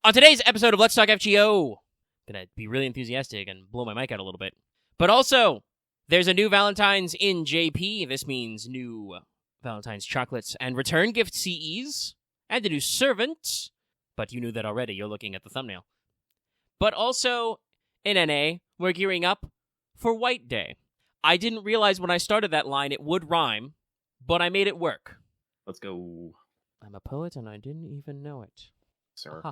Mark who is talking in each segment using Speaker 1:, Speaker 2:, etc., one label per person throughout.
Speaker 1: On today's episode of Let's Talk FGO, gonna be really enthusiastic and blow my mic out a little bit. But also, there's a new Valentines in JP. This means new Valentine's chocolates and return gift CEs, and a new servant. But you knew that already, you're looking at the thumbnail. But also, in NA, we're gearing up for White Day. I didn't realize when I started that line it would rhyme, but I made it work.
Speaker 2: Let's go.
Speaker 1: I'm a poet and I didn't even know it.
Speaker 2: Sir.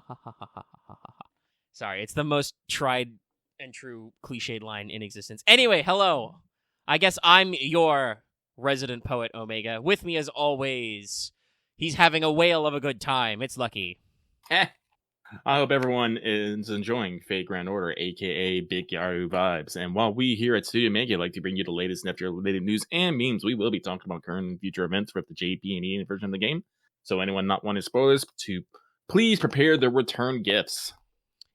Speaker 1: Sorry, it's the most tried and true cliched line in existence. Anyway, hello. I guess I'm your resident poet, Omega. With me as always, he's having a whale of a good time. It's Lucky.
Speaker 2: I hope everyone is enjoying Fate Grand Order, aka Big Yahoo Vibes. And while we here at Studio Mega like to bring you the latest FGO-related news and memes, we will be talking about current and future events with the JP and EA version of the game. So anyone not wanting spoilers, to please prepare their return gifts.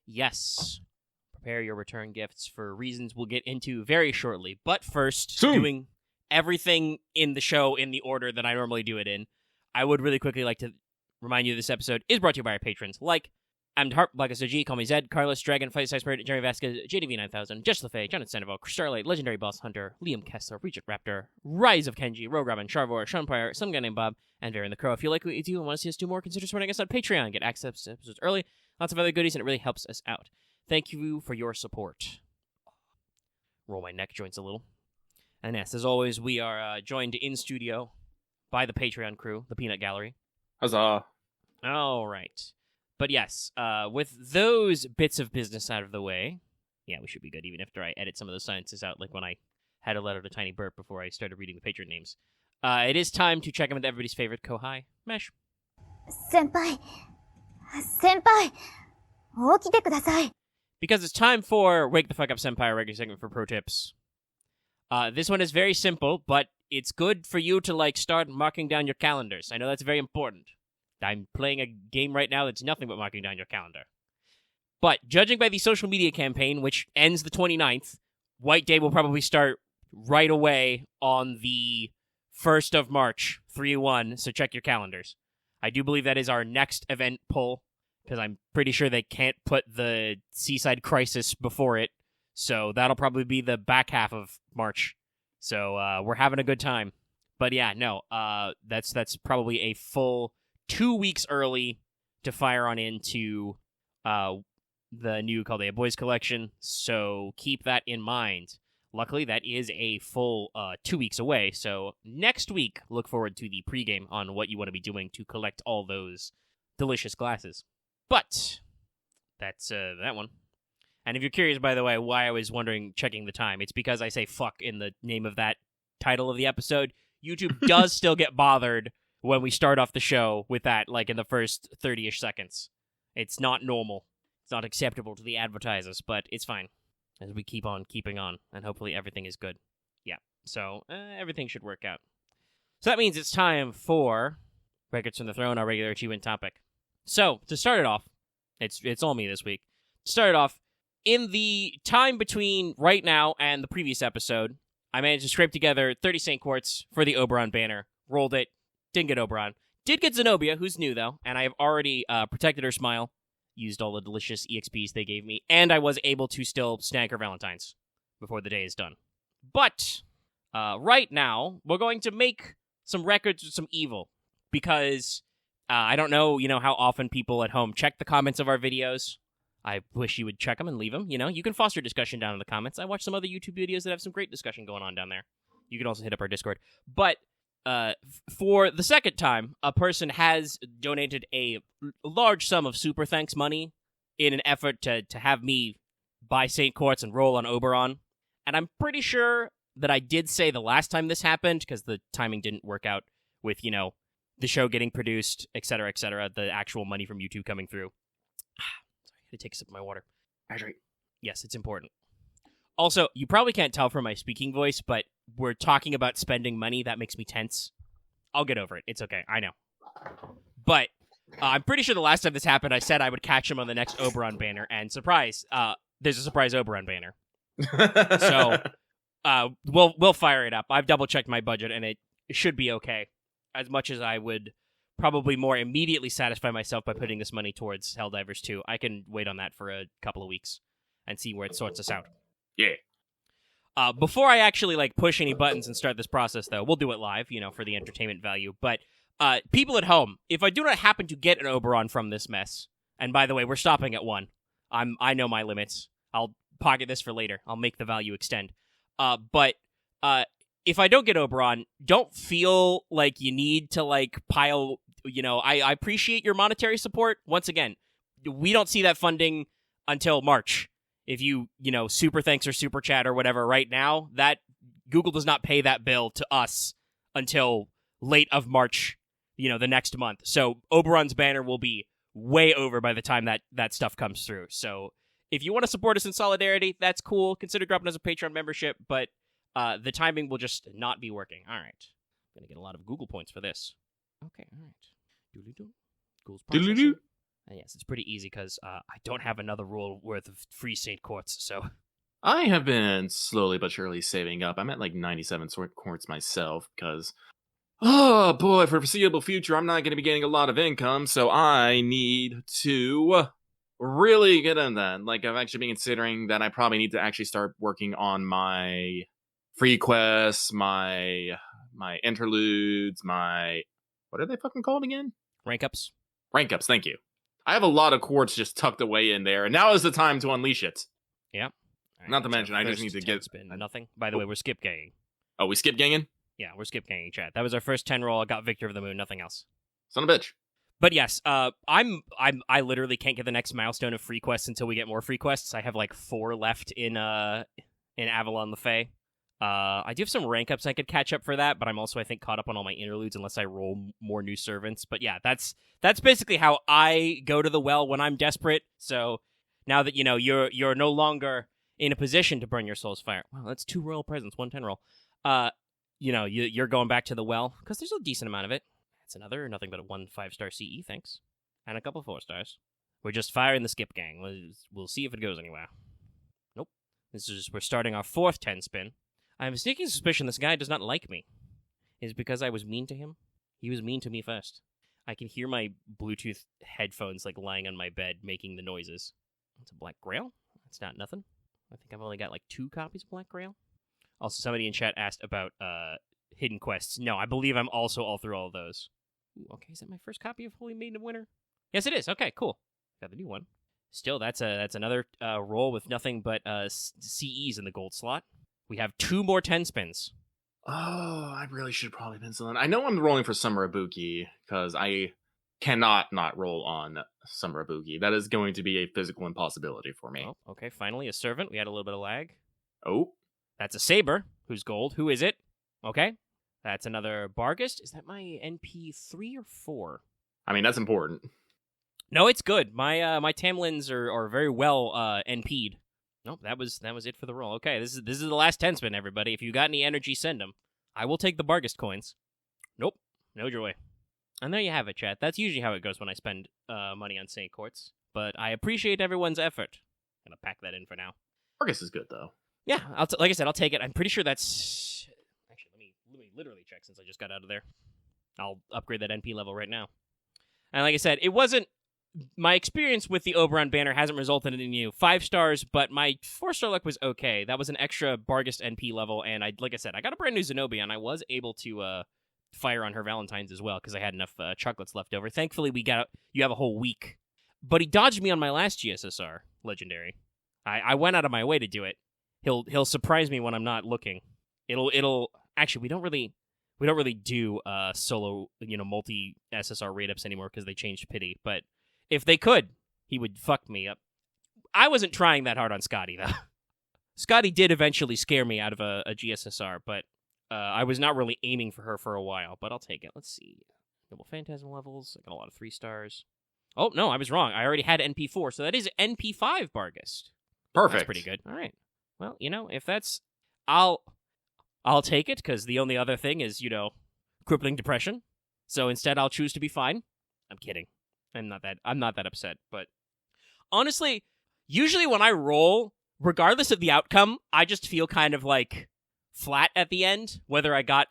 Speaker 1: Yes. Prepare your return gifts for reasons we'll get into very shortly. But first,
Speaker 2: Soon.
Speaker 1: Doing everything in the show in the order that I normally do it in, I would really quickly like to remind you this episode is brought to you by our patrons, like I'm Harp, Black SOG, Call Me Zed, Carlos, Dragon, Fight Size Spirit, Jeremy Vasquez, JDV9000, Just LaFay, Jonathan Sandoval, Starlight, Legendary Boss Hunter, Liam Kessler, Regent Raptor, Rise of Kenji, Rogue Robin, Charvor, Sean Pryor, some guy named Bob, and Darren the Crow. If you like what you do and want to see us do more, consider supporting us on Patreon. Get access to episodes early, lots of other goodies, and it really helps us out. Thank you for your support. Roll my neck joints a little. And yes, as always, we are joined in studio by the Patreon crew, the Peanut Gallery.
Speaker 2: Huzzah.
Speaker 1: All right. But yes, with those bits of business out of the way, yeah, we should be good, even after I edit some of those sentences out, like when I had a letter to Tiny Burp before I started reading the patron names. It is time to check in with everybody's favorite Kohai, Mesh.
Speaker 3: Senpai, 起きてください.
Speaker 1: Because it's time for Wake the Fuck Up Senpai, a regular segment for pro tips. This one is very simple, but it's good for you to, start marking down your calendars. I know that's very important. I'm playing a game right now that's nothing but marking down your calendar. But judging by the social media campaign, which ends the 29th, White Day will probably start right away on the 1st of March, 3-1, so check your calendars. I do believe that is our next event pull, because I'm pretty sure they can't put the Seaside Crisis before it, so that'll probably be the back half of March. So we're having a good time. But yeah, no, that's probably a full 2 weeks early to fire on into the new Caldea Boys collection, so keep that in mind. Luckily, that is a full 2 weeks away, so next week, look forward to the pregame on what you want to be doing to collect all those delicious glasses. But that's that one. And if you're curious, by the way, why I was wondering checking the time, it's because I say fuck in the name of that title of the episode. YouTube does still get bothered when we start off the show with that, in the first 30-ish seconds. It's not normal. It's not acceptable to the advertisers, but it's fine. As we keep on keeping on, and hopefully everything is good. Yeah, so everything should work out. So that means it's time for Records from the Throne, our regular achievement topic. So, to start it off, it's all me this week. To start it off, in the time between right now and the previous episode, I managed to scrape together 30 St. Quartz for the Oberon banner, rolled it, didn't get Oberon. Did get Zenobia, who's new, though, and I have already protected her smile, used all the delicious EXPs they gave me, and I was able to still snag her Valentines before the day is done. But, right now, we're going to make some records with some evil, because I don't know, how often people at home check the comments of our videos. I wish you would check them and leave them, You can foster discussion down in the comments. I watch some other YouTube videos that have some great discussion going on down there. You can also hit up our Discord. But for the second time, a person has donated a large sum of super thanks money in an effort to have me buy St. Quartz and roll on Oberon. And I'm pretty sure that I did say the last time this happened, because the timing didn't work out with, the show getting produced, etc., the actual money from YouTube coming through. Sorry, I had to take a sip of my water.
Speaker 2: Hydrate.
Speaker 1: Yes, it's important. Also, you probably can't tell from my speaking voice, but we're talking about spending money. That makes me tense. I'll get over it. It's okay. I know. But I'm pretty sure the last time this happened, I said I would catch him on the next Oberon banner, and surprise, there's a surprise Oberon banner. So we'll fire it up. I've double-checked my budget, and it should be okay. As much as I would probably more immediately satisfy myself by putting this money towards Helldivers 2. I can wait on that for a couple of weeks and see where it sorts us out.
Speaker 2: Yeah.
Speaker 1: Before I actually push any buttons and start this process, though, we'll do it live, for the entertainment value. But people at home, if I do not happen to get an Oberon from this mess, and by the way, we're stopping at 1. I know my limits. I'll pocket this for later. I'll make the value extend. But if I don't get Oberon, don't feel like you need to pile. I appreciate your monetary support. Once again, we don't see that funding until March. If you super thanks or super chat or whatever right now, that Google does not pay that bill to us until late of March, the next month. So Oberon's banner will be way over by the time that stuff comes through. So if you want to support us in solidarity, that's cool. Consider dropping us a Patreon membership, but the timing will just not be working. All right. I'm going to get a lot of Google points for this. Okay, all right. Doodly-doo. Google's processing.
Speaker 2: Doodly-doo.
Speaker 1: Yes, it's pretty easy because I don't have another rule worth of free Saint Quartz, so...
Speaker 2: I have been slowly but surely saving up. I'm at 97 quartz myself because, oh boy, for the foreseeable future, I'm not going to be getting a lot of income, so I need to really get on that. I've actually been considering that I probably need to actually start working on my free quests, my interludes, my... What are they fucking called again?
Speaker 1: Rank ups.
Speaker 2: Rank ups, thank you. I have a lot of quartz just tucked away in there, and now is the time to unleash it.
Speaker 1: Yeah. Right,
Speaker 2: not to mention, I just need to get...
Speaker 1: Spin. Nothing. By the way, we're skip ganging.
Speaker 2: Oh, we skip ganging?
Speaker 1: Yeah, we're skip ganging, chat. That was our first 10 roll. I got Victor of the Moon, nothing else.
Speaker 2: Son of a bitch.
Speaker 1: But yes, I literally can't get the next milestone of free quests until we get more free quests. I have 4 left in Avalon Le Fay. I do have some rank ups I could catch up for that, but I'm also, I think, caught up on all my interludes unless I roll more new servants. But yeah, that's basically how I go to the well when I'm desperate. So now that you're no longer in a position to burn your soul's fire. Wow, that's 2 royal presents, 1 10 roll. You're going back to the well because there's a decent amount of it. It's another nothing but a 1 5-star CE, thanks, and a couple 4 stars. We're just firing the skip gang. We'll see if it goes anywhere. Nope. We're starting our 4th 10 spin. I have a sneaking suspicion this guy does not like me. Is it because I was mean to him? He was mean to me first. I can hear my Bluetooth headphones lying on my bed making the noises. It's a Black Grail? That's not nothing. I think I've only got 2 copies of Black Grail. Also, somebody in chat asked about hidden quests. No, I believe I'm also all through all of those. Ooh, okay, is that my first copy of Holy Maiden of Winter? Yes, it is. Okay, cool. Got the new one. Still, that's another roll with nothing but CEs in the gold slot. We have 2 more 10 spins.
Speaker 2: Oh, I really should probably pencil in. I know I'm rolling for Summer Ibuki, because I cannot not roll on Summer Ibuki. That is going to be a physical impossibility for me.
Speaker 1: Oh, okay, finally, a servant. We had a little bit of lag.
Speaker 2: Oh.
Speaker 1: That's a Saber, who's gold. Who is it? Okay. That's another Bargist. Is that my NP 3 or 4?
Speaker 2: I mean, that's important.
Speaker 1: No, it's good. My Tamlins are very well NP'd. Nope, that was it for the roll. Okay, this is the last 10 spin, everybody. If you got any energy, send them. I will take the Bargist coins. Nope, no joy. And there you have it, chat. That's usually how it goes when I spend money on Saint Quartz. But I appreciate everyone's effort. I'm gonna pack that in for now.
Speaker 2: Bargist is good though.
Speaker 1: Yeah, like I said, I'll take it. I'm pretty sure that's actually let me literally check since I just got out of there. I'll upgrade that NP level right now. And like I said, it wasn't. My experience with the Oberon banner hasn't resulted in any 5 stars, but my 4-star luck was okay. That was an extra Bargist NP level, and like I said, I got a brand new Zenobia, and I was able to fire on her Valentines as well, because I had enough chocolates left over. Thankfully, you have a whole week. But he dodged me on my last GSSR, Legendary. I went out of my way to do it. He'll surprise me when I'm not looking. It'll actually, we don't really do solo, multi SSR rate ups anymore because they changed pity, but if they could, he would fuck me up. I wasn't trying that hard on Scotty, though. Scotty did eventually scare me out of a GSSR, but I was not really aiming for her for a while, but I'll take it. Let's see. Double Phantasm levels. I got a lot of 3 stars. Oh, no, I was wrong. I already had NP4, so that is NP5 Bargist.
Speaker 2: Perfect.
Speaker 1: That's pretty good. All right. Well, if that's... I'll take it, because the only other thing is, crippling depression. So instead, I'll choose to be fine. I'm kidding. I'm not that upset, but honestly, usually when I roll, regardless of the outcome, I just feel kind of flat at the end, whether I got,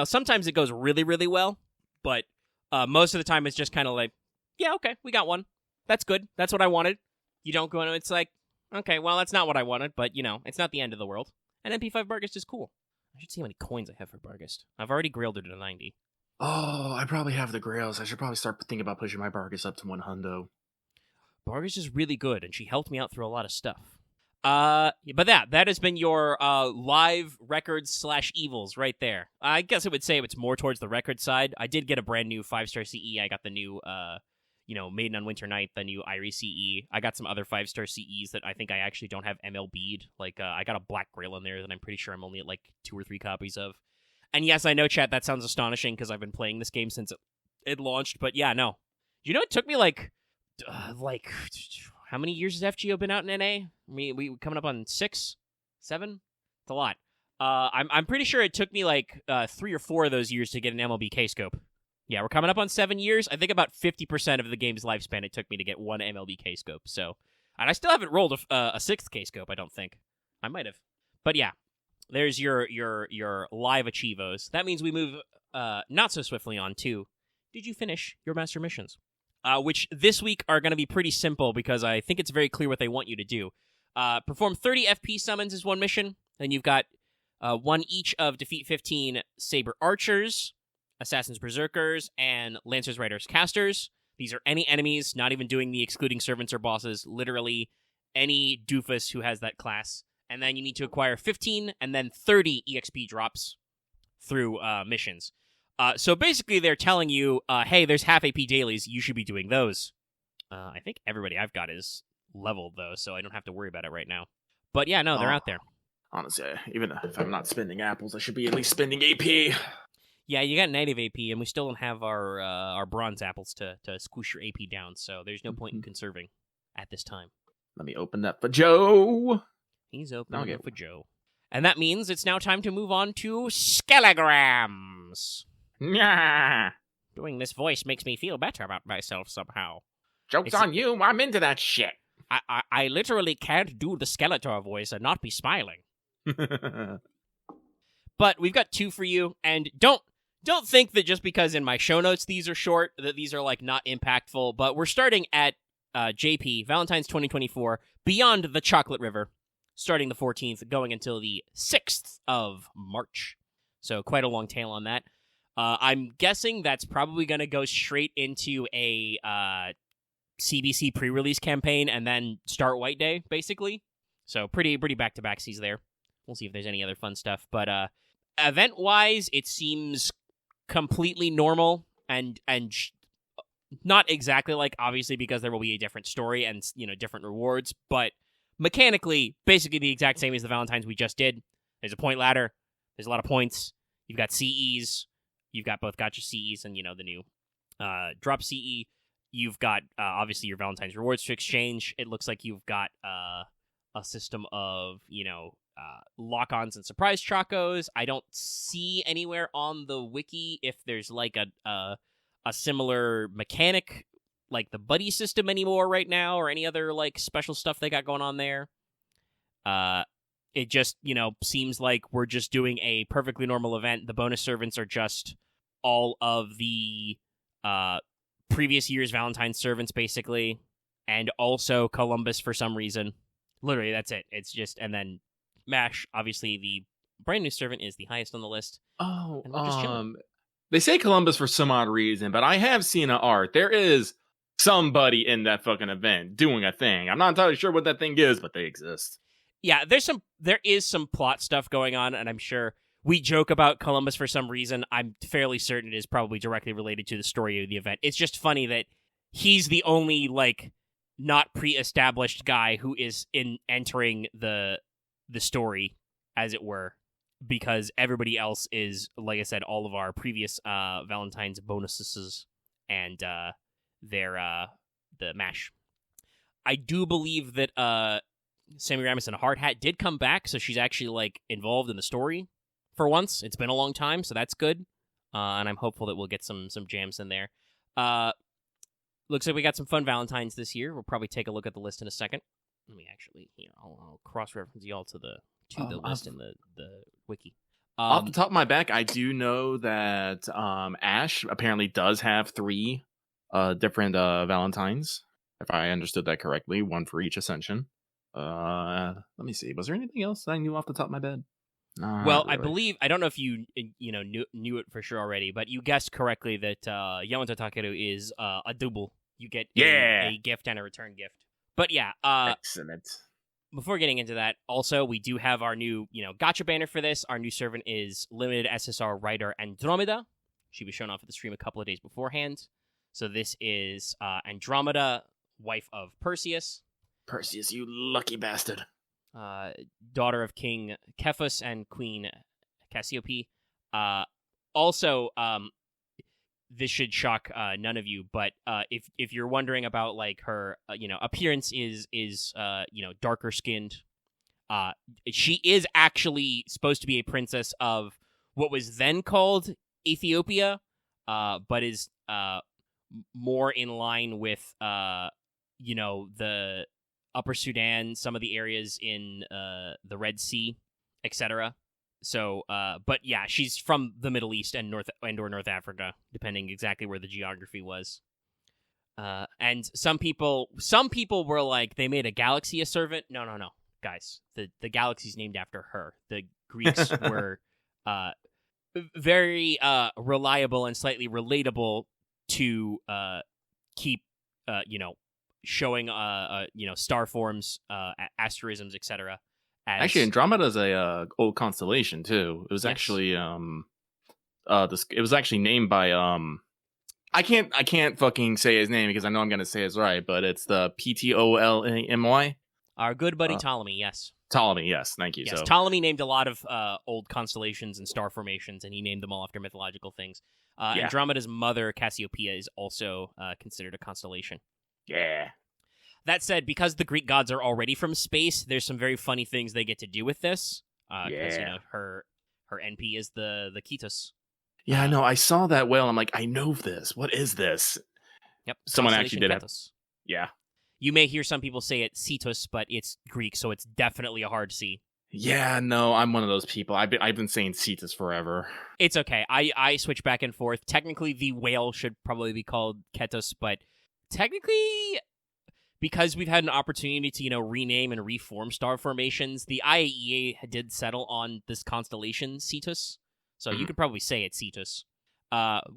Speaker 1: sometimes it goes really, really well, but Most of the time, it's just kind of like, yeah, okay, we got one. That's good. That's what I wanted. You don't go in, it's like, okay, well, that's not what I wanted, but, it's not the end of the world. And MP5 Bargist is cool. I should see how many coins I have for Bargist. I've already grailed it to 90.
Speaker 2: Oh, I probably have the grails. I should probably start thinking about pushing my Bargist up to 100.
Speaker 1: Bargist is really good, and she helped me out through a lot of stuff. But that has been your live records / evils right there. I guess I would say it's more towards the record side. I did get a brand new 5-star CE. I got the new, Maiden on Winter Night, the new Irie CE. I got some other 5-star CEs that I think I actually don't have MLB'd. Like, I got a Black Grail in there that I'm pretty sure I'm only at like 2 or 3 copies of. And yes, I know, chat, that sounds astonishing because I've been playing this game since it launched. But yeah, no. It took me like how many years has FGO been out in NA? We coming up on 6, 7? It's a lot. I'm pretty sure it took me like 3 or 4 of those years to get an MLB K-Scope. Yeah, we're coming up on 7 years. I think about 50% of the game's lifespan it took me to get one MLB K-Scope. So, and I still haven't rolled a 6th K-Scope, I don't think. I might have. But yeah, there's your live achievos. That means we move not so swiftly on to, did you finish your master missions? Which this week are going to be pretty simple because I think it's very clear what they want you to do. Perform 30 FP summons is one mission. Then you've got one each of defeat 15 Saber Archers, Assassins Berserkers, and Lancers Riders Casters. These are any enemies, not even doing the excluding servants or bosses, literally any doofus who has that class. And then you need to acquire 15 and then 30 EXP drops through missions. So basically they're telling you, hey, there's half AP dailies, you should be doing those. I think everybody I've got is leveled, though, so I don't have to worry about it right now. But yeah, no, they're out there.
Speaker 2: Honestly, even if I'm not spending apples, I should be at least spending AP.
Speaker 1: Yeah, you got native AP, and we still don't have our bronze apples to squish your AP down, so there's no point in conserving at this time.
Speaker 2: Let me open that for Joe.
Speaker 1: He's opening it for Joe. And that means it's now time to move on to Skelograms.
Speaker 2: Yeah.
Speaker 1: Doing this voice makes me feel better about myself somehow.
Speaker 2: Joke's on you, I'm into that shit.
Speaker 1: I literally can't do the Skeletor voice and not be smiling. But we've got 2 for you, and don't think that just because in my show notes these are short, that these are, like, not impactful, but we're starting at JP, Valentine's 2024, Beyond the Chocolate River, starting the 14th, going until the 6th of March. So quite a long tail on that. I'm guessing that's probably going to go straight into a CBC pre-release campaign and then start White Day, basically. So pretty back-to-backsies there. We'll see if there's any other fun stuff. But event-wise, it seems completely normal and not exactly like, obviously, because there will be a different story and, different rewards, but mechanically, basically the exact same as the Valentines we just did. There's a point ladder. There's a lot of points. You've got CEs. You've got both gotcha CEs and, the new drop CE. You've got, obviously, your Valentine's rewards to exchange. It looks like you've got a system of, lock-ons and surprise chocos. I don't see anywhere on the wiki if there's, like, a similar mechanic, like the buddy system anymore right now, or any other, like, special stuff they got going on there. It just, seems like we're just doing a perfectly normal event. The bonus servants are just all of the previous year's Valentine's servants, basically, and also Columbus for some reason. Literally, that's it. It's just, and then MASH, obviously, the brand new servant is the highest on the list.
Speaker 2: Oh, they say Columbus for some odd reason, but I have seen an art. There is somebody in that fucking event doing a thing. I'm not entirely sure what that thing is, but they exist.
Speaker 1: Yeah, there is some plot stuff going on, and I'm sure we joke about Columbus for some reason. I'm fairly certain it is probably directly related to the story of the event. It's just funny that he's the only, like, not pre-established guy who is entering the story, as it were, because everybody else is, like I said, all of our previous Valentine's bonuses and their the MASH. I do believe that Semiramis and Hard Hat did come back, so she's actually, like, involved in the story for once. It's been a long time, so that's good. And I'm hopeful that we'll get some jams in there. Looks like we got some fun Valentines this year. We'll probably take a look at the list in a second. Let me actually, I'll cross-reference y'all to the list in the wiki.
Speaker 2: Off the top of my back, I do know that Ash apparently does have 3 different Valentines, if I understood that correctly, 1 for each ascension. Let me see. Was there anything else that I knew off the top of my head?
Speaker 1: Well,
Speaker 2: Not really.
Speaker 1: I don't know if you knew it for sure already, but you guessed correctly that Yamato Takeru is a double. You get a gift and a return gift. But yeah,
Speaker 2: Excellent.
Speaker 1: before getting into that, also, we do have our new, gotcha banner for this. Our new servant is limited SSR writer Andromeda. She was shown off at the stream a couple of days beforehand. So this is Andromeda, wife of Perseus.
Speaker 2: Perseus, you lucky bastard.
Speaker 1: Daughter of King Cephas and Queen Cassiope. Also, this should shock none of you, but if you're wondering about like her, appearance is darker skinned. She is actually supposed to be a princess of what was then called Ethiopia, but is more in line with the Upper Sudan, some of the areas in the Red Sea, etc. So, but yeah, she's from the Middle East and North Africa, depending exactly where the geography was. And some people were like, they made a galaxy a servant. No, guys, the galaxy's named after her. The Greeks were very reliable and slightly relatable to keep showing star forms, asterisms, etc.
Speaker 2: Actually, Andromeda is a old constellation too. It was actually it was actually named by I can't fucking say his name because I know I'm gonna say it's right, but it's the Ptolemy.
Speaker 1: Our good buddy Ptolemy, yes.
Speaker 2: Ptolemy, yes, thank you.
Speaker 1: Yes,
Speaker 2: so
Speaker 1: Ptolemy named a lot of old constellations and star formations, and he named them all after mythological things. Andromeda's mother, Cassiopeia, is also considered a constellation.
Speaker 2: Yeah.
Speaker 1: That said, because the Greek gods are already from space, there's some very funny things they get to do with this. Because her NP is the Ketos.
Speaker 2: Yeah, I know. I saw that whale. I'm like, I know this. What is this?
Speaker 1: Yep.
Speaker 2: Someone actually did it. Yeah.
Speaker 1: You may hear some people say it's Cetus, but it's Greek, so it's definitely a hard C.
Speaker 2: Yeah, no, I'm one of those people. I've been saying Cetus forever.
Speaker 1: It's okay. I switch back and forth. Technically, the whale should probably be called Ketos, but technically, because we've had an opportunity to, rename and reform star formations, the IAEA did settle on this constellation, Cetus. So you could probably say it's Cetus.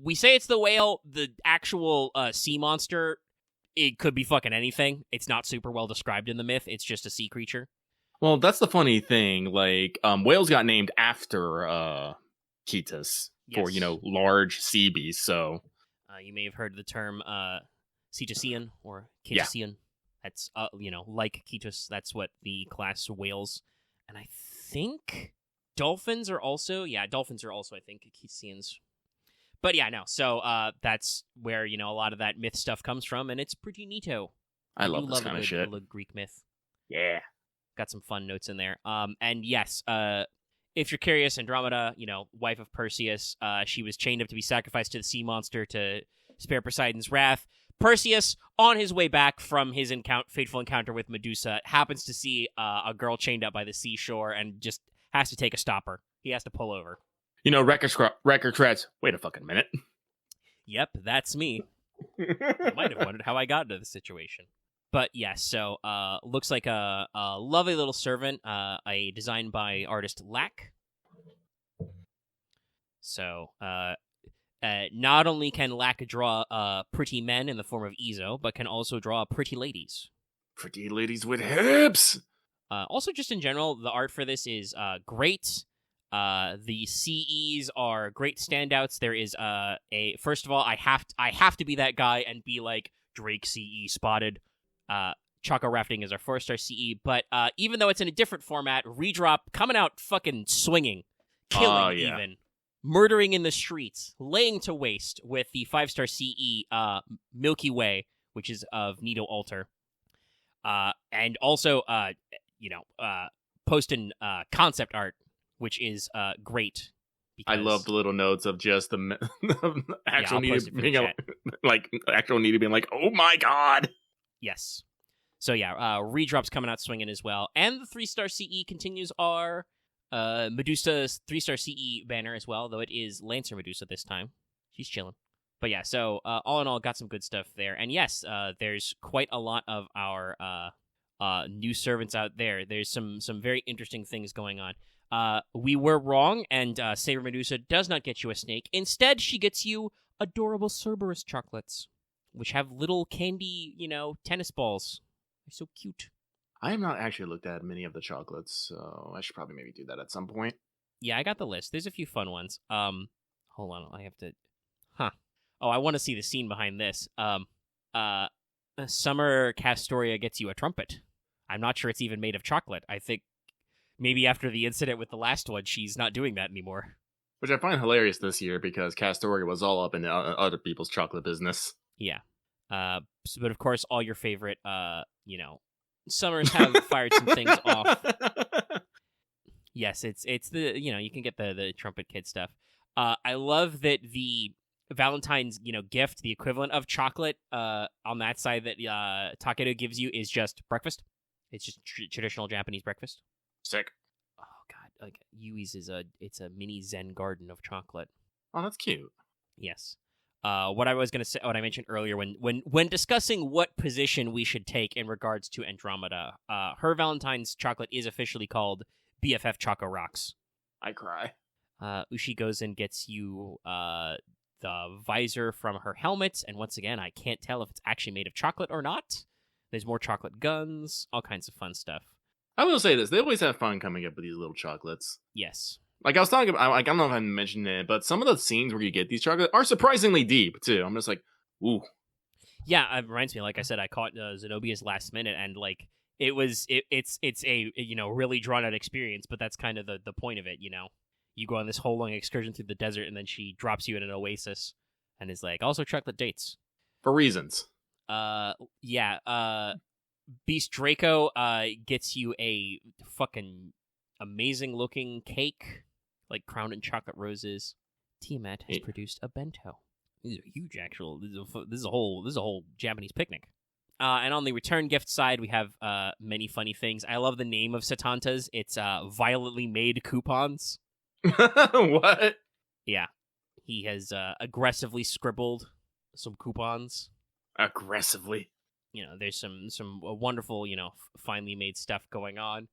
Speaker 1: We say it's the whale. The actual sea monster, it could be fucking anything. It's not super well described in the myth. It's just a sea creature.
Speaker 2: Well, that's the funny thing. Like, whales got named after Cetus for, large sea beasts. So
Speaker 1: you may have heard the term Cetusian or Cetusian. That's, like Cetus. That's what the class whales. And I think dolphins are also, I think, Cetusians. But yeah, no. So that's where, a lot of that myth stuff comes from, and it's pretty neato.
Speaker 2: I love this kind of shit.
Speaker 1: Greek myth.
Speaker 2: Yeah.
Speaker 1: Got some fun notes in there. And yes, if you're curious, Andromeda, wife of Perseus, she was chained up to be sacrificed to the sea monster to spare Poseidon's wrath. Perseus, on his way back from his fateful encounter with Medusa, happens to see a girl chained up by the seashore and just has to take a stopper. He has to pull over.
Speaker 2: Record scratch. Wait a fucking minute.
Speaker 1: Yep, that's me. You might have wondered how I got into the situation. But yes, so looks like a lovely little servant, a design by artist Lack. So not only can Lack draw pretty men in the form of Izo, but can also draw pretty ladies.
Speaker 2: Pretty ladies with hips!
Speaker 1: Also, just in general, the art for this is great. The CEs are great standouts. There is first of all, I have to be that guy and be like, Drake CE spotted. Choco Rafting is our 4-star CE, but even though it's in a different format, Redrop coming out fucking swinging, killing even, murdering in the streets, laying to waste with the 5-star CE Milky Way, which is of Nido Alter, and also posting concept art, which is great.
Speaker 2: I love the little notes of just the actual Nido being like, oh my god.
Speaker 1: Yes. So yeah, Redrop's coming out swinging as well. And the 3-star CE continues our Medusa's 3-star CE banner as well, though it is Lancer Medusa this time. She's chilling. But yeah, so all in all, got some good stuff there. And yes, there's quite a lot of our new servants out there. There's some very interesting things going on. We were wrong, and Saber Medusa does not get you a snake. Instead, she gets you adorable Cerberus chocolates, which have little candy, tennis balls. They're so cute.
Speaker 2: I have not actually looked at many of the chocolates, so I should probably maybe do that at some point.
Speaker 1: Yeah, I got the list. There's a few fun ones. Hold on, I have to... Huh. Oh, I want to see the scene behind this. Summer Castoria gets you a trumpet. I'm not sure it's even made of chocolate. I think maybe after the incident with the last one, she's not doing that anymore.
Speaker 2: Which I find hilarious this year because Castoria was all up in other people's chocolate business.
Speaker 1: Yeah. But of course, all your favorite, summers have fired some things off. Yes, it's the, you can get the Trumpet Kid stuff. I love that the Valentine's, gift, the equivalent of chocolate on that side that Takedo gives you is just breakfast. It's just traditional Japanese breakfast.
Speaker 2: Sick.
Speaker 1: Oh god, like Yui's it's a mini Zen garden of chocolate.
Speaker 2: Oh, that's cute.
Speaker 1: Yes. What I was gonna say, what I mentioned earlier, when discussing what position we should take in regards to Andromeda, her Valentine's chocolate is officially called BFF Choco Rocks.
Speaker 2: I cry.
Speaker 1: Ushi goes and gets you the visor from her helmet, and once again, I can't tell if it's actually made of chocolate or not. There's more chocolate guns, all kinds of fun stuff.
Speaker 2: I will say this, they always have fun coming up with these little chocolates.
Speaker 1: Yes.
Speaker 2: Like I was talking about, I don't know if I mentioned it, but some of the scenes where you get these chocolates are surprisingly deep, too. I'm just like, ooh.
Speaker 1: Yeah, it reminds me, like I said, I caught Zenobia's last minute, and like, it's a, really drawn-out experience, but that's kind of the point of it, You go on this whole long excursion through the desert, and then she drops you in an oasis, and is like, also chocolate dates.
Speaker 2: For reasons.
Speaker 1: Beast Draco gets you a fucking amazing-looking cake, like crowned in chocolate roses. Tiamat has produced a bento. These are huge, actual. This is a whole Japanese picnic. And on the return gift side, we have many funny things. I love the name of Satanta's. It's violently made coupons.
Speaker 2: What?
Speaker 1: Yeah, he has aggressively scribbled some coupons.
Speaker 2: Aggressively.
Speaker 1: There's some wonderful, finely made stuff going on.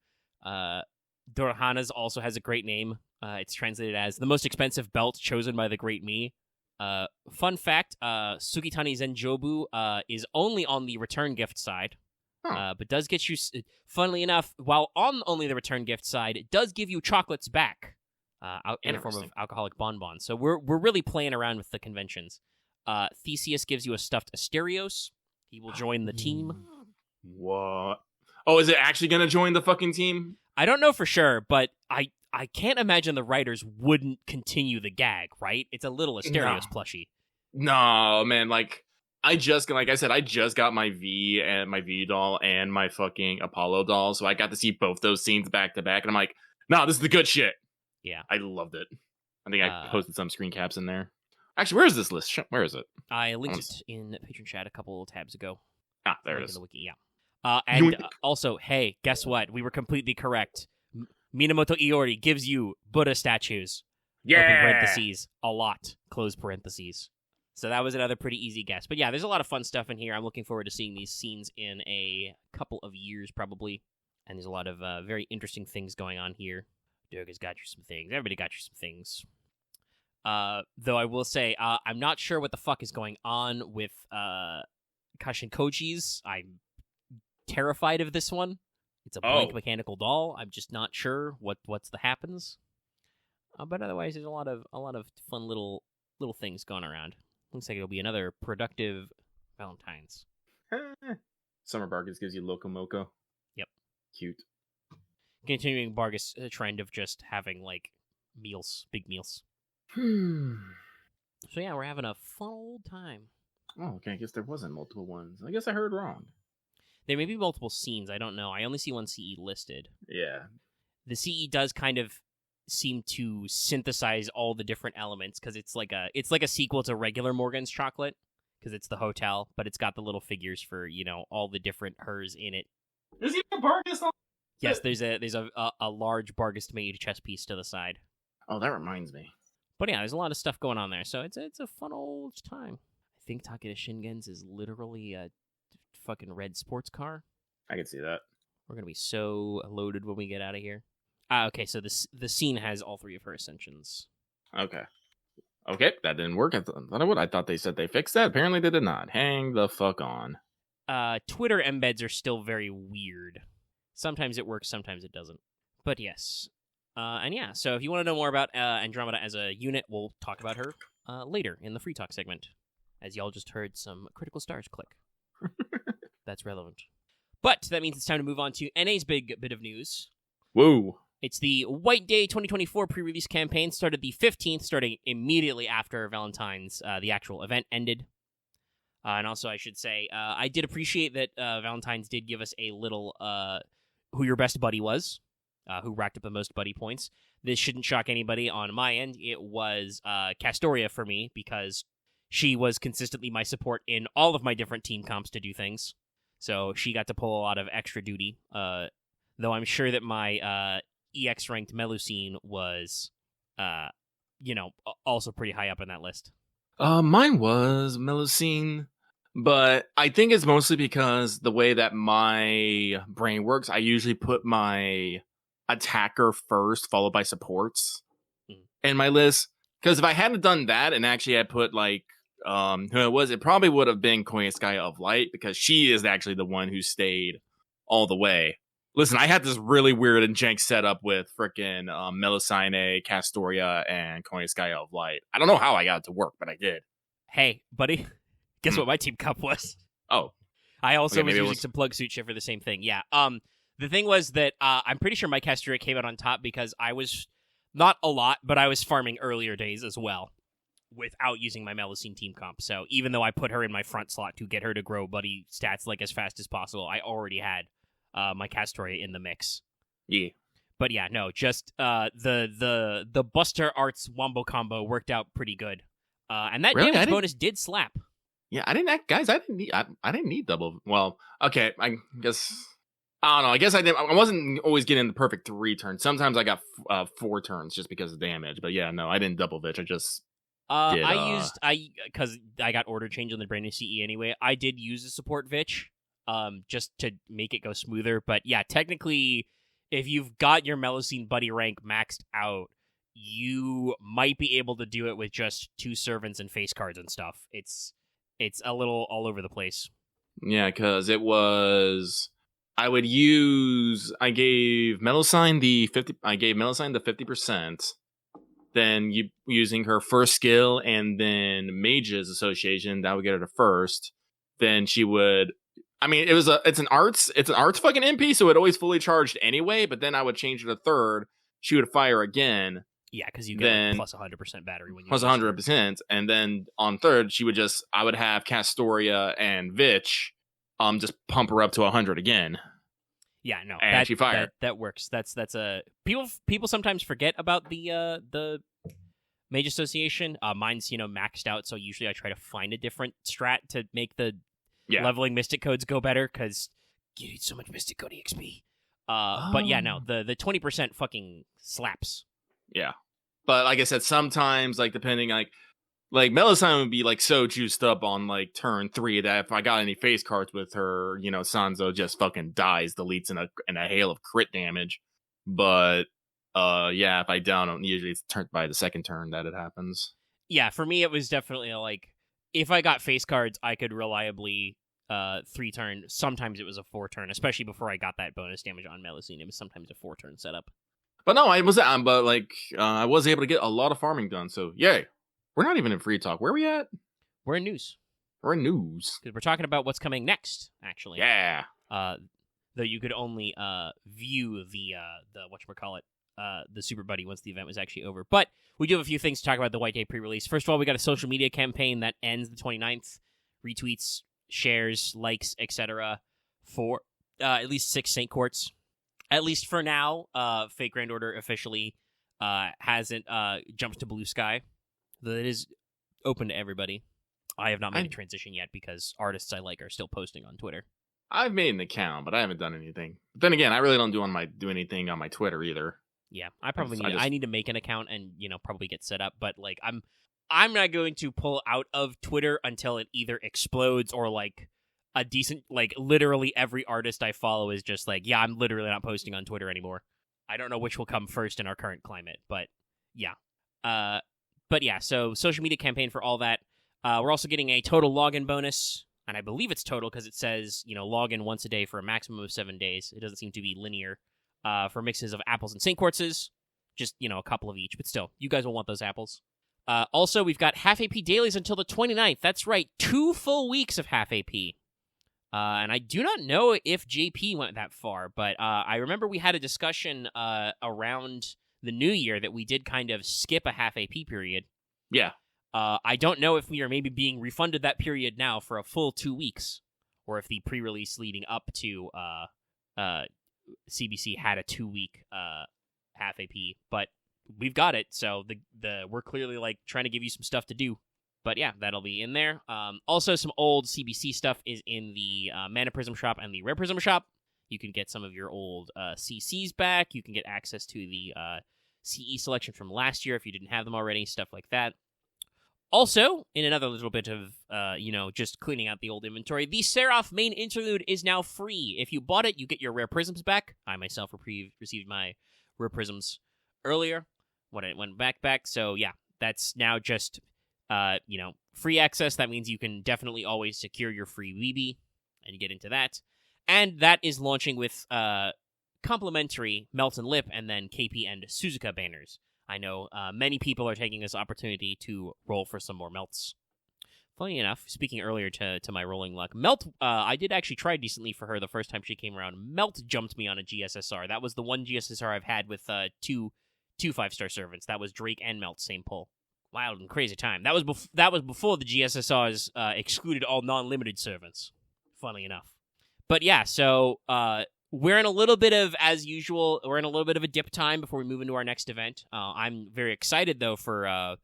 Speaker 1: Dorohana's also has a great name. It's translated as the most expensive belt chosen by the great me. Fun fact, Sugitani Zenjobu is only on the return gift side, but does get you, funnily enough, while on only the return gift side, it does give you chocolates back in the form of alcoholic bonbons. So we're really playing around with the conventions. Theseus gives you a stuffed Asterios. He will join the team.
Speaker 2: What? Oh, is it actually going to join the fucking team?
Speaker 1: I don't know for sure, but I can't imagine the writers wouldn't continue the gag, right? It's a little Asterios plushie.
Speaker 2: No, man, like I just got my V and my V doll and my fucking Apollo doll, so I got to see both those scenes back to back, and I'm like, no, this is the good shit.
Speaker 1: Yeah.
Speaker 2: I loved it. I think I posted some screen caps in there. Actually, where is this list? Where is it?
Speaker 1: I linked it in Patreon chat a couple tabs ago.
Speaker 2: Ah, there it is.
Speaker 1: The wiki, yeah. And also, hey, guess what? We were completely correct. Minamoto Iori gives you Buddha statues.
Speaker 2: Yeah.
Speaker 1: Open parentheses, a lot. Close parentheses. So that was another pretty easy guess. But yeah, there's a lot of fun stuff in here. I'm looking forward to seeing these scenes in a couple of years, probably. And there's a lot of very interesting things going on here. Durga's got you some things. Everybody got you some things. Though I will say, I'm not sure what the fuck is going on with Kashin Koji's. I'm terrified of this one. It's a blank mechanical doll. I'm just not sure what's the happens. But otherwise, there's a lot of fun little things going around. Looks like it'll be another productive Valentine's.
Speaker 2: Summer Bargains gives you Locomoco.
Speaker 1: Yep.
Speaker 2: Cute.
Speaker 1: Continuing Bargus trend of just having like meals, big meals. So yeah, we're having a fun old time.
Speaker 2: Oh, okay. I guess there wasn't multiple ones. I guess I heard wrong.
Speaker 1: There may be multiple scenes. I don't know. I only see one CE listed.
Speaker 2: Yeah.
Speaker 1: The CE does kind of seem to synthesize all the different elements because it's like a sequel to regular Morgan's Chocolate because it's the hotel, but it's got the little figures for all the different hers in it.
Speaker 2: There's even Bargus on.
Speaker 1: Yes, there's a large Barghest made chess piece to the side.
Speaker 2: Oh, that reminds me.
Speaker 1: But yeah, there's a lot of stuff going on there, so it's a fun old time. I think Takeda Shingen's is literally a fucking red sports car.
Speaker 2: I can see that.
Speaker 1: We're gonna be so loaded when we get out of here. Okay, so the scene has all three of her ascensions.
Speaker 2: Okay, that didn't work. I thought it would. I thought they said they fixed that. Apparently, they did not. Hang the fuck on.
Speaker 1: Twitter embeds are still very weird. Sometimes it works, sometimes it doesn't. But yes. And yeah, so if you want to know more about Andromeda as a unit, we'll talk about her later in the Free Talk segment. As y'all just heard some critical stars click. That's relevant. But that means it's time to move on to NA's big bit of news.
Speaker 2: Woo.
Speaker 1: It's the White Day 2024 pre-release campaign. Started the 15th, starting immediately after Valentines, the actual event ended. And also, I should say, I did appreciate that Valentines did give us a little who your best buddy was, who racked up the most buddy points. This shouldn't shock anybody on my end. It was Castoria for me, because she was consistently my support in all of my different team comps to do things. So she got to pull a lot of extra duty, though I'm sure that my EX-ranked Melusine was, also pretty high up on that list.
Speaker 2: Mine was Melusine, but I think it's mostly because the way that my brain works, I usually put my attacker first, followed by supports in my list. Because if I hadn't done that and actually had put who it was, it probably would have been Koyaskaya of Light, because she is actually the one who stayed all the way. Listen, I had this really weird and jank setup with frickin' Melusine, Castoria, and Koyaskaya of Light. I don't know how I got it to work, but I did.
Speaker 1: Hey, buddy, guess what my team comp was?
Speaker 2: Oh.
Speaker 1: I also was using
Speaker 2: was...
Speaker 1: some plug suit shit for the same thing. Yeah. The thing was that I'm pretty sure my Castoria came out on top because I was, not a lot, but I was farming earlier days as well without using my Melusine team comp. So even though I put her in my front slot to get her to grow buddy stats as fast as possible, I already had my Castoria in the mix.
Speaker 2: Yeah.
Speaker 1: But yeah, no, just the Buster Arts Wombo combo worked out pretty good. And that
Speaker 2: really?
Speaker 1: damage bonus did slap.
Speaker 2: Yeah, I didn't need double. Well, okay, I guess I don't know. I guess I wasn't always getting the perfect 3 turns. Sometimes I got 4 turns just because of damage. But yeah, no, I didn't double Vitch. I just
Speaker 1: because I got order change on the brand new CE anyway. I did use a support Vitch, just to make it go smoother. But yeah, technically, if you've got your Melusine buddy rank maxed out, you might be able to do it with just 2 servants and face cards and stuff. It's a little all over the place.
Speaker 2: Yeah, because it was. I gave Melusine the 50%. Then using her first skill and then Mage's Association, that would get her to first. Then she would. I mean, it's an arts fucking MP, so it always fully charged anyway. But then I would change it to third. She would fire again.
Speaker 1: Yeah, because you get plus 100% battery when you
Speaker 2: plus 100%, and then on third I would have Castoria and Vitch, just pump her up to 100 again.
Speaker 1: Yeah, no,
Speaker 2: and she fired.
Speaker 1: That works. That's a people sometimes forget about the Mage Association. Mine's maxed out, so usually I try to find a different strat to make the leveling Mystic Codes go better, because you need so much Mystic Code EXP. But yeah, no, the 20% fucking slaps.
Speaker 2: Yeah. But like I said, sometimes, depending, Melusine would be, so juiced up on, turn 3 that if I got any face cards with her, Sanzo just fucking dies, deletes in a hail of crit damage. But, yeah, if I down, usually it's turned by the second turn that it happens.
Speaker 1: Yeah, for me, it was definitely, if I got face cards, I could reliably 3-turn. Sometimes it was a 4-turn, especially before I got that bonus damage on Melusine. It was sometimes a 4-turn setup.
Speaker 2: But no, I was able to get a lot of farming done, so yay. We're not even in free talk. Where are we at?
Speaker 1: We're in news.
Speaker 2: We're in news.
Speaker 1: Because we're talking about what's coming next, actually.
Speaker 2: Yeah.
Speaker 1: Though you could only view the whatchamacallit, the Super Buddy once the event was actually over. But we do have a few things to talk about the White Day pre-release. First of all, we got a social media campaign that ends the 29th. Retweets, shares, likes, etc. for at least 6 Saint Courts. At least for now, Fate Grand Order officially hasn't jumped to Blue Sky. Though it is open to everybody. I have not made a transition yet because artists I like are still posting on Twitter.
Speaker 2: I've made an account, but I haven't done anything. But then again, I really don't do anything on my Twitter either.
Speaker 1: Yeah, I need to make an account and probably get set up. But like I'm not going to pull out of Twitter until it either explodes or like a decent literally every artist I follow is just like, yeah, I'm literally not posting on Twitter anymore. I don't know which will come first in our current climate, but yeah. So social media campaign for all that. We're also getting a total login bonus, and I believe it's total because it says, log in once a day for a maximum of 7 days. It doesn't seem to be linear for mixes of apples and Saint quartzes. Just, a couple of each, but still, you guys will want those apples. Also, we've got half AP dailies until the 29th. That's right, 2 full weeks of half AP. And I do not know if JP went that far, but I remember we had a discussion around the new year that we did kind of skip a half AP period.
Speaker 2: Yeah.
Speaker 1: I don't know if we are maybe being refunded that period now for a full 2 weeks, or if the pre-release leading up to CBC had a 2-week half AP, but we've got it, so we're clearly trying to give you some stuff to do. But yeah, that'll be in there. Also, some old CBC stuff is in the Mana Prism shop and the Rare Prism shop. You can get some of your old CCs back. You can get access to the CE selection from last year if you didn't have them already, stuff like that. Also, in another little bit of, just cleaning out the old inventory, the Seraph main interlude is now free. If you bought it, you get your Rare Prisms back. I myself received my Rare Prisms earlier when it went back. So yeah, that's now just, free access. That means you can definitely always secure your free Weeby and get into that. And that is launching with complimentary Melt and Lip and then KP and Suzuka banners. I know many people are taking this opportunity to roll for some more melts. Funny enough, speaking earlier to my rolling luck, Melt, I did actually try decently for her the first time she came around. Melt jumped me on a GSSR. That was the one GSSR I've had with two 5-star servants. That was Drake and Melt, same pull. Wild and crazy time. That was before the GSSRs excluded all non-limited servants. Funny enough. But yeah, so we're in a little bit of, as usual, we're in a little bit of a dip time before we move into our next event. I'm very excited, though, for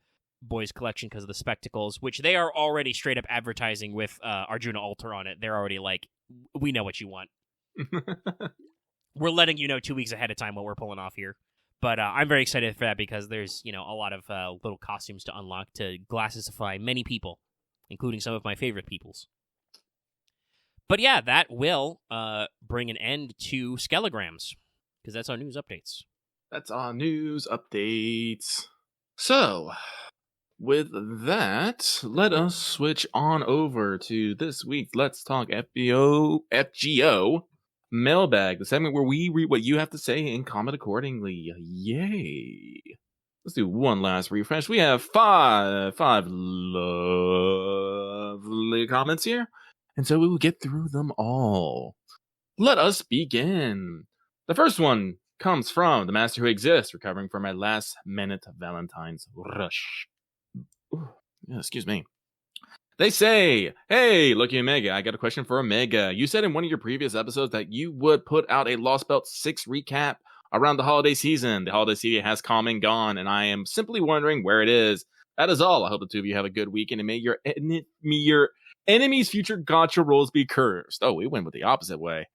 Speaker 1: Boys Collection because of the spectacles, which they are already straight up advertising with Arjuna Altar on it. They're already like, we know what you want. We're letting you know 2 weeks ahead of time what we're pulling off here. But I'm very excited for that because there's, a lot of little costumes to unlock to glassify many people, including some of my favorite peoples. But yeah, that will bring an end to Skelograms, because that's our news updates.
Speaker 2: That's our news updates. So, with that, let us switch on over to this week's Let's Talk FGO Mailbag, the segment where we read what you have to say and comment accordingly. Yay! Let's do one last refresh. We have five lovely comments here. And so we will get through them all. Let us begin. The first one comes from the Master Who Exists, recovering from my last-minute Valentines rush. Ooh, yeah, excuse me. They say, hey, Lucky Omega, I got a question for Omega. You said in one of your previous episodes that you would put out a Lost Belt 6 recap around the holiday season. The holiday season has come and gone, and I am simply wondering where it is. That is all. I hope the two of you have a good weekend, and may your enemies' future gotcha rolls be cursed. Oh, we went with the opposite way.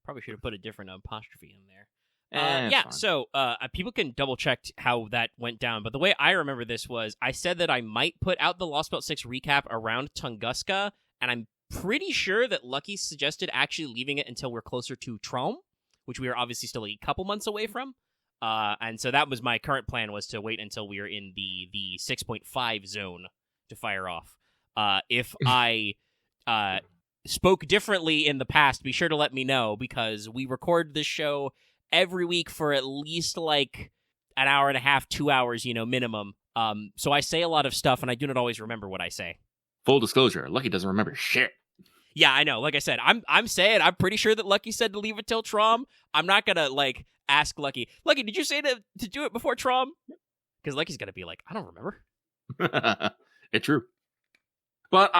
Speaker 1: Probably should have put a different apostrophe in there.
Speaker 2: Yeah,
Speaker 1: so people can double check how that went down, but the way I remember this was I said that I might put out the Lost Belt 6 recap around Tunguska, and I'm pretty sure that Lucky suggested actually leaving it until we're closer to Trom, which we are obviously still a couple months away from. And so that was my current plan, was to wait until we are in the 6.5 zone to fire off. If I spoke differently in the past, be sure to let me know, because we record this show every week for at least like an hour and a half, 2 hours, minimum. So I say a lot of stuff, and I do not always remember what I say.
Speaker 2: Full disclosure, Lucky doesn't remember shit.
Speaker 1: Yeah, I know. Like I said, I'm saying I'm pretty sure that Lucky said to leave it till Trom. I'm not gonna ask Lucky, did you say to do it before Trom? Because Lucky's gonna be like, I don't remember.
Speaker 2: It's true. But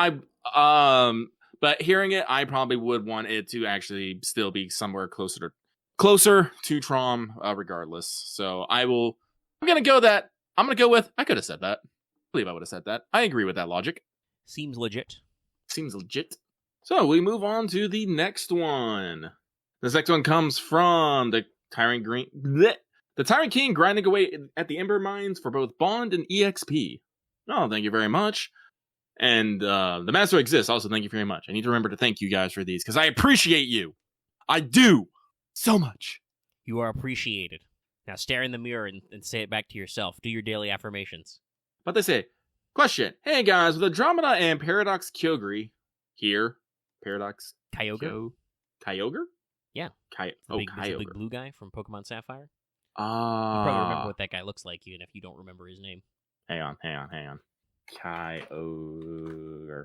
Speaker 2: but hearing it, I probably would want it to actually still be somewhere closer to Trom, regardless. So I'm gonna go with, I could have said that. I believe I would have said that. I agree with that logic.
Speaker 1: Seems legit.
Speaker 2: So we move on to the next one. This next one comes from the Tyrant King grinding away at the Ember Mines for both Bond and EXP. Oh, thank you very much. And the Master Exists, also thank you very much. I need to remember to thank you guys for these, because I appreciate you. I do. So much.
Speaker 1: You are appreciated. Now stare in the mirror and say it back to yourself. Do your daily affirmations.
Speaker 2: But they say, question. Hey guys, with Andromeda and Paradox Kyogre here. Paradox
Speaker 1: Kyogre?
Speaker 2: Kyogre?
Speaker 1: Yeah.
Speaker 2: Kyogre.
Speaker 1: The big blue guy from Pokemon Sapphire. You
Speaker 2: Ah.
Speaker 1: probably remember what that guy looks like, even if you don't remember his name.
Speaker 2: Hang on. Kyogre.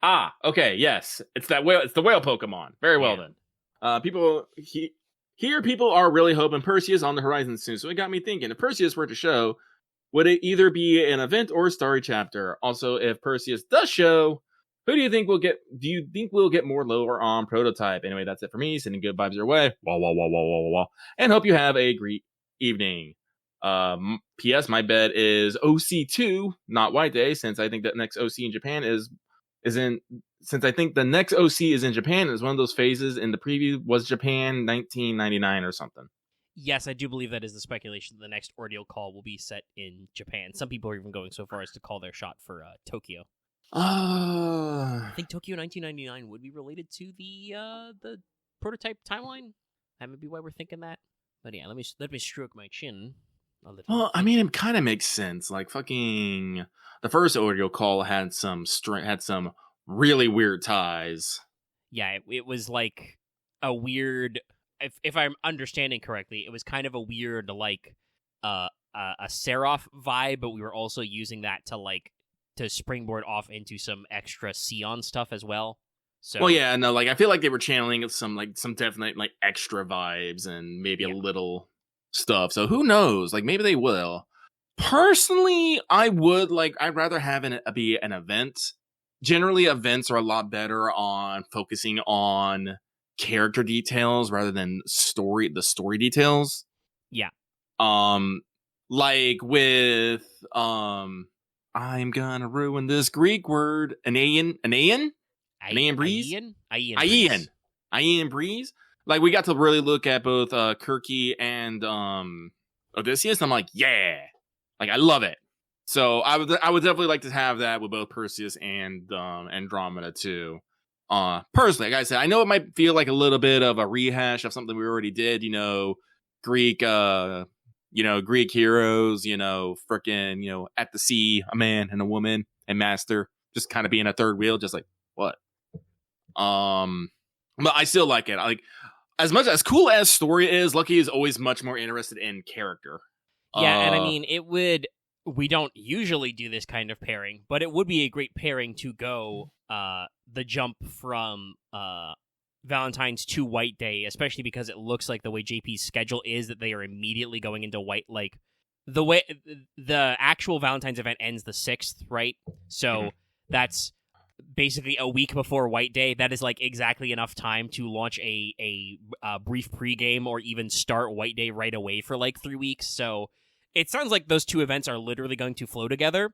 Speaker 2: Ah, okay, yes. It's that whale. It's the whale Pokemon. Very well then. People are really hoping Perseus on the horizon soon. So it got me thinking, if Perseus were to show, would it either be an event or a story chapter? Also, if Perseus does show, who do you think we'll get more lower on prototype? Anyway, that's it for me. Sending good vibes your way. Wah. And hope you have a great evening. P.S. My bet is OC2, not White Day, since I think that next OC in Japan is in Japan is one of those phases in the preview was Japan 1999 or something.
Speaker 1: Yes, I do believe that is the speculation. The next ordeal call will be set in Japan. Some people are even going so far as to call their shot for Tokyo. I think Tokyo 1999 would be related to the prototype timeline. That may be why we're thinking that. But yeah, let me stroke my chin.
Speaker 2: Well, I mean, it kind of makes sense. Like fucking the first audio call had some really weird ties.
Speaker 1: Yeah, it was like a weird. If I'm understanding correctly, it was kind of a weird like a Seraph vibe, but we were also using that to springboard off into some extra Sion stuff as well. So,
Speaker 2: well, yeah, no, like I feel like they were channeling some definite like extra vibes and maybe a little stuff. So who knows? Like maybe they will. Personally, I'd rather have it be an event. Generally, events are a lot better on focusing on character details rather than the story details.
Speaker 1: Yeah.
Speaker 2: Like with I'm gonna ruin this Greek word. Aenean Breeze? Aenean Breeze? Like, we got to really look at both Kirky and Odysseus, and I'm like, yeah! Like, I love it. So, I would definitely like to have that with both Perseus and Andromeda, too. Personally, like I said, I know it might feel like a little bit of a rehash of something we already did, Greek heroes, frickin', at the sea, a man and a woman and master, just kind of being a third wheel, just like, what? But I still like it. As much as cool as story is, Lucky is always much more interested in character.
Speaker 1: Yeah, and I mean, we don't usually do this kind of pairing, but it would be a great pairing to go the jump from Valentine's to White Day, especially because it looks like the way JP's schedule is that they are immediately going into White, like the way the actual Valentine's event ends the 6th, right? So that's basically a week before White Day. That is like exactly enough time to launch a brief pregame or even start White Day right away for like 3 weeks. So it sounds like those two events are literally going to flow together.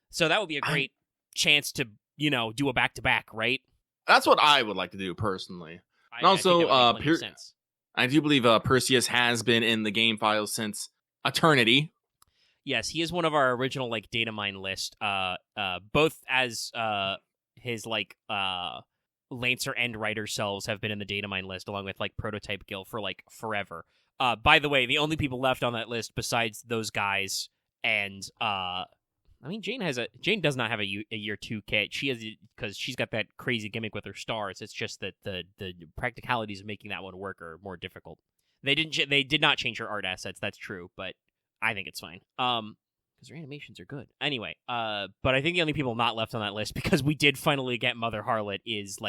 Speaker 1: So that would be a great chance to, do a back-to-back, right?
Speaker 2: That's what I would like to do personally. And also, I do believe Perseus has been in the game files since eternity.
Speaker 1: Yes, he is one of our original data mine list. Both as his Lancer and Rider selves have been in the data mine list, along with Prototype Gil for forever. By the way, the only people left on that list besides those guys and Jane does not have a year 2 kit. She has, because she's got that crazy gimmick with her stars. It's just that the practicalities of making that one work are more difficult. They did not change her art assets. That's true, but I think it's fine. Because her animations are good. Anyway, but I think the only people not left on that list, because we did finally get Mother Harlot, is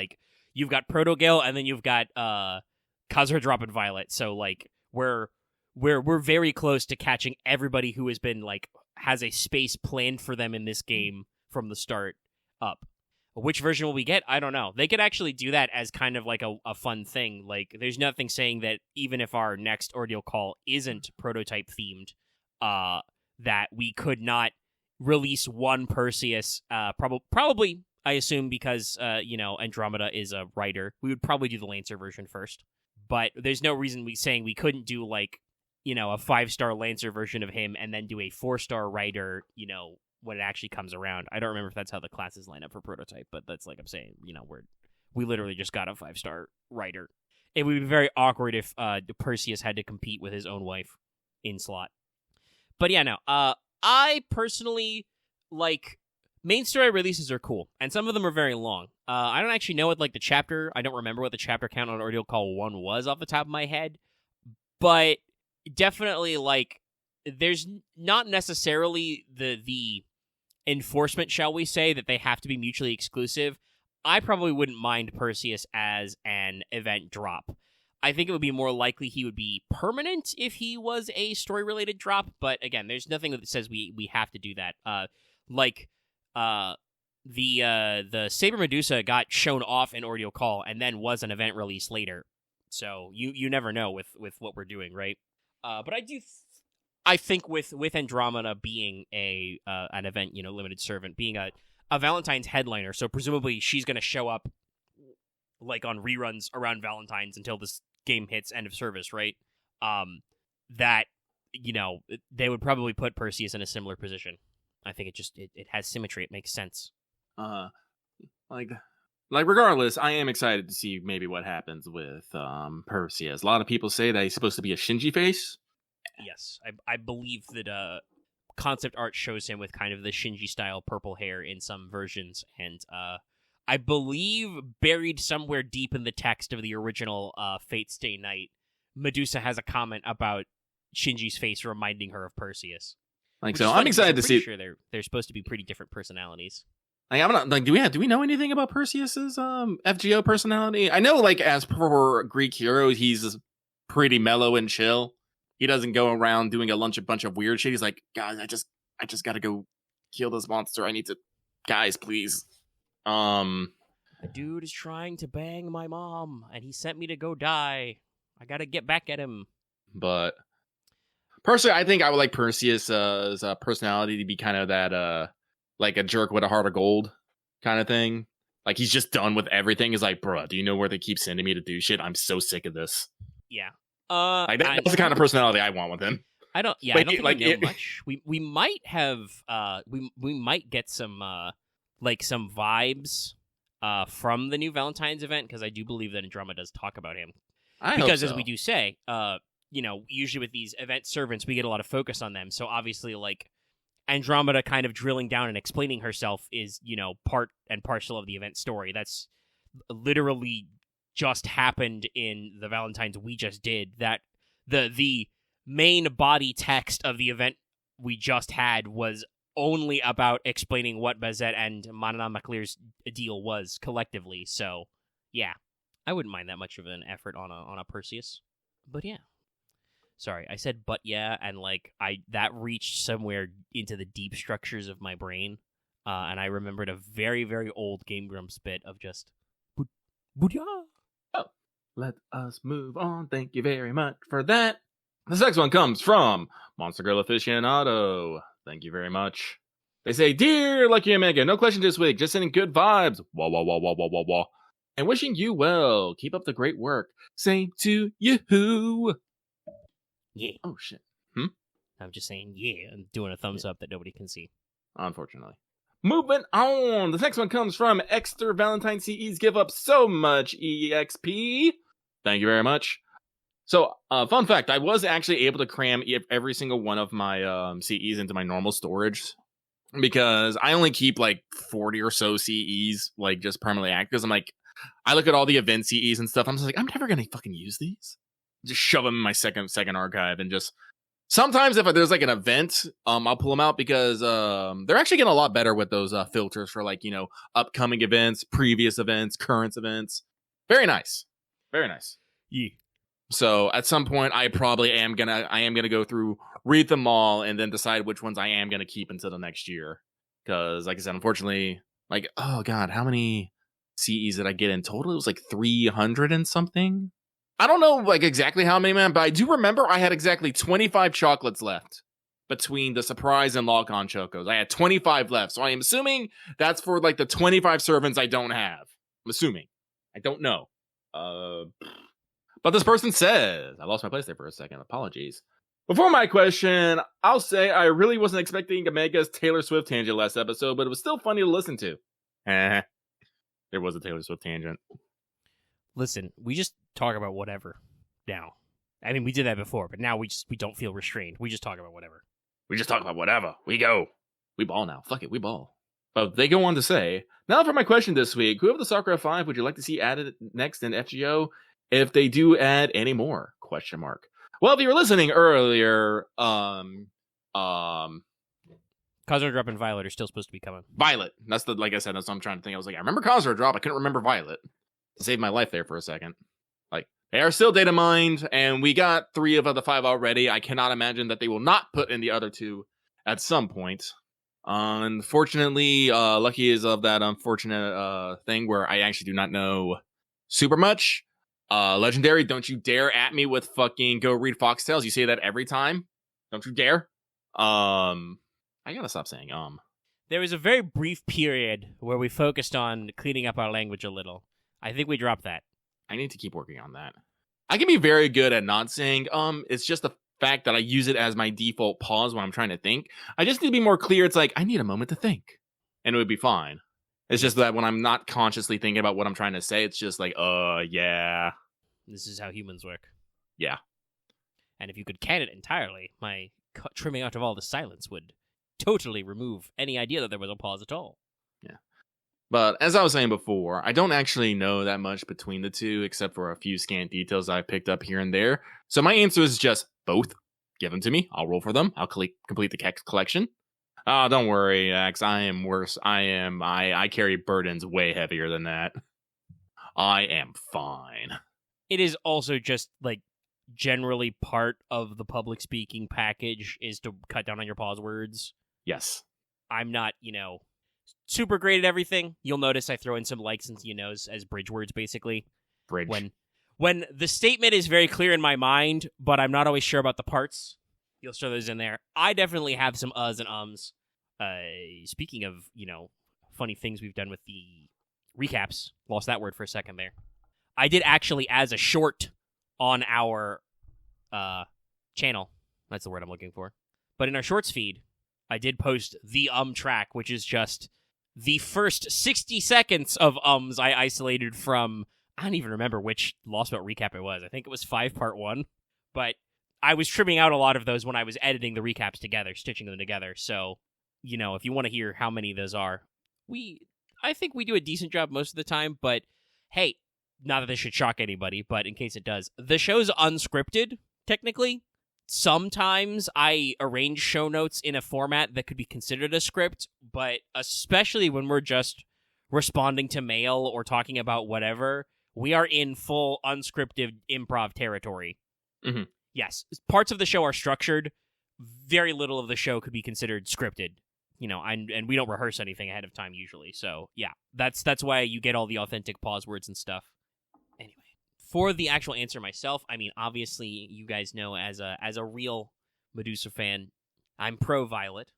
Speaker 1: you've got Protogale and then you've got Khazra Drop and Violet. So we're very close to catching everybody who has been has a space planned for them in this game from the start up. Which version will we get? I don't know. They could actually do that as kind of a fun thing. There's nothing saying that even if our next ordeal call isn't prototype themed, that we could not release one Perseus, probably I assume because, Andromeda is a writer, we would probably do the Lancer version first. But there's no reason saying we couldn't do, like, a 5-star Lancer version of him and then do a 4-star writer, when it actually comes around. I don't remember if that's how the classes line up for Prototype, but that's like I'm saying, we literally just got a 5-star writer. It would be very awkward if Perseus had to compete with his own wife in slot. But yeah, no. I personally, like, main story releases are cool, and some of them are very long. I don't actually know what, like, I don't remember what the chapter count on Ordeal Call 1 was off the top of my head, but definitely, like, there's not necessarily the enforcement, shall we say, that they have to be mutually exclusive. I probably wouldn't mind Perseus as an event drop. I think it would be more likely he would be permanent if he was a story-related drop, but again, there's nothing that says we have to do that. The Saber Medusa got shown off in Ordeal Call and then was an event release later, so you never know with what we're doing, right? But I think with Andromeda being an event, limited servant, being a Valentine's headliner, so presumably she's going to show up like on reruns around Valentine's until this game hits end of service, right? That, they would probably put Perseus in a similar position. I think it has symmetry. It makes sense.
Speaker 2: Like regardless, I am excited to see maybe what happens with Perseus. A lot of people say that he's supposed to be a Shinji face.
Speaker 1: Yes, I believe that concept art shows him with kind of the Shinji style purple hair in some versions, and I believe buried somewhere deep in the text of the original Fate Stay Night, Medusa has a comment about Shinji's face reminding her of Perseus.
Speaker 2: I'm excited to see.
Speaker 1: Sure, they're supposed to be pretty different personalities.
Speaker 2: I'm not like. Do we know anything about Perseus's FGO personality? I know, like, as per Greek heroes, he's pretty mellow and chill. He doesn't go around doing a bunch of weird shit. He's like, guys, I just gotta go kill this monster. I need to, guys, please.
Speaker 1: A dude is trying to bang my mom, and he sent me to go die. I gotta get back at him.
Speaker 2: But personally, I think I would like Perseus's personality to be kind of that, like a jerk with a heart of gold kind of thing. Like, he's just done with everything. He's like, bruh, do you know where they keep sending me to do shit? I'm so sick of this.
Speaker 1: Yeah.
Speaker 2: That's the kind of personality I want with him.
Speaker 1: I don't think we know much. We might have we might get some some vibes from the new Valentine's event, because I do believe that Andromeda does talk about him. Because as we do say, usually with these event servants, we get a lot of focus on them. So obviously, like, Andromeda kind of drilling down and explaining herself is, part and parcel of the event story. That's literally just happened in the Valentines we just did. That the main body text of the event we just had was only about explaining what Bazette and Manana McClear's deal was collectively. So, yeah, I wouldn't mind that much of an effort on a Perseus. But yeah. Sorry, I said but yeah, and like that reached somewhere into the deep structures of my brain, and I remembered a very, very old Game Grumps bit of just but yeah.
Speaker 2: Oh, let us move on. Thank you very much for that. This next one comes from Monster Girl Aficionado. Thank you very much. They say, "Dear Lucky Omega, no question this week. Just sending good vibes. Wah wah wah wah wah wah wah. And wishing you well. Keep up the great work. Same to you."
Speaker 1: Yeah.
Speaker 2: Oh, shit.
Speaker 1: I'm just saying, yeah. I'm doing a thumbs up that nobody can see.
Speaker 2: Unfortunately. Moving on. This next one comes from Exter Valentine CEs. Give up so much EXP. Thank you very much. So, fun fact. I was actually able to cram every single one of my CEs into my normal storage, because I only keep like 40 or so CEs, like, just permanently active. Because I'm like, I look at all the event CEs and stuff. I'm just like, I'm never going to fucking use these. Just shove them in my second archive, and just sometimes if there's like an event, I'll pull them out, because they're actually getting a lot better with those filters for, like, upcoming events, previous events, current events. Very nice. Very nice.
Speaker 1: Yeah.
Speaker 2: So at some point, I am gonna go through, read them all, and then decide which ones I am gonna keep until the next year. Because, like I said, unfortunately, like, oh god, how many CEs did I get in total? It was like 300 and something. I don't know, like, exactly how many, man, but I do remember I had exactly 25 chocolates left between the surprise and lock-on chocos. I had 25 left, so I am assuming that's for like the 25 servants I don't have. I'm assuming. I don't know. But this person says, I lost my place there for a second. Apologies. Before my question, I'll say I really wasn't expecting Omega's Taylor Swift tangent last episode, but it was still funny to listen to. There was a Taylor Swift tangent.
Speaker 1: Listen, we just talk about whatever now. I mean, we did that before, but now we don't feel restrained. We just talk about whatever.
Speaker 2: We just talk about whatever. We go. We ball now. Fuck it, we ball. But they go on to say, now for my question this week. Who of the Sakura Five would you like to see added next in FGO if they do add any more? Question mark. Well, if you were listening earlier,
Speaker 1: Cosmo Drop and Violet are still supposed to be coming.
Speaker 2: Violet. That's like I said, that's what I'm trying to think. I was like, I remember Cosmo Drop. I couldn't remember Violet. It saved my life there for a second. Like, they are still data mined, and we got 3 of the 5 already. I cannot imagine that they will not put in the other 2 at some point. Unfortunately, Lucky is of that unfortunate thing where I actually do not know super much. Legendary, don't you dare at me with fucking go read Foxtails. You say that every time. Don't you dare. I gotta stop saying
Speaker 1: There was a very brief period where we focused on cleaning up our language a little. I think we dropped that.
Speaker 2: I need to keep working on that. I can be very good at not saying it's just the fact that I use it as my default pause when I'm trying to think. I just need to be more clear. It's like, I need a moment to think. And it would be fine. It's just that when I'm not consciously thinking about what I'm trying to say, it's just like, yeah.
Speaker 1: This is how humans work.
Speaker 2: Yeah.
Speaker 1: And if you could can it entirely, my trimming out of all the silence would totally remove any idea that there was a pause at all.
Speaker 2: Yeah. But as I was saying before, I don't actually know that much between the 2, except for a few scant details I've picked up here and there. So my answer is just both. Give them to me. I'll roll for them. I'll complete the collection. Oh, don't worry, Axe. I am worse. I carry burdens way heavier than that. I am fine.
Speaker 1: It is also just, like, generally part of the public speaking package is to cut down on your pause words.
Speaker 2: Yes.
Speaker 1: I'm not, super great at everything. You'll notice I throw in some likes and as bridge words, basically.
Speaker 2: Bridge.
Speaker 1: When the statement is very clear in my mind, but I'm not always sure about the parts, you'll throw those in there. I definitely have some uhs and ums. Speaking of, funny things we've done with the recaps, lost that word for a second there. I did actually, as a short on our channel, that's the word I'm looking for, but in our shorts feed, I did post the track, which is just the first 60 seconds of ums I isolated from, I don't even remember which Lost Belt recap it was. I think it was 5 part 1, but I was trimming out a lot of those when I was editing the recaps together, stitching them together. So, if you want to hear how many of those are, I think we do a decent job most of the time, but hey, not that this should shock anybody, but in case it does, the show's unscripted, technically. Sometimes I arrange show notes in a format that could be considered a script, but especially when we're just responding to mail or talking about whatever, we are in full unscripted improv territory.
Speaker 2: Mm-hmm.
Speaker 1: Yes, parts of the show are structured. Very little of the show could be considered scripted. And we don't rehearse anything ahead of time usually. So yeah, that's why you get all the authentic pause words and stuff. Anyway, for the actual answer myself, I mean, obviously you guys know as a real Medusa fan, I'm pro Violet.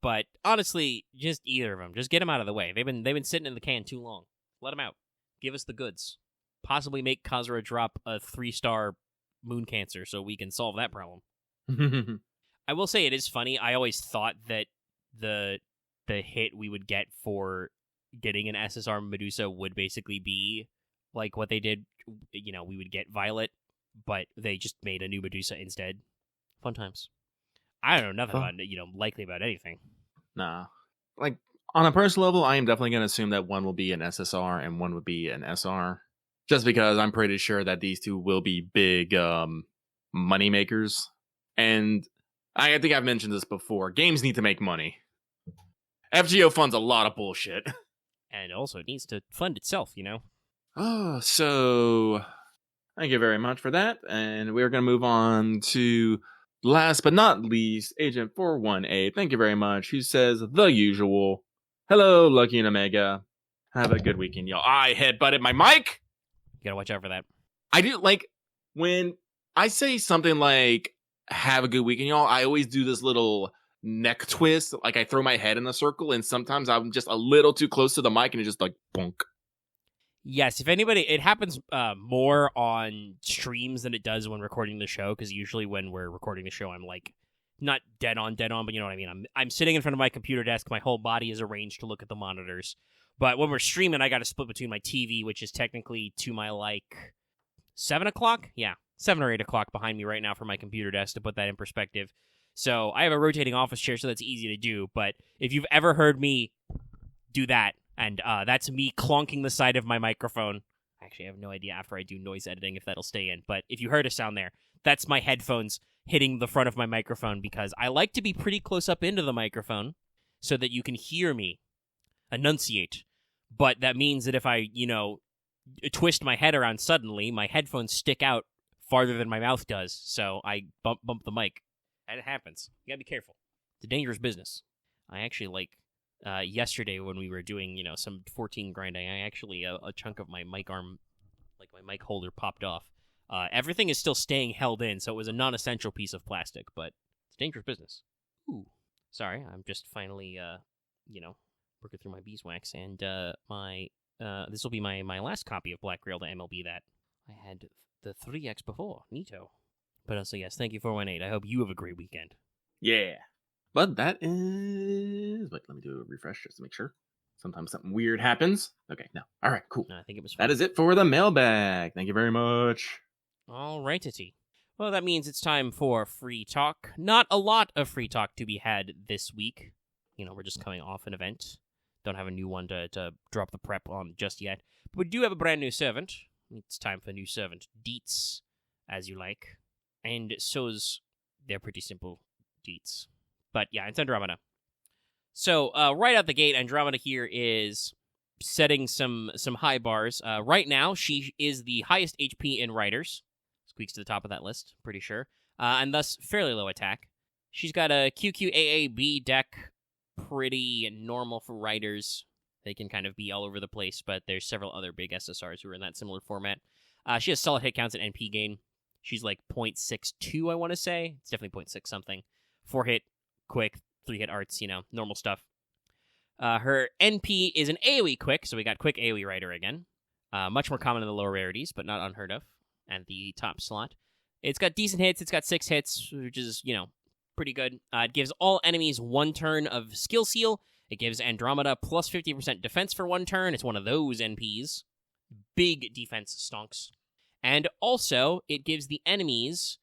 Speaker 1: But honestly, just either of them, just get them out of the way. They've been sitting in the can too long. Let them out. Give us the goods. Possibly make Kazura drop a 3-star moon cancer so we can solve that problem. I will say it is funny. I always thought that the hit we would get for getting an SSR Medusa would basically be like what they did. We would get Violet, but they just made a new Medusa instead. Fun times. I don't know nothing about likely about anything.
Speaker 2: Nah. Like, on a personal level, I am definitely going to assume that one will be an SSR and one would be an SR. Just because I'm pretty sure that these two will be big money makers. And I think I've mentioned this before. Games need to make money. FGO funds a lot of bullshit.
Speaker 1: And also it needs to fund itself,
Speaker 2: Oh, so thank you very much for that. And we're going to move on to last but not least, Agent 418. Thank you very much. Who says the usual. Hello, Lucky and Omega. Have a good weekend, y'all. I headbutted my mic.
Speaker 1: You gotta watch out for that.
Speaker 2: I do, like, when I say something like, have a good weekend, y'all. I always do this little neck twist. Like I throw my head in a circle, and sometimes I'm just a little too close to the mic, and it just like bonk.
Speaker 1: Yes, if anybody, it happens more on streams than it does when recording the show, because usually when we're recording the show, I'm like, not dead on, but you know what I mean? I'm sitting in front of my computer desk, my whole body is arranged to look at the monitors. But when we're streaming, I got to split between my TV, which is technically to my, 7 o'clock? Yeah, 7 or 8 o'clock behind me right now for my computer desk, to put that in perspective. So I have a rotating office chair, so that's easy to do. But if you've ever heard me do that, and that's me clonking the side of my microphone. Actually, I have no idea after I do noise editing if that'll stay in. But if you heard a sound there, that's my headphones hitting the front of my microphone, because I like to be pretty close up into the microphone so that you can hear me enunciate. But that means that if I, twist my head around suddenly, my headphones stick out farther than my mouth does. So I bump the mic. And it happens. You gotta be careful. It's a dangerous business. I actually, yesterday when we were doing, some 14 grinding, I actually, a chunk of my mic arm, my mic holder popped off. Everything is still staying held in, so it was a non-essential piece of plastic, but it's dangerous business. Ooh. Sorry, I'm just finally, working through my beeswax, and this will be my last copy of Black Rail to MLB that I had the 3X before. Neato. But also, yes, thank you, 418. I hope you have a great weekend.
Speaker 2: Yeah. But that is... Wait, let me do a refresh just to make sure. Sometimes something weird happens. Okay, no. All right, cool.
Speaker 1: No, I think it was fine.
Speaker 2: That is it for the mailbag. Thank you very much.
Speaker 1: All righty. Well, that means it's time for free talk. Not a lot of free talk to be had this week. We're just coming off an event. Don't have a new one to drop the prep on just yet. But we do have a brand new servant. It's time for new servant deets, as you like. And they're pretty simple deets. But yeah, it's Andromeda. So right out the gate, Andromeda here is setting some high bars. Right now, she is the highest HP in Riders. Squeaks to the top of that list, pretty sure. And thus, fairly low attack. She's got a QQAAB deck, pretty normal for Riders. They can kind of be all over the place, but there's several other big SSRs who are in that similar format. She has solid hit counts and NP gain. She's 0.62, I want to say. It's definitely 0.6 something. 4-hit, quick, 3-hit arts, normal stuff. Her NP is an AoE quick, so we got quick AoE Rider again. Much more common in the lower rarities, but not unheard of. And the top slot. It's got decent hits. It's got 6 hits, which is, pretty good. It gives all enemies 1 turn of Skill Seal. It gives Andromeda plus 50% defense for 1 turn. It's one of those NPs. Big defense stonks. And also, it gives the enemies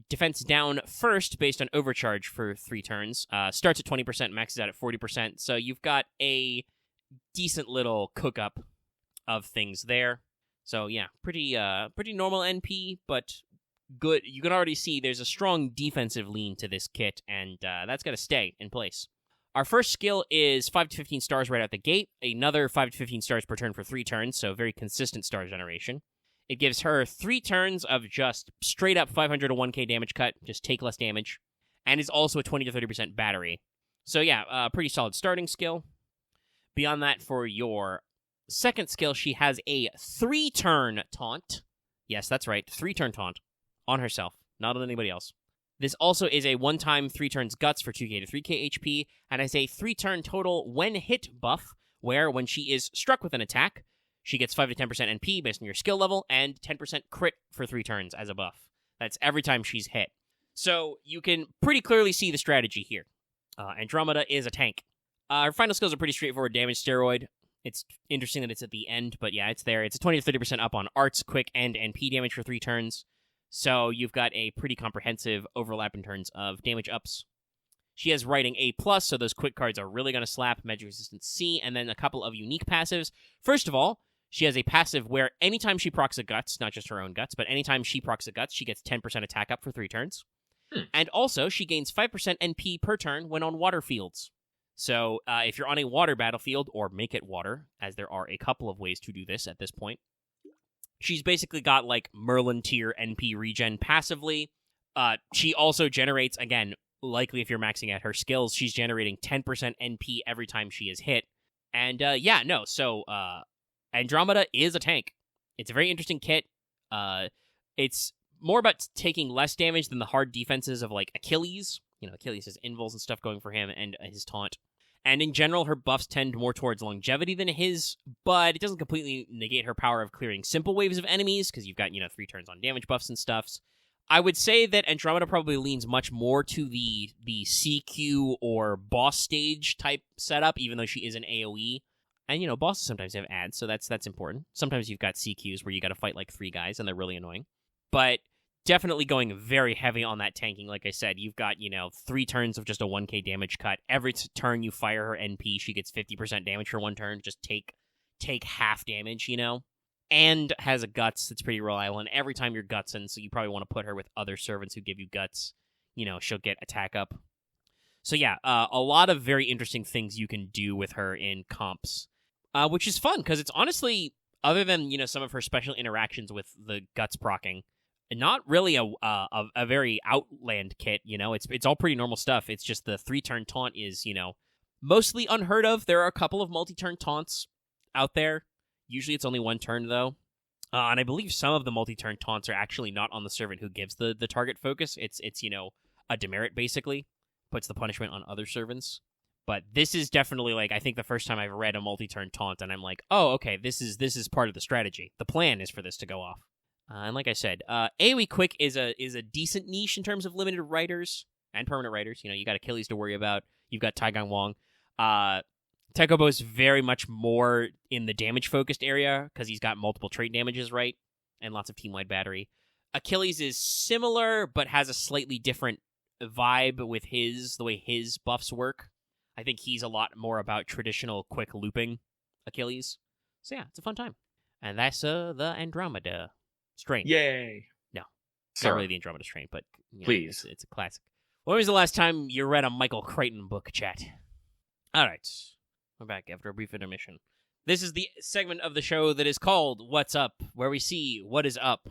Speaker 1: defense down first based on overcharge for 3 turns. Starts at 20%, maxes out at 40%. So you've got a decent little cook-up of things there. So yeah, pretty normal NP, but good. You can already see there's a strong defensive lean to this kit, and that's got to stay in place. Our first skill is 5 to 15 stars right out the gate. Another 5 to 15 stars per turn for 3 turns, so very consistent star generation. It gives her 3 turns of just straight up 500 to 1k damage cut, just take less damage, and is also a 20 to 30% battery. So yeah, pretty solid starting skill. Beyond that, for your second skill, she has a 3-turn taunt. Yes, that's right, 3-turn taunt on herself, not on anybody else. This also is a 1-time 3 turns guts for 2k to 3k HP, and has a 3-turn total when hit buff, where when she is struck with an attack, she gets 5 to 10% NP based on your skill level, and 10% crit for 3 turns as a buff. That's every time she's hit. So you can pretty clearly see the strategy here. Andromeda is a tank. Her final skills are pretty straightforward. Damage steroid. It's interesting that it's at the end, but yeah, it's there. It's a 20 to 30% up on arts, quick, and NP damage for 3 turns. So you've got a pretty comprehensive overlap in terms of damage ups. She has writing A+, so those quick cards are really going to slap. Magic Resistance C, and then a couple of unique passives. First of all, she has a passive where anytime she procs a guts, not just her own guts, but anytime she procs a guts, she gets 10% attack up for 3 turns. And also, she gains 5% NP per turn when on water fields. So if you're on a water battlefield, or make it water, as there are a couple of ways to do this at this point, she's basically got Merlin tier NP regen passively. She also generates, again, likely if you're maxing out her skills, she's generating 10% NP every time she is hit. And Andromeda is a tank. It's a very interesting kit. It's more about taking less damage than the hard defenses of, like, Achilles. Achilles has invuls and stuff going for him, and his taunt. And in general, her buffs tend more towards longevity than his, but it doesn't completely negate her power of clearing simple waves of enemies, because you've got, 3 turns on damage buffs and stuffs. I would say that Andromeda probably leans much more to the CQ or boss stage type setup, even though she is an AoE. And, bosses sometimes have ads, so that's important. Sometimes you've got CQs where you got to fight, like, 3 guys, and they're really annoying. But definitely going very heavy on that tanking. Like I said, you've got, 3 turns of just a 1k damage cut. Every turn you fire her NP, she gets 50% damage for 1 turn. Just take half damage, And has a guts that's pretty reliable. And every time you're gutsing, so you probably want to put her with other servants who give you guts. She'll get attack up. So yeah, a lot of very interesting things you can do with her in comps. Which is fun, because it's honestly, other than, some of her special interactions with the guts proccing, not really a very outland kit, It's all pretty normal stuff. It's just the 3-turn taunt is, mostly unheard of. There are a couple of multi-turn taunts out there. Usually it's only 1 turn, though. And I believe some of the multi-turn taunts are actually not on the servant who gives the target focus. It's a demerit, basically. Puts the punishment on other servants. But this is definitely, like, I think the first time I've read a multi-turn taunt, and I'm like, oh, okay, this is part of the strategy. The plan is for this to go off. And like I said, AoE Quick is a decent niche in terms of limited writers and permanent writers. You got Achilles to worry about. You've got Taigang Wong. Taikobo is very much more in the damage-focused area because he's got multiple trait damages, right? And lots of team-wide battery. Achilles is similar, but has a slightly different vibe with the way his buffs work. I think he's a lot more about traditional quick looping Achilles. So yeah, it's a fun time. And that's the Andromeda strain.
Speaker 2: Yay!
Speaker 1: No, it's not really the Andromeda strain, but
Speaker 2: please,
Speaker 1: it's a classic. When was the last time you read a Michael Crichton book, chat? All right, we're back after a brief intermission. This is the segment of the show that is called What's Up, where we see what is up.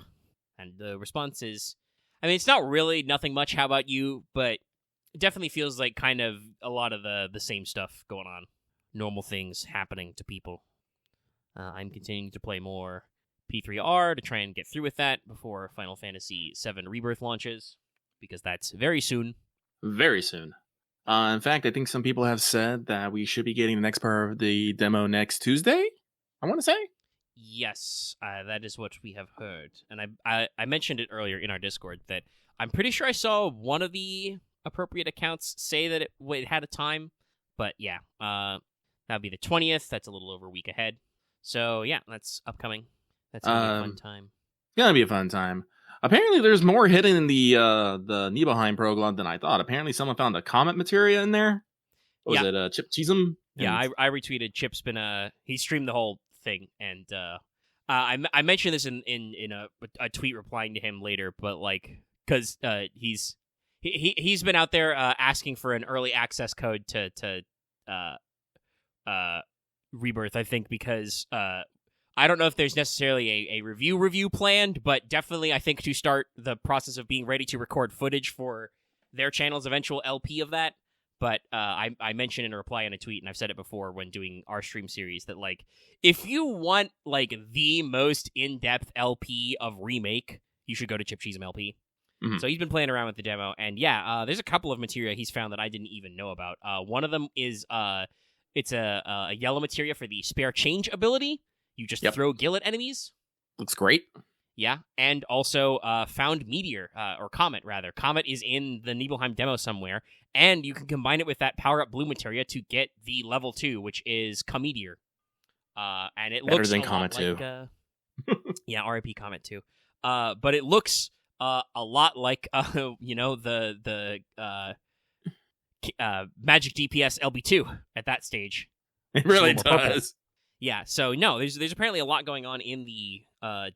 Speaker 1: And the response is, it's not really nothing much, how about you, but it definitely feels like kind of a lot of the same stuff going on. Normal things happening to people. I'm continuing to play more P3R to try and get through with that before Final Fantasy VII Rebirth launches, because that's very soon.
Speaker 2: Very soon. In fact, I think some people have said that we should be getting the next part of the demo next Tuesday, I want to say.
Speaker 1: Yes, that is what we have heard. And I mentioned it earlier in our Discord that I'm pretty sure I saw one of the appropriate accounts say that it had a time. But yeah, that'll be the 20th. That's a little over a week ahead. So yeah, that's upcoming. That's going to be a fun time.
Speaker 2: It's going to be a fun time. Apparently, there's more hidden in the Nibelheim prologue than I thought. Apparently, someone found a comet materia in there. Was it Chip Cheesem?
Speaker 1: Yeah, I retweeted. Chip's been he streamed the whole thing, and I mentioned this in a tweet replying to him later, but like because he's been out there asking for an early access code to Rebirth. I think because I don't know if there's necessarily a review planned, but definitely I think to start the process of being ready to record footage for their channel's eventual LP of that. But I mentioned in a reply in a tweet, and I've said it before when doing our stream series, that like if you want like the most in-depth LP of Remake, you should go to Chip Cheesem LP. Mm-hmm. So he's been playing around with the demo, and yeah, there's a couple of materia he's found that I didn't even know about. One of them is it's a yellow materia for the spare change ability. You just throw gil at enemies.
Speaker 2: Looks great.
Speaker 1: Yeah, and also found meteor, or comet, rather. Comet is in the Nibelheim demo somewhere, and you can combine it with that power-up blue materia to get the level 2, which is Cometeor. And it
Speaker 2: better
Speaker 1: looks
Speaker 2: than Comet 2.
Speaker 1: Like, yeah, RIP Comet 2. But it looks a lot like, the Magic DPS LB2 at that stage.
Speaker 2: It really does.
Speaker 1: Yeah, so no, there's apparently a lot going on in the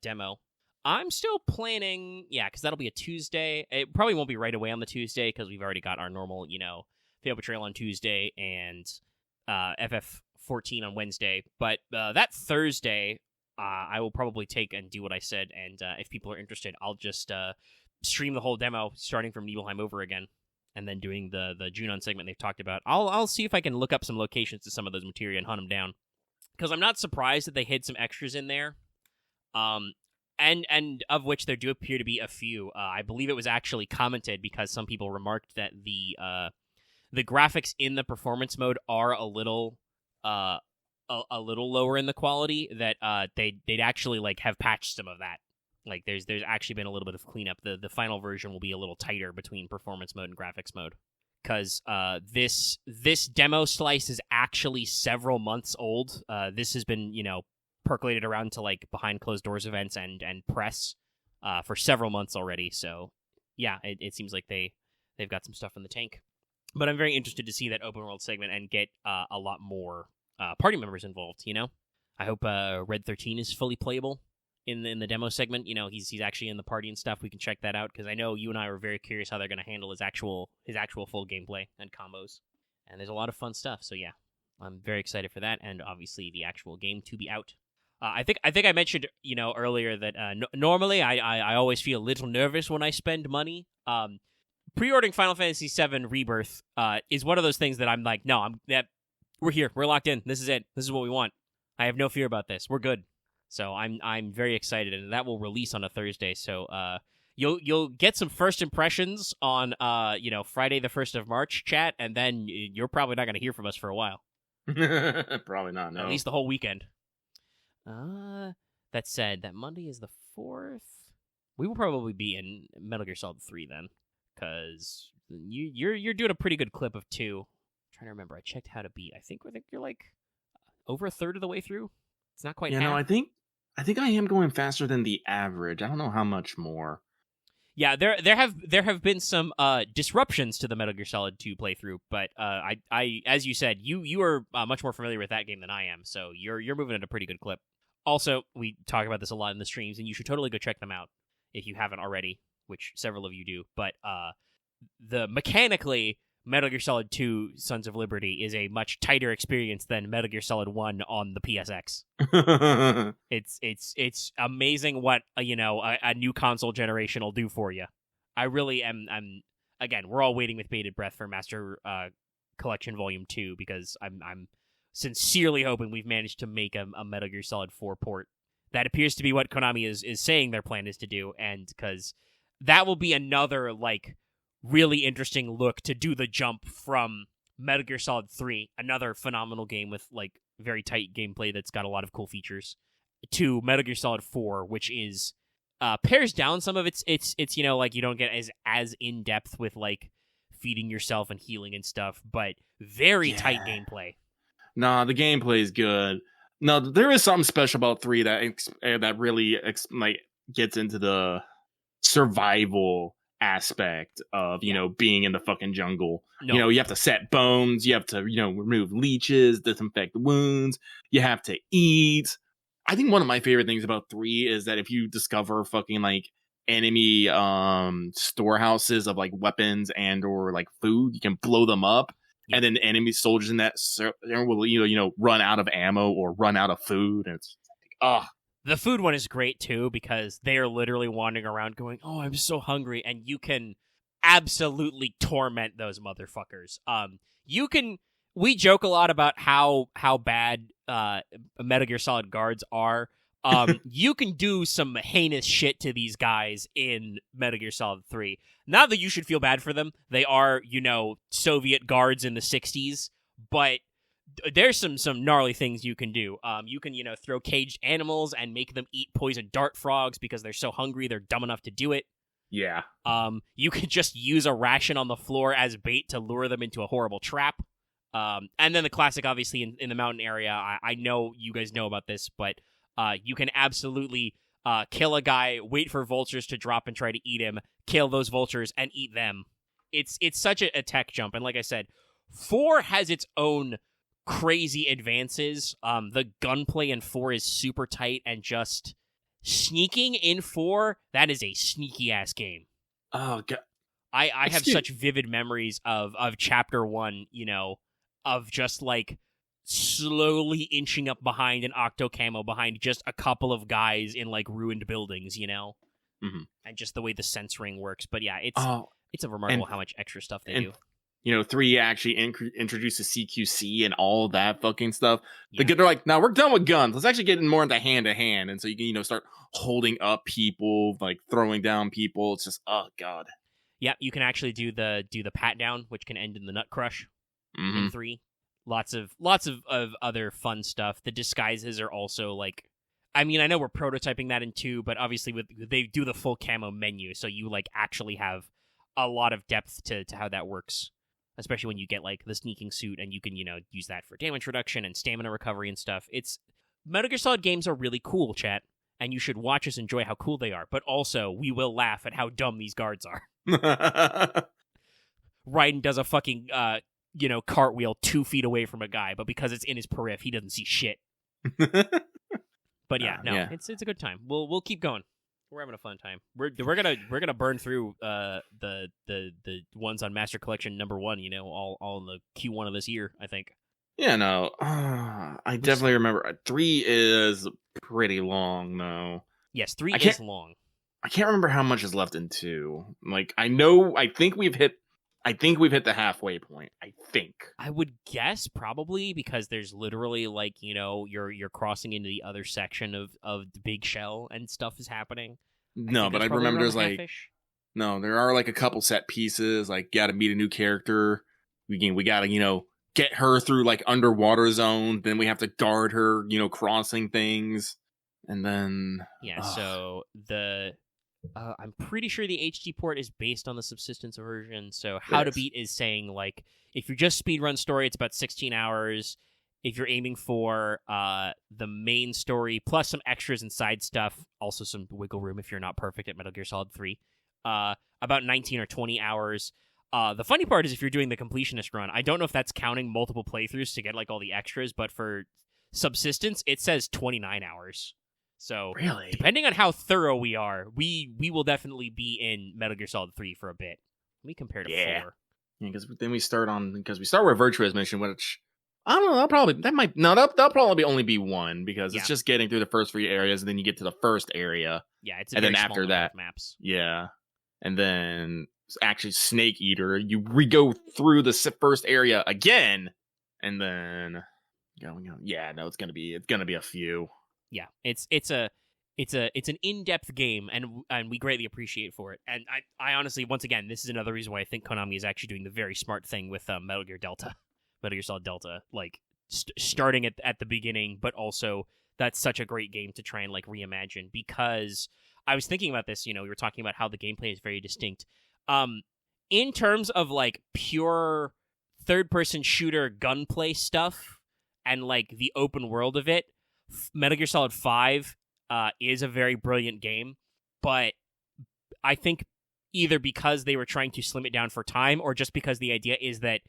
Speaker 1: demo. I'm still planning, because that'll be a Tuesday. It probably won't be right away on the Tuesday because we've already got our normal, Fail Betrayal on Tuesday and FF14 on Wednesday. But that Thursday, I will probably take and do what I said. And if people are interested, I'll just stream the whole demo starting from Nibelheim over again, and then doing the Junon segment they've talked about. I'll see if I can look up some locations to some of those materia and hunt them down. Because I'm not surprised that they hid some extras in there. And of which there do appear to be a few. I believe it was actually commented because some people remarked that the graphics in the performance mode are a little lower in the quality. That they'd actually like have patched some of that. Like there's actually been a little bit of cleanup. The final version will be a little tighter between performance mode and graphics mode. Because this demo slice is actually several months old. This has been, percolated around to like behind closed doors events and press for several months already. So yeah, it seems like they've got some stuff in the tank. But I'm very interested to see that open world segment and get a lot more party members involved. I hope Red 13 is fully playable in the demo segment. He's actually in the party and stuff. We can check that out because I know you and I were very curious how they're going to handle his actual full gameplay and combos. And there's a lot of fun stuff. So yeah, I'm very excited for that, and obviously the actual game to be out. I think I mentioned earlier that normally I always feel a little nervous when I spend money. Pre-ordering Final Fantasy VII Rebirth is one of those things that I'm like, no, we're here, we're locked in. This is it. This is what we want. I have no fear about this. We're good. So I'm very excited, and that will release on a Thursday. So you'll get some first impressions on Friday the 1st of March, chat, and then you're probably not going to hear from us for a while.
Speaker 2: Probably not. No.
Speaker 1: At least the whole weekend. That said, that Monday is the 4th. We will probably be in Metal Gear Solid 3 then, because you're doing a pretty good clip of 2. I'm trying to remember. I checked how to beat. I think you're like over a third of the way through. It's not quite.
Speaker 2: No, I think I am going faster than the average. I don't know how much more.
Speaker 1: Yeah, there have been some disruptions to the Metal Gear Solid 2 playthrough, but I as you said, you are much more familiar with that game than I am, so you're moving at a pretty good clip. Also, we talk about this a lot in the streams, and you should totally go check them out if you haven't already, which several of you do. But the mechanically, Metal Gear Solid 2 Sons of Liberty is a much tighter experience than Metal Gear Solid 1 on the PSX. It's amazing what a new console generation will do for you. I really am. Again, we're all waiting with bated breath for Master Collection Volume 2 because I'm sincerely hoping we've managed to make a Metal Gear Solid 4 port. That appears to be what Konami is saying their plan is to do, and because that will be another like really interesting look to do the jump from Metal Gear Solid 3, another phenomenal game with like very tight gameplay that's got a lot of cool features, to Metal Gear Solid 4, which is pares down some of its like you don't get as in depth with like feeding yourself and healing and stuff, but very tight gameplay.
Speaker 2: Nah, the gameplay is good. No, there is something special about 3 that really like gets into the survival aspect of being in the fucking jungle.
Speaker 1: No.
Speaker 2: You have to set bones, you have to remove leeches, disinfect wounds, you have to eat. I think one of my favorite things about 3 is that if you discover fucking like enemy storehouses of like weapons and or like food, you can blow them up. Yeah. And then enemy soldiers in that will run out of ammo or run out of food, and it's
Speaker 1: the food one is great too because they are literally wandering around going, "Oh, I'm so hungry," and you can absolutely torment those motherfuckers. We joke a lot about how bad Metal Gear Solid guards are. You can do some heinous shit to these guys in Metal Gear Solid 3. Not that you should feel bad for them. They are, Soviet guards in the 60s, but there's some gnarly things you can do. You can, throw caged animals and make them eat poison dart frogs because they're so hungry they're dumb enough to do it.
Speaker 2: Yeah.
Speaker 1: You can just use a ration on the floor as bait to lure them into a horrible trap. And then the classic, obviously, in the mountain area, I know you guys know about this, but you can absolutely kill a guy, wait for vultures to drop and try to eat him, kill those vultures, and eat them. It's such a tech jump, and like I said, 4 has its own crazy advances. The gunplay in 4 is super tight, and just sneaking in 4, that is a sneaky-ass game.
Speaker 2: Oh, God.
Speaker 1: I have such vivid memories of Chapter 1, of just, like, slowly inching up behind an octo camo behind just a couple of guys in like ruined buildings,
Speaker 2: Mm-hmm.
Speaker 1: and just the way the censoring works. But yeah, it's remarkable how much extra stuff they do.
Speaker 2: 3 actually introduces CQC and all that fucking stuff.
Speaker 1: Yeah.
Speaker 2: They're like, now we're done with guns. Let's actually get more into hand to hand. And so you can, start holding up people, like throwing down people. It's just, oh god.
Speaker 1: Yeah, you can actually do the pat down, which can end in the nut crush in 3. Lots of other fun stuff. The disguises are also like, I mean, I know we're prototyping that in 2, but obviously they do the full camo menu, so you like actually have a lot of depth to how that works. Especially when you get like the sneaking suit and you can, use that for damage reduction and stamina recovery and stuff. Metal Gear Solid games are really cool, chat, and you should watch us enjoy how cool they are, but also we will laugh at how dumb these guards are. Raiden does a fucking cartwheel 2 feet away from a guy, but because it's in his periph, he doesn't see shit. But yeah. It's a good time. We'll keep going. We're having a fun time. We're gonna burn through the ones on Master Collection number 1. All in the Q1 of this year, I think.
Speaker 2: Yeah, no. I definitely remember 3 is pretty long though.
Speaker 1: Yes, 3 is long.
Speaker 2: I can't remember how much is left in 2. Like I think we've hit the halfway point. I think. I
Speaker 1: would guess probably because there's literally like, you're crossing into the other section of the big shell and stuff is happening.
Speaker 2: No, but I remember there's like there are like a couple set pieces, like got to meet a new character. We got to, get her through like underwater zone, then we have to guard her, crossing things. And then
Speaker 1: so I'm pretty sure the HD port is based on the subsistence version. So How to Beat is saying, like, if you're just speedrun story, it's about 16 hours. If you're aiming for the main story, plus some extras and side stuff, also some wiggle room if you're not perfect at Metal Gear Solid 3, about 19 or 20 hours. The funny part is if you're doing the completionist run, I don't know if that's counting multiple playthroughs to get, like, all the extras, but for subsistence, it says 29 hours. So,
Speaker 2: really?
Speaker 1: Depending on how thorough we are, we will definitely be in Metal Gear Solid 3 for a bit. Let me compare to 4.
Speaker 2: Yeah, because then we start with Virtuous Mission, which I don't know. That'll probably only be 1 because it's just getting through the first 3 areas, and then you get to the first area.
Speaker 1: Yeah, it's
Speaker 2: and then after that
Speaker 1: maps.
Speaker 2: Yeah, and then actually Snake Eater. We go through the first area again, and then it's gonna be a few.
Speaker 1: Yeah, it's an in-depth game, and we greatly appreciate for it. And I honestly, once again, this is another reason why I think Konami is actually doing the very smart thing with Metal Gear Solid Delta, like starting at the beginning, but also that's such a great game to try and like reimagine. Because I was thinking about this, we were talking about how the gameplay is very distinct. In terms of like pure third-person shooter gunplay stuff and like the open world of it, Metal Gear Solid 5 is a very brilliant game, but I think either because they were trying to slim it down for time or just because the idea is that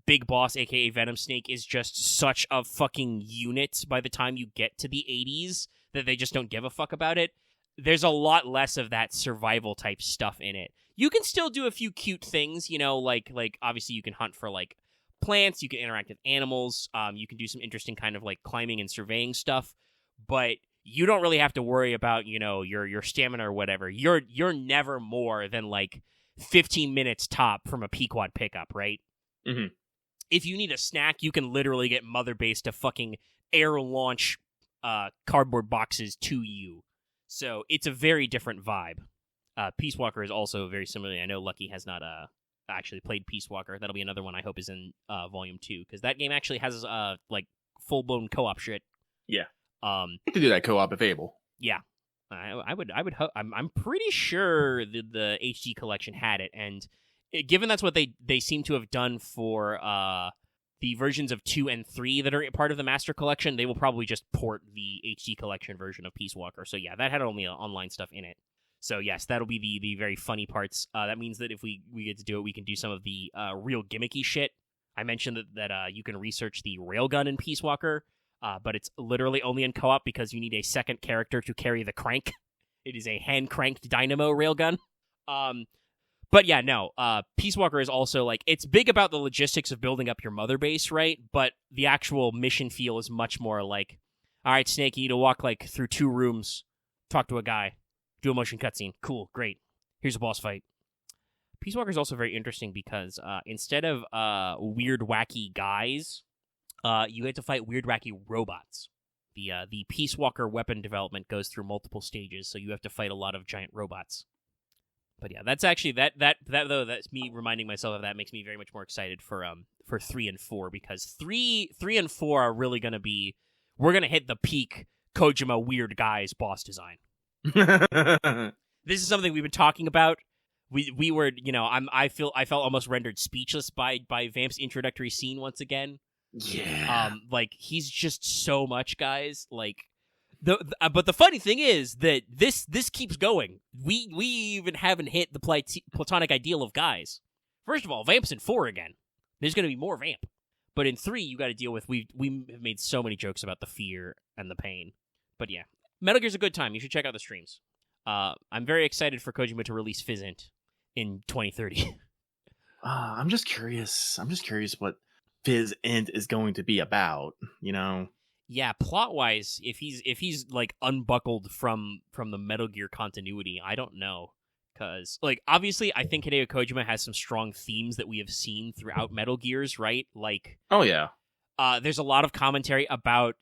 Speaker 1: Big Boss, aka Venom Snake, is just such a fucking unit by the time you get to the 80s that they just don't give a fuck about it. There's a lot less of that survival type stuff in it. You can still do a few cute things, like obviously you can hunt for like plants, you can interact with animals, you can do some interesting kind of like climbing and surveying stuff, but you don't really have to worry about, your stamina or whatever. You're never more than like 15 minutes top from a Pequod pickup, right?
Speaker 2: Mm-hmm.
Speaker 1: If you need a snack, you can literally get Mother Base to fucking air launch cardboard boxes to you. So it's a very different vibe. Peace Walker is also very similar. I know Lucky has not actually played Peace Walker. That'll be another one I hope is in Volume 2, because that game actually has like full-blown co-op shit.
Speaker 2: Yeah. You can do that co-op if able.
Speaker 1: Yeah. I would hope. I'm pretty sure the HD collection had it, and given that's what they seem to have done for the versions of 2 and 3 that are part of the Master Collection, they will probably just port the HD collection version of Peace Walker. So yeah, that had only online stuff in it. So yes, that'll be the very funny parts. That means that if we get to do it, we can do some of the real gimmicky shit. I mentioned that you can research the railgun in Peace Walker, but it's literally only in co-op because you need a second character to carry the crank. It is a hand-cranked dynamo railgun. But yeah, no, Peace Walker is also, like, it's big about the logistics of building up your Mother Base, right? But the actual mission feel is much more like, all right, Snake, you need to walk, like, through 2 rooms, talk to a guy, do a motion cutscene. Cool, great. Here's a boss fight. Peace Walker is also very interesting because instead of weird, wacky guys, you get to fight weird, wacky robots. The Peace Walker weapon development goes through multiple stages, so you have to fight a lot of giant robots. But yeah, that's actually that though. That's me reminding myself of that makes me very much more excited for 3 and 4 because 3 and 4 are really gonna be we're gonna hit the peak Kojima weird guys boss design. This is something we've been talking about. We were I felt almost rendered speechless by Vamp's introductory scene once again.
Speaker 2: Yeah.
Speaker 1: Like he's just so much, guys. Like. But the funny thing is that this keeps going. We even haven't hit the platonic ideal of guys. First of all, Vamp's in 4 again. There's going to be more Vamp. But in 3, you got to deal with... We have made so many jokes about the fear and the pain. But yeah, Metal Gear's a good time. You should check out the streams. I'm very excited for Kojima to release Fizzint in 2030.
Speaker 2: I'm just curious. What Fizzint is going to be about,
Speaker 1: Yeah, plot-wise, if he's like unbuckled from the Metal Gear continuity, I don't know. Because, like, obviously, I think Hideo Kojima has some strong themes that we have seen throughout Metal Gears, right? Like,
Speaker 2: oh yeah,
Speaker 1: there's a lot of commentary about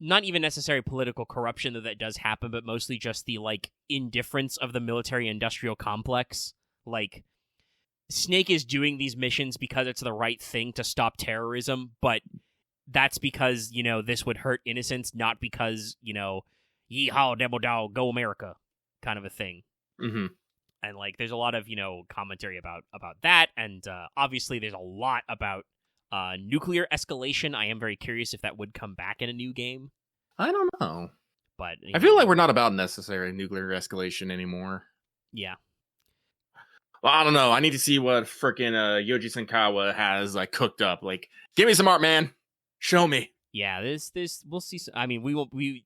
Speaker 1: not even necessary political corruption, though that does happen, but mostly just the, like, indifference of the military-industrial complex. Like, Snake is doing these missions because it's the right thing to stop terrorism, but that's because, this would hurt innocents, not because, yeehaw, demo dow, go America, kind of a thing.
Speaker 2: Mm-hmm.
Speaker 1: And, like, there's a lot of, commentary about that, and obviously there's a lot about nuclear escalation. I am very curious if that would come back in a new game.
Speaker 2: I don't know.
Speaker 1: But
Speaker 2: I feel like we're not about necessary nuclear escalation anymore.
Speaker 1: Yeah.
Speaker 2: Well, I don't know. I need to see what frickin' Yoji Senkawa has, like, cooked up. Like, give me some art, man. Show me.
Speaker 1: Yeah, this we'll see. I mean, we won't be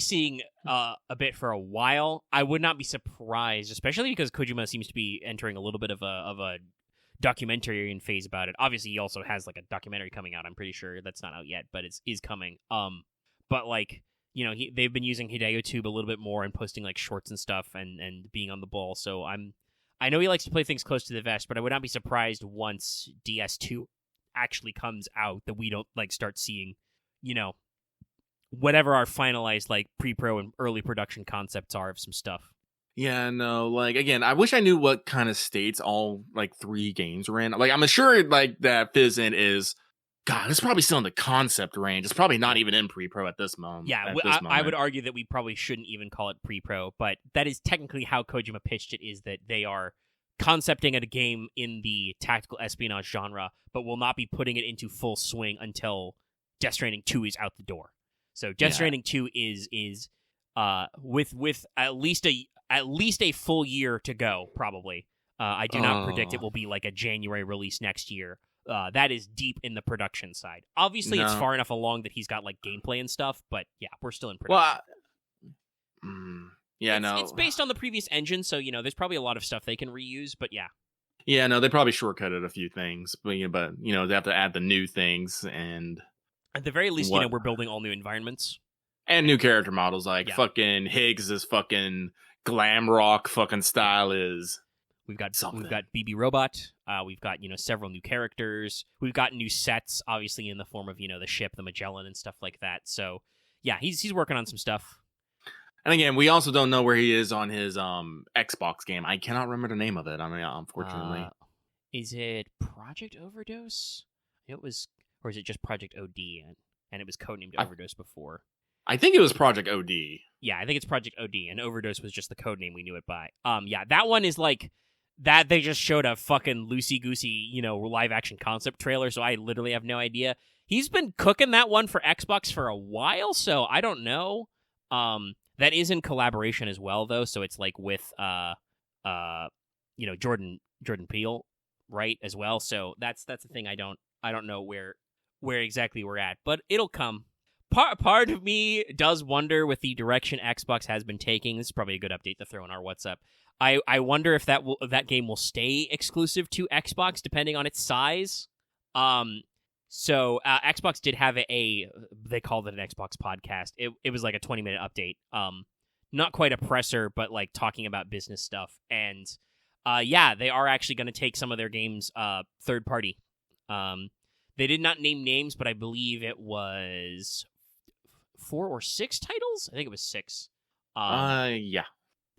Speaker 1: seeing a bit for a while. I would not be surprised, especially because Kojima seems to be entering a little bit of a documentary phase about it. Obviously, he also has like a documentary coming out. I'm pretty sure that's not out yet, but it is coming. But like they've been using Hideo Tube a little bit more and posting like shorts and stuff and being on the ball. So I know he likes to play things close to the vest, but I would not be surprised once DS2 actually comes out that we don't like start seeing, whatever our finalized like pre-pro and early production concepts are of some stuff.
Speaker 2: Yeah, no, like again, I wish I knew what kind of states all like 3 games were in. Like I'm sure like that Fizzint is it's probably still in the concept range. It's probably not even in pre-pro at this moment.
Speaker 1: Yeah, I would argue that we probably shouldn't even call it pre-pro, but that is technically how Kojima pitched it, is that they are concepting at a game in the tactical espionage genre, but will not be putting it into full swing until Death Stranding 2 is out the door. So Death Stranding 2 is with at least a full year to go, probably. I do not predict it will be like a January release next year. That is deep in the production side. Obviously, it's far enough along that he's got like gameplay and stuff, but yeah, we're still in production. It's based on the previous engine, so there's probably a lot of stuff they can reuse. But yeah,
Speaker 2: they probably shortcutted a few things, but they have to add the new things, and
Speaker 1: at the very least, we're building all new environments
Speaker 2: and new character models. Like fucking Higgs' fucking glam rock fucking style is.
Speaker 1: We've got BB Robot. We've got several new characters. We've got new sets, obviously in the form of the ship, the Magellan, and stuff like that. So yeah, he's working on some stuff.
Speaker 2: And again, we also don't know where he is on his Xbox game. I cannot remember the name of it. I mean, unfortunately,
Speaker 1: is it Project Overdose? It was, or is it just Project OD? And it was codenamed Overdose before.
Speaker 2: I think it was Project OD.
Speaker 1: Yeah, I think it's Project OD, and Overdose was just the codename we knew it by. Yeah, that one is like that. They just showed a fucking loosey-goosey, live action concept trailer, so I literally have no idea. He's been cooking that one for Xbox for a while, so I don't know. That is in collaboration as well, though, so it's like with Jordan Peele, right, as well. So that's the thing. I don't know where exactly we're at, but it'll come. Part of me does wonder with the direction Xbox has been taking. This is probably a good update to throw in our WhatsApp. I wonder if that game will stay exclusive to Xbox depending on its size. So Xbox did have they called it an Xbox podcast. It was like a 20-minute update. Not quite a presser, but like talking about business stuff. And Yeah, they are actually going to take some of their games third party. They did not name names, but I believe it was 4 or 6 titles. I think it was 6.
Speaker 2: Yeah.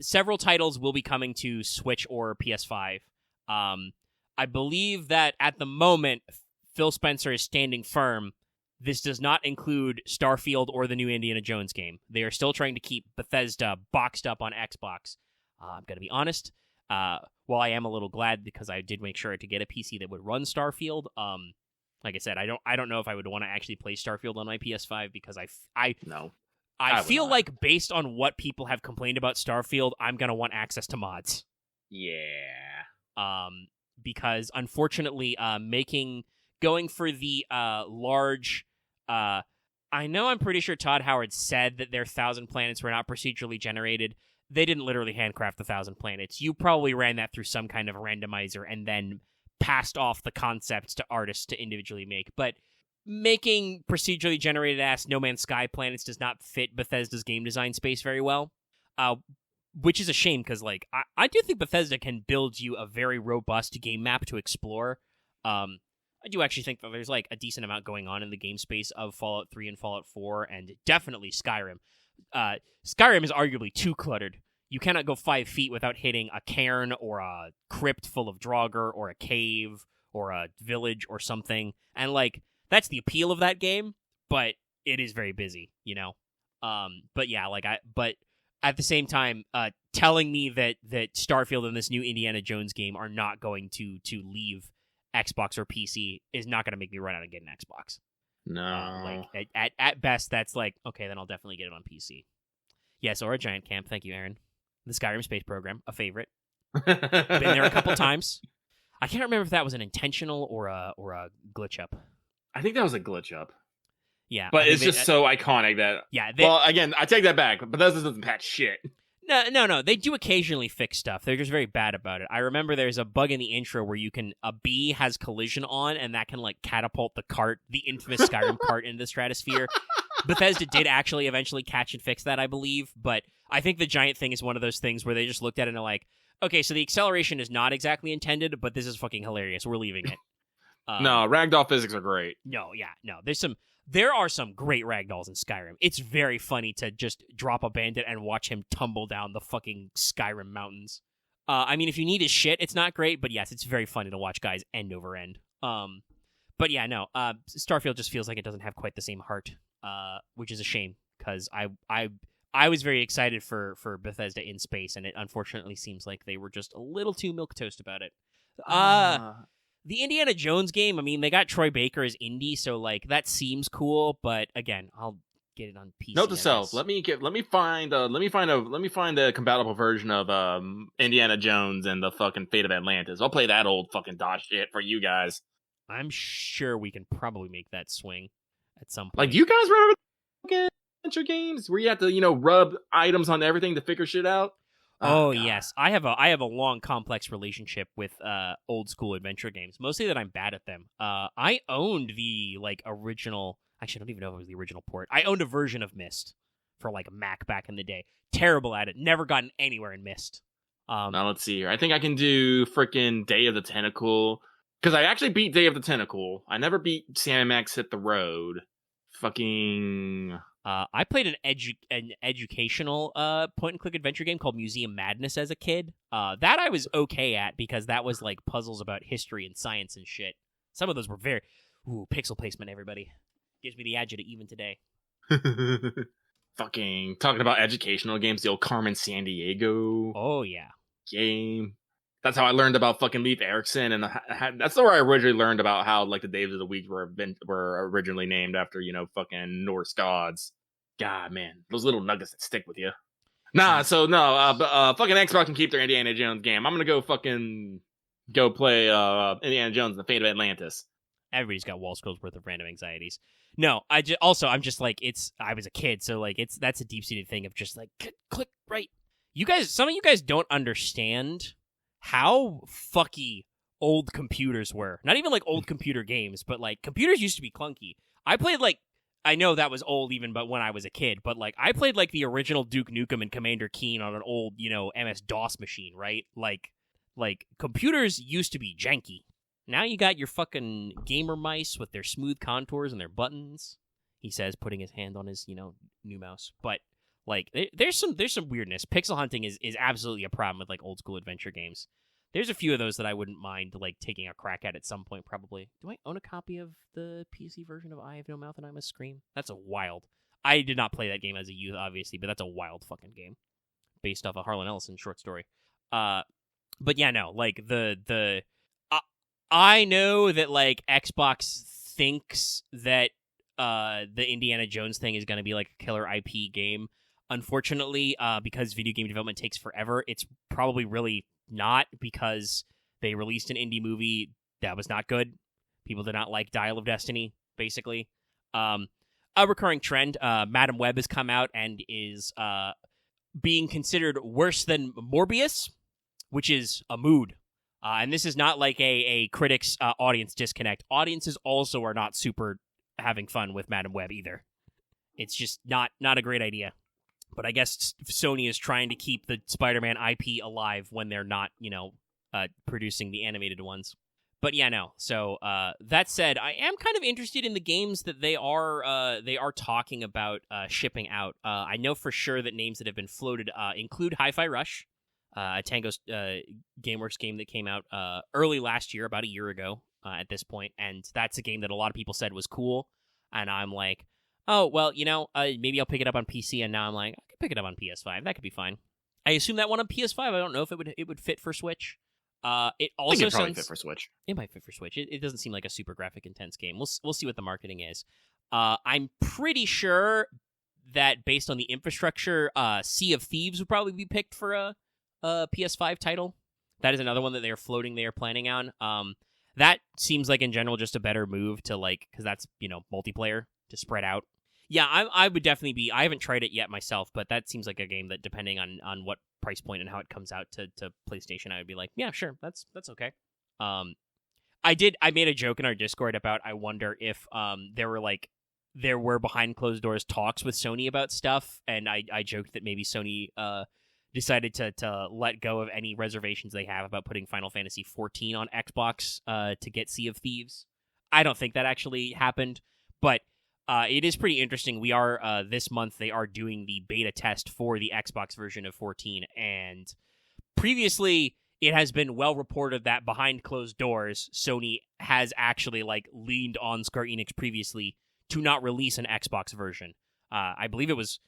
Speaker 1: Several titles will be coming to Switch or PS5. I believe that at the moment, Phil Spencer is standing firm. This does not include Starfield or the new Indiana Jones game. They are still trying to keep Bethesda boxed up on Xbox. I'm going to be honest. While I am a little glad because I did make sure to get a PC that would run Starfield. Like I said, I don't know if I would want to actually play Starfield on my PS5 because I feel like based on what people have complained about Starfield, I'm going to want access to mods.
Speaker 2: Yeah.
Speaker 1: Because unfortunately, going for the large, I know I'm pretty sure Todd Howard said that their 1,000 planets were not procedurally generated. They didn't literally handcraft the 1,000 planets. You probably ran that through some kind of randomizer and then passed off the concepts to artists to individually make. But making procedurally generated ass No Man's Sky planets does not fit Bethesda's game design space very well. Which is a shame because, like, I do think Bethesda can build you a very robust game map to explore. I do actually think that there's, like, a decent amount going on in the game space of Fallout 3 and Fallout 4, and definitely Skyrim. Skyrim is arguably too cluttered. You cannot go 5 feet without hitting a cairn or a crypt full of Draugr or a cave or a village or something. And, like, that's the appeal of that game, but it is very busy, you know? But yeah, but at the same time, telling me that Starfield and this new Indiana Jones game are not going to leave Xbox or PC is not going to make me run out and get an Xbox.
Speaker 2: No.
Speaker 1: Like at best, that's like, okay, then I'll definitely get it on PC. Yes, or a Giant Camp. Thank you, Aaron. The Skyrim Space Program, a favorite. Been there a couple times. I can't remember if that was an intentional or a glitch up.
Speaker 2: I think that was a glitch up.
Speaker 1: Yeah,
Speaker 2: but it's just so iconic that.
Speaker 1: Yeah.
Speaker 2: Well, again, I take that back. But Bethesda doesn't patch shit.
Speaker 1: No. They do occasionally fix stuff. They're just very bad about it. I remember there's a bug in the intro where a bee has collision on, and that can like catapult the infamous Skyrim cart into the stratosphere. Bethesda did actually eventually catch and fix that, I believe. But I think the giant thing is one of those things where they just looked at it and are like, okay, so the acceleration is not exactly intended, but this is fucking hilarious. We're leaving it.
Speaker 2: No, ragdoll physics are great.
Speaker 1: No. There are some great ragdolls in Skyrim. It's very funny to just drop a bandit and watch him tumble down the fucking Skyrim mountains. I mean, if you need his shit, it's not great, but yes, it's very funny to watch guys end over end. But yeah, no. Starfield just feels like it doesn't have quite the same heart, which is a shame because I was very excited for Bethesda in space, and it unfortunately seems like they were just a little too milquetoast about it. The Indiana Jones game, I mean, they got Troy Baker as Indy, so like that seems cool. But again, I'll get it on PC.
Speaker 2: Note to self: let me find a compatible version of Indiana Jones and the fucking Fate of Atlantis. I'll play that old fucking dot shit for you guys.
Speaker 1: I'm sure we can probably make that swing at some point.
Speaker 2: Like, you guys remember fucking adventure games where you have to rub items on everything to figure shit out?
Speaker 1: Oh yes, I have a long, complex relationship with old school adventure games. Mostly that I'm bad at them. I owned the original. Actually, I don't even know if it was the original port. I owned a version of Myst for a Mac back in the day. Terrible at it. Never gotten anywhere in Myst.
Speaker 2: Now let's see here. I think I can do frickin' Day of the Tentacle because I actually beat Day of the Tentacle. I never beat Sam Max Hit the Road. Fucking.
Speaker 1: I played an educational point-and-click adventure game called Museum Madness as a kid. That I was okay at because that was like puzzles about history and science and shit. Some of those were very... Ooh, pixel placement, everybody. Gives me the agita even today.
Speaker 2: Fucking talking about educational games, the old Carmen Sandiego.
Speaker 1: Oh, yeah.
Speaker 2: Game. That's how I learned about fucking Leif Erikson, and that's where I originally learned about how the days of the week were originally named after fucking Norse gods. God, man, those little nuggets that stick with you. Fucking Xbox can keep their Indiana Jones game. I'm gonna go play Indiana Jones and the Fate of Atlantis.
Speaker 1: Everybody's got wall scrolls worth of random anxieties. No, I'm just like I was a kid, so that's a deep seated thing of just click right. Some of you guys don't understand how fucky old computers were. Not even old computer games, but computers used to be clunky. I played I know that was old even but when I was a kid, but I played the original Duke Nukem and Commander Keen on an old, MS-DOS machine, right? Like, computers used to be janky. Now you got your fucking gamer mice with their smooth contours and their buttons. He says, putting his hand on his, new mouse. But like, there's some weirdness. Pixel hunting is absolutely a problem with like old school adventure games. There's a few of those that I wouldn't mind like taking a crack at some point. Probably. Do I own a copy of the PC version of I Have No Mouth and I Must Scream? That's a wild. I did not play that game as a youth, obviously, but that's a wild fucking game, based off a Harlan Ellison short story. But yeah, no, like I know that like Xbox thinks that the Indiana Jones thing is going to be like a killer IP game. Unfortunately, because video game development takes forever, it's probably really not, because they released an indie movie that was not good. People did not like Dial of Destiny, basically. A recurring trend, Madam Web has come out and is being considered worse than Morbius, which is a mood. And this is not like a critics audience disconnect. Audiences also are not super having fun with Madam Web either. It's just not a great idea. But I guess Sony is trying to keep the Spider-Man IP alive when they're not, producing the animated ones. But yeah, no. So that said, I am kind of interested in the games that they are talking about shipping out. I know for sure that names that have been floated include Hi-Fi Rush, a Tango GameWorks game that came out early last year, about a year ago at this point, and that's a game that a lot of people said was cool, and I'm like, oh, well, maybe I'll pick it up on PC, and now I'm like, I could pick it up on PS5. That could be fine. I assume that one on PS5. I don't know if it would fit for Switch. It also
Speaker 2: I think it probably
Speaker 1: sounds
Speaker 2: fit for Switch.
Speaker 1: It might fit for Switch. It doesn't seem like a super graphic intense game. We'll see what the marketing is. I'm pretty sure that based on the infrastructure, Sea of Thieves would probably be picked for a PS5 title. That is another one that they are planning on. That seems like in general just a better move to like, because that's multiplayer to spread out. Yeah, I would definitely be. I haven't tried it yet myself, but that seems like a game that, depending on what price point and how it comes out to PlayStation, I would be like, yeah, sure, that's okay. I made a joke in our Discord about, I wonder if there were behind closed doors talks with Sony about stuff, and I joked that maybe Sony decided to let go of any reservations they have about putting Final Fantasy XIV on Xbox to get Sea of Thieves. I don't think that actually happened, but it is pretty interesting. We are, this month, they are doing the beta test for the Xbox version of 14, and previously it has been well reported that behind closed doors, Sony has actually leaned on Square Enix previously to not release an Xbox version. I believe it was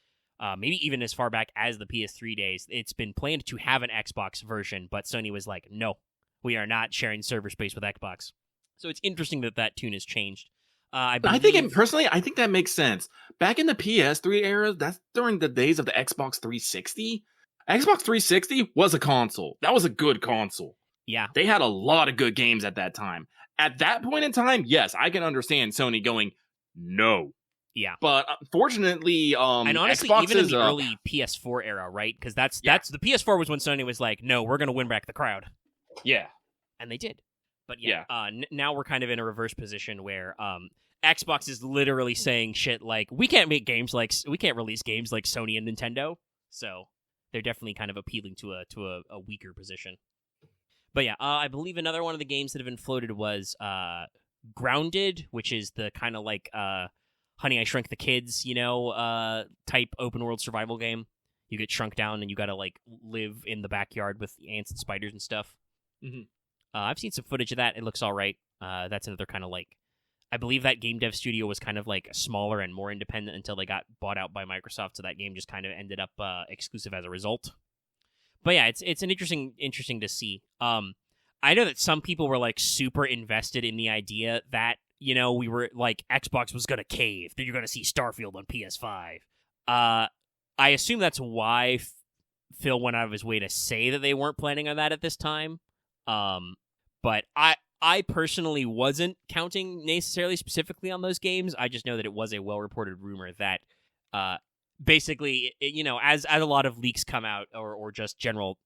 Speaker 1: maybe even as far back as the PS3 days. It's been planned to have an Xbox version, but Sony was like, no, we are not sharing server space with Xbox. So it's interesting that tune has changed. I think
Speaker 2: personally, I think that makes sense. Back in the PS3 era, that's during the days of the Xbox 360. Xbox 360 was a console. That was a good console.
Speaker 1: Yeah.
Speaker 2: They had a lot of good games at that time. At that point in time, yes, I can understand Sony going, no.
Speaker 1: Yeah.
Speaker 2: But fortunately,
Speaker 1: and honestly,
Speaker 2: Xbox
Speaker 1: even in the early PS4 era, right? Because that's the PS4 was when Sony was like, no, we're going to win back the crowd.
Speaker 2: Yeah.
Speaker 1: And they did. But now we're kind of in a reverse position where Xbox is literally saying shit like, we can't release games like Sony and Nintendo. So they're definitely kind of appealing to a weaker position. But yeah, I believe another one of the games that have been floated was Grounded, which is the kind of like Honey, I Shrunk the Kids, type open world survival game. You get shrunk down and you gotta live in the backyard with ants and spiders and stuff.
Speaker 2: Mm-hmm.
Speaker 1: I've seen some footage of that. It looks all right. That's another kind of I believe that game dev studio was kind of smaller and more independent until they got bought out by Microsoft. So that game just kind of ended up exclusive as a result. But yeah, it's an interesting to see. I know that some people were super invested in the idea that we were Xbox was gonna cave, that you're gonna see Starfield on PS5. I assume that's why Phil went out of his way to say that they weren't planning on that at this time. But I personally wasn't counting necessarily specifically on those games. I just know that it was a well-reported rumor that basically, as a lot of leaks come out or just general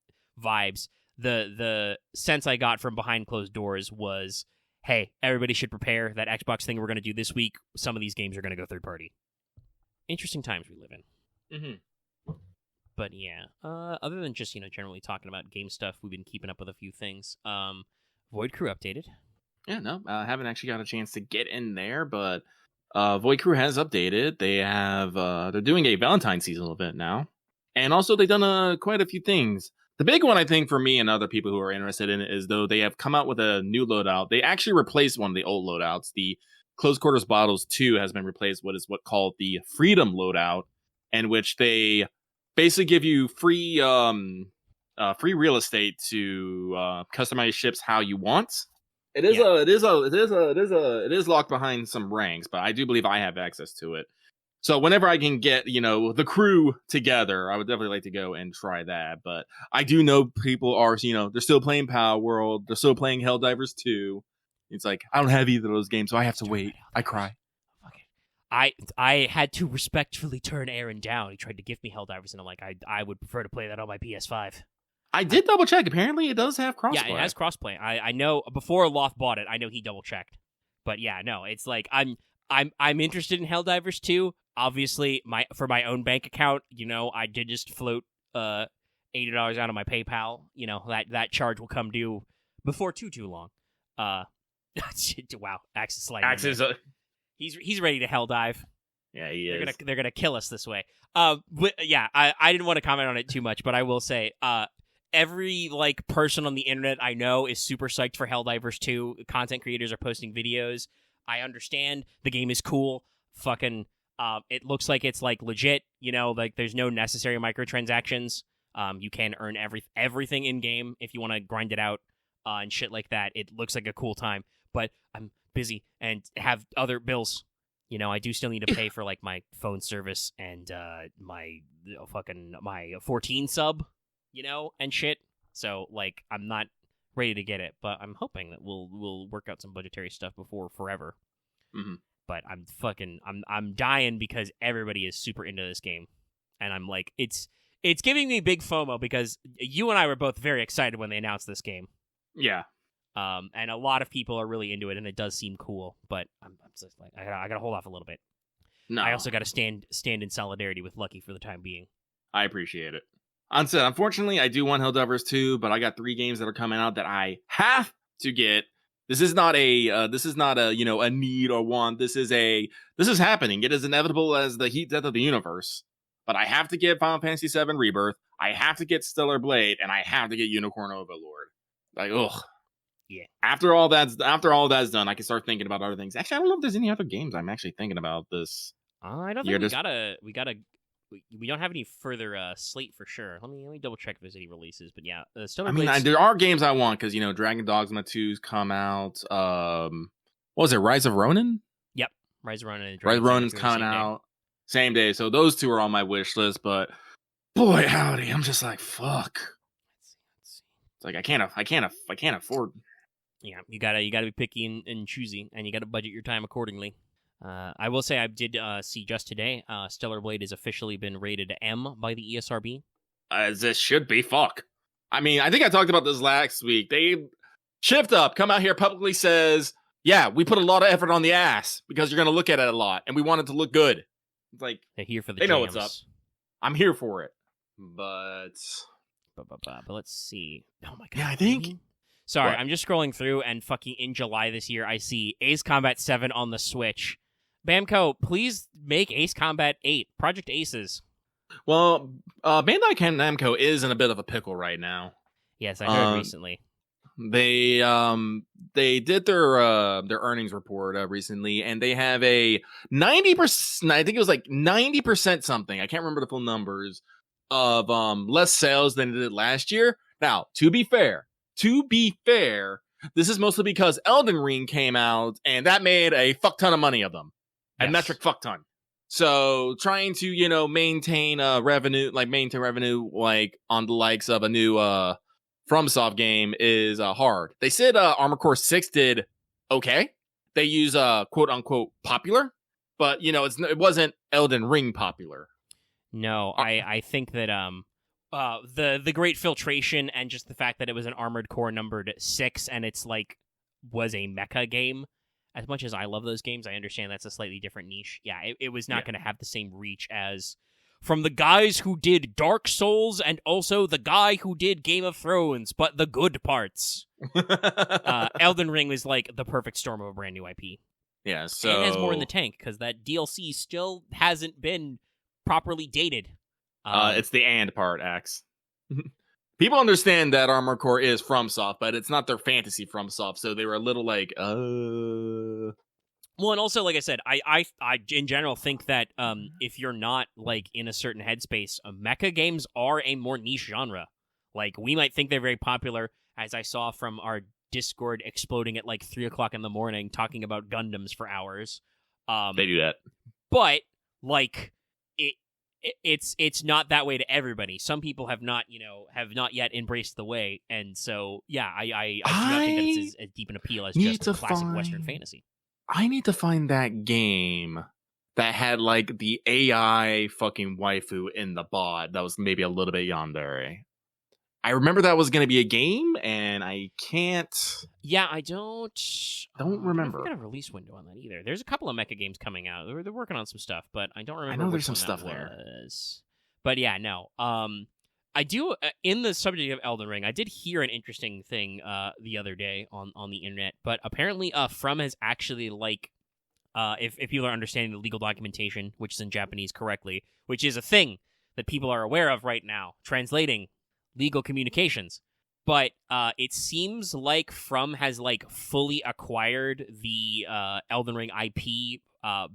Speaker 1: vibes, the sense I got from behind closed doors was, hey, everybody should prepare that Xbox thing we're going to do this week. Some of these games are going to go third party. Interesting times we live in.
Speaker 2: Mm-hmm.
Speaker 1: But yeah, other than just generally talking about game stuff, we've been keeping up with a few things. Void Crew updated.
Speaker 2: Yeah, no, I haven't actually got a chance to get in there, but Void Crew has updated. They have they're doing a Valentine seasonal event now, and also they've done quite a few things. The big one, I think, for me and other people who are interested in it is though they have come out with a new loadout. They actually replaced one of the old loadouts. The Close Quarters Bottles 2 has been replaced with what called the Freedom loadout, in which they basically give you free real estate to customize ships how you want. It is locked behind some ranks, but I do believe I have access to it. So whenever I can get, the crew together, I would definitely like to go and try that. But I do know people are, they're still playing Power World. They're still playing Helldivers 2. It's like, I don't have either of those games, so I have to wait. I cry.
Speaker 1: I had to respectfully turn Aaron down. He tried to give me Helldivers, and I'm like, I would prefer to play that on my PS5.
Speaker 2: I did double check. Apparently, it does have crossplay.
Speaker 1: Yeah, it has crossplay. I know before Loth bought it, I know he double checked. But yeah, no, it's like I'm interested in Helldivers 2. Obviously, for my own bank account, I did just float $80 out of my PayPal. That charge will come due before too long. Wow, Axe is sliding.
Speaker 2: Axe is
Speaker 1: he's ready to Helldive.
Speaker 2: Yeah, he is.
Speaker 1: They're gonna kill us this way. But yeah, I didn't want to comment on it too much, but I will say, every person on the internet I know is super psyched for Helldivers 2. Content creators are posting videos. I understand the game is cool. Fucking, it looks like it's legit. There's no necessary microtransactions. You can earn everything in game if you want to grind it out, and shit like that. It looks like a cool time, but I'm busy and have other bills. I do still need to pay for my phone service and my 14 sub, and shit. So I'm not ready to get it, but I'm hoping that we'll work out some budgetary stuff before forever.
Speaker 2: Mm-hmm.
Speaker 1: But I'm dying because everybody is super into this game, and I'm like, it's giving me big FOMO because you and I were both very excited when they announced this game.
Speaker 2: Yeah.
Speaker 1: And a lot of people are really into it, and it does seem cool. But I'm just like, I gotta hold off a little bit.
Speaker 2: No,
Speaker 1: I also gotta stand in solidarity with Lucky for the time being.
Speaker 2: I appreciate it. Unfortunately, I do want Helldivers 2, but I got 3 games that are coming out that I have to get. This is not a a need or want. This is happening. It is inevitable as the heat death of the universe. But I have to get Final Fantasy VII Rebirth. I have to get Stellar Blade, and I have to get Unicorn Overlord. Ugh.
Speaker 1: Yeah.
Speaker 2: After all that's done, I can start thinking about other things. Actually, I don't know if there's any other games I'm actually thinking about this.
Speaker 1: I don't think we don't have any further slate for sure. Let me double check if there's any releases. But yeah, Stellar Blade.
Speaker 2: There are games I want because Dragon Dogma 2's come out. What was it? Rise of Ronin?
Speaker 1: Yep, Rise of Ronin.
Speaker 2: Rise of Ronin's coming out same day. So those 2 are on my wish list. But boy, howdy, I'm just like, fuck.
Speaker 1: Let's see.
Speaker 2: It's like I can't afford.
Speaker 1: Yeah, you gotta be picky and choosy, and you gotta budget your time accordingly. I will say I did see just today, Stellar Blade has officially been rated M by the ESRB.
Speaker 2: As this should be. Fuck. I think I talked about this last week. They Shift Up come out here publicly says, yeah, we put a lot of effort on the ass because you're gonna look at it a lot, and we want it to look good. It's like
Speaker 1: they're here for the.
Speaker 2: They
Speaker 1: jams.
Speaker 2: know what's up. I'm here for it, but
Speaker 1: let's see. Oh my god.
Speaker 2: Yeah, I think.
Speaker 1: Sorry,
Speaker 2: what?
Speaker 1: I'm just scrolling through, and fucking in July this year, I see Ace Combat 7 on the Switch. Bamco, please make Ace Combat 8. Project Aces.
Speaker 2: Well, Bandai Namco is in a bit of a pickle right now.
Speaker 1: Yes, I heard recently.
Speaker 2: They did their earnings report recently, and they have a 90%. I think it was 90% something. I can't remember the full numbers of less sales than it did last year. Now, to be fair, this is mostly because Elden Ring came out, and that made a fuck ton of money of them.
Speaker 1: Yes.
Speaker 2: A metric fuck ton. So trying to, maintain revenue on the likes of a new FromSoft game is hard. They said Armor Core 6 did okay. They use quote unquote popular, but it wasn't Elden Ring popular.
Speaker 1: No, I think that the great filtration and just the fact that it was an Armored Core numbered 6 and it's was a mecha game. As much as I love those games, I understand that's a slightly different niche. Yeah, it was not going to have the same reach as from the guys who did Dark Souls and also the guy who did Game of Thrones, but the good parts. Elden Ring was like the perfect storm of a brand new IP.
Speaker 2: Yeah, so...
Speaker 1: And it has more in the tank, because that DLC still hasn't been properly dated.
Speaker 2: It's the and part, Axe. People understand that Armored Core is FromSoft, but it's not their fantasy FromSoft, so they were a little like,
Speaker 1: Well, and also, like I said, I in general think that if you're not like in a certain headspace, mecha games are a more niche genre. Like, we might think they're very popular, as I saw from our Discord exploding at like 3 o'clock in the morning, talking about Gundams for hours.
Speaker 2: they do that.
Speaker 1: But like, it's not that way to everybody. Some people have not yet embraced the way, and so yeah, I do not think that it's as deep an appeal as just a classic Western fantasy.
Speaker 2: I need to find that game that had like the AI fucking waifu in the bod that was maybe a little bit yandere. I remember that was going to be a game, and I can't.
Speaker 1: Yeah, I don't
Speaker 2: remember.
Speaker 1: I don't got a release window on that either. There's a couple of mecha games coming out. They're working on some stuff, but I don't remember.
Speaker 2: I know
Speaker 1: which
Speaker 2: there's some
Speaker 1: one
Speaker 2: stuff
Speaker 1: that
Speaker 2: there.
Speaker 1: was. But yeah, no. I do in the subject of Elden Ring. I did hear an interesting thing the other day on the internet, but apparently From has actually like if people are understanding the legal documentation, which is in Japanese correctly, which is a thing that people are aware of right now, translating legal communications. But it seems like From has like fully acquired the Elden Ring IP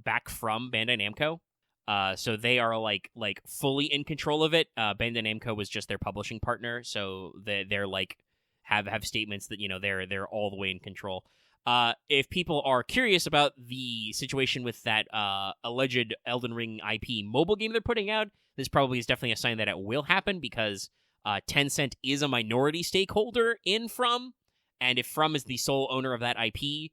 Speaker 1: back from Bandai Namco. So they are like fully in control of it. Bandai Namco was just their publishing partner, so they're like have statements that they're all the way in control. If people are curious about the situation with that alleged Elden Ring IP mobile game they're putting out, this probably is definitely a sign that it will happen, because Tencent is a minority stakeholder in From, and if From is the sole owner of that IP,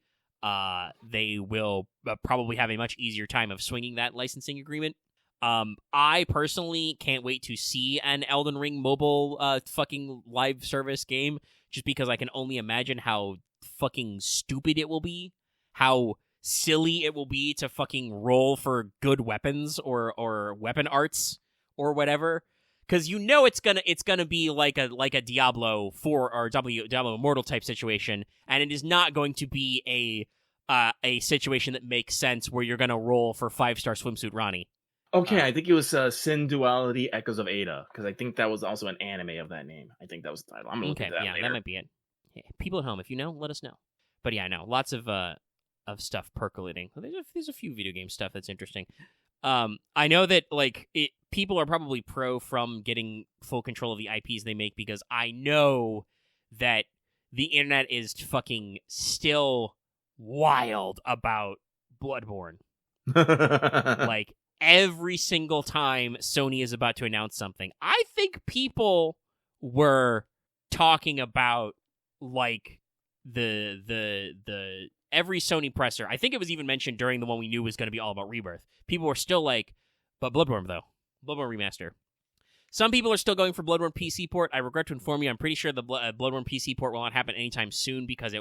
Speaker 1: they will probably have a much easier time of swinging that licensing agreement. I personally can't wait to see an Elden Ring mobile fucking live service game, just because I can only imagine how fucking stupid it will be, how silly it will be to fucking roll for good weapons or weapon arts or whatever. Because it's gonna be like a Diablo 4 or Diablo Immortal type situation, and it is not going to be a situation that makes sense where you're gonna roll for 5-star swimsuit Ronnie.
Speaker 2: Okay, I think it was Sin Duality Echoes of Ada, because I think that was also an anime of that name. I think that was the title. I'm gonna look at that later.
Speaker 1: That might be it. Hey, people at home, if you know, let us know. But yeah, no, lots of stuff percolating. There's a few video game stuff that's interesting. I know that people are probably pro From getting full control of the IPs they make, because I know that the internet is fucking still wild about Bloodborne. Like, every single time Sony is about to announce something, I think people were talking about like the every Sony presser. I think it was even mentioned during the one we knew was going to be all about Rebirth. People were still like, but Bloodborne though. Bloodborne Remaster. Some people are still going for Bloodborne PC port. I regret to inform you, I'm pretty sure the Bloodborne PC port will not happen anytime soon, because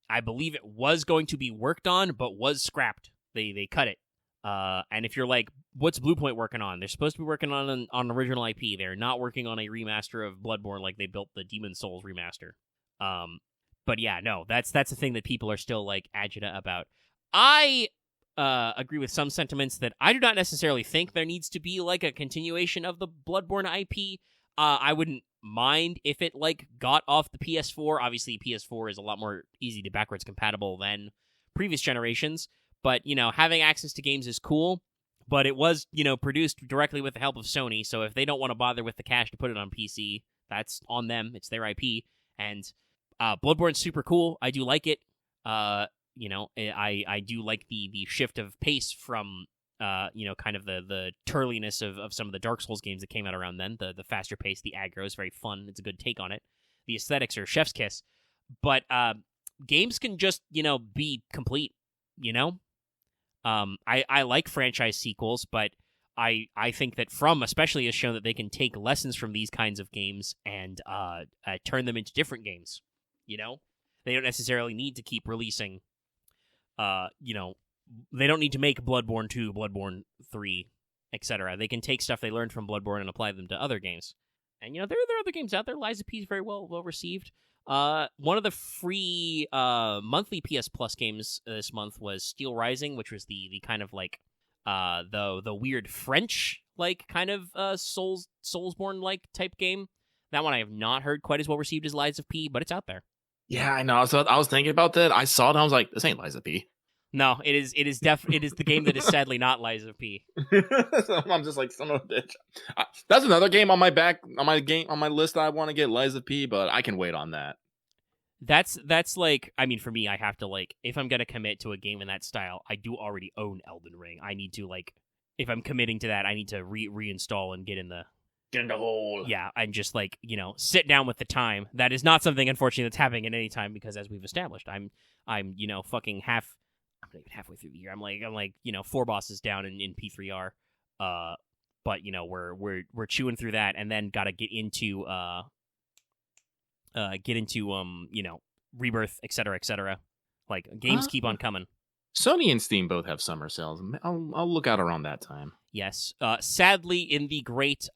Speaker 1: I believe it was going to be worked on, but was scrapped. They cut it. And if you're like, what's Bluepoint working on? They're supposed to be working on an original IP. They're not working on a remaster of Bloodborne like they built the Demon Souls remaster. But yeah, no, that's the thing that people are still like agita about. I agree with some sentiments that I do not necessarily think there needs to be like a continuation of the Bloodborne IP. I wouldn't mind if it like got off the PS4. Obviously, PS4 is a lot more easy to backwards compatible than previous generations. But, having access to games is cool, but it was, produced directly with the help of Sony, so if they don't want to bother with the cash to put it on PC, that's on them. It's their IP, and Bloodborne's super cool. I do like it. I do like the shift of pace from, kind of the turliness of some of the Dark Souls games that came out around then. The faster pace, the aggro is very fun. It's a good take on it. The aesthetics are chef's kiss. But games can just, be complete, I like franchise sequels, but I think that From especially has shown that they can take lessons from these kinds of games and turn them into different games. They don't necessarily need to keep releasing. They don't need to make Bloodborne 2, Bloodborne 3, etc. They can take stuff they learned from Bloodborne and apply them to other games. And, there are other games out there. Lies of P is very well received. One of the free monthly PS Plus games this month was Steel Rising, which was the kind of like the weird French like kind of Soulsborne like type game. That one I have not heard quite as well received as Lies of P, but it's out there.
Speaker 2: Yeah, I know. So I was thinking about that. I saw it and I was like, this ain't Lies of P.
Speaker 1: No, it is the game that is sadly not Lies of P.
Speaker 2: So I'm just like, son of a bitch. That's another game on my list that I want to get, Lies of P, but I can wait on that.
Speaker 1: That's like, I mean, for me, I have to like, if I'm gonna commit to a game in that style, I do already own Elden Ring. I need to like, if I'm committing to that, I need to reinstall and get in the
Speaker 2: hole.
Speaker 1: Yeah, and just like, sit down with the time. That is not something, unfortunately, that's happening at any time because, as we've established, I'm fucking I'm not even halfway through the year. I'm like 4 bosses down in P3R. But we're chewing through that, and then gotta get into Rebirth, etc. Like games keep on coming.
Speaker 2: Sony and Steam both have summer sales. I'll look out around that time.
Speaker 1: Yes. Sadly, in the great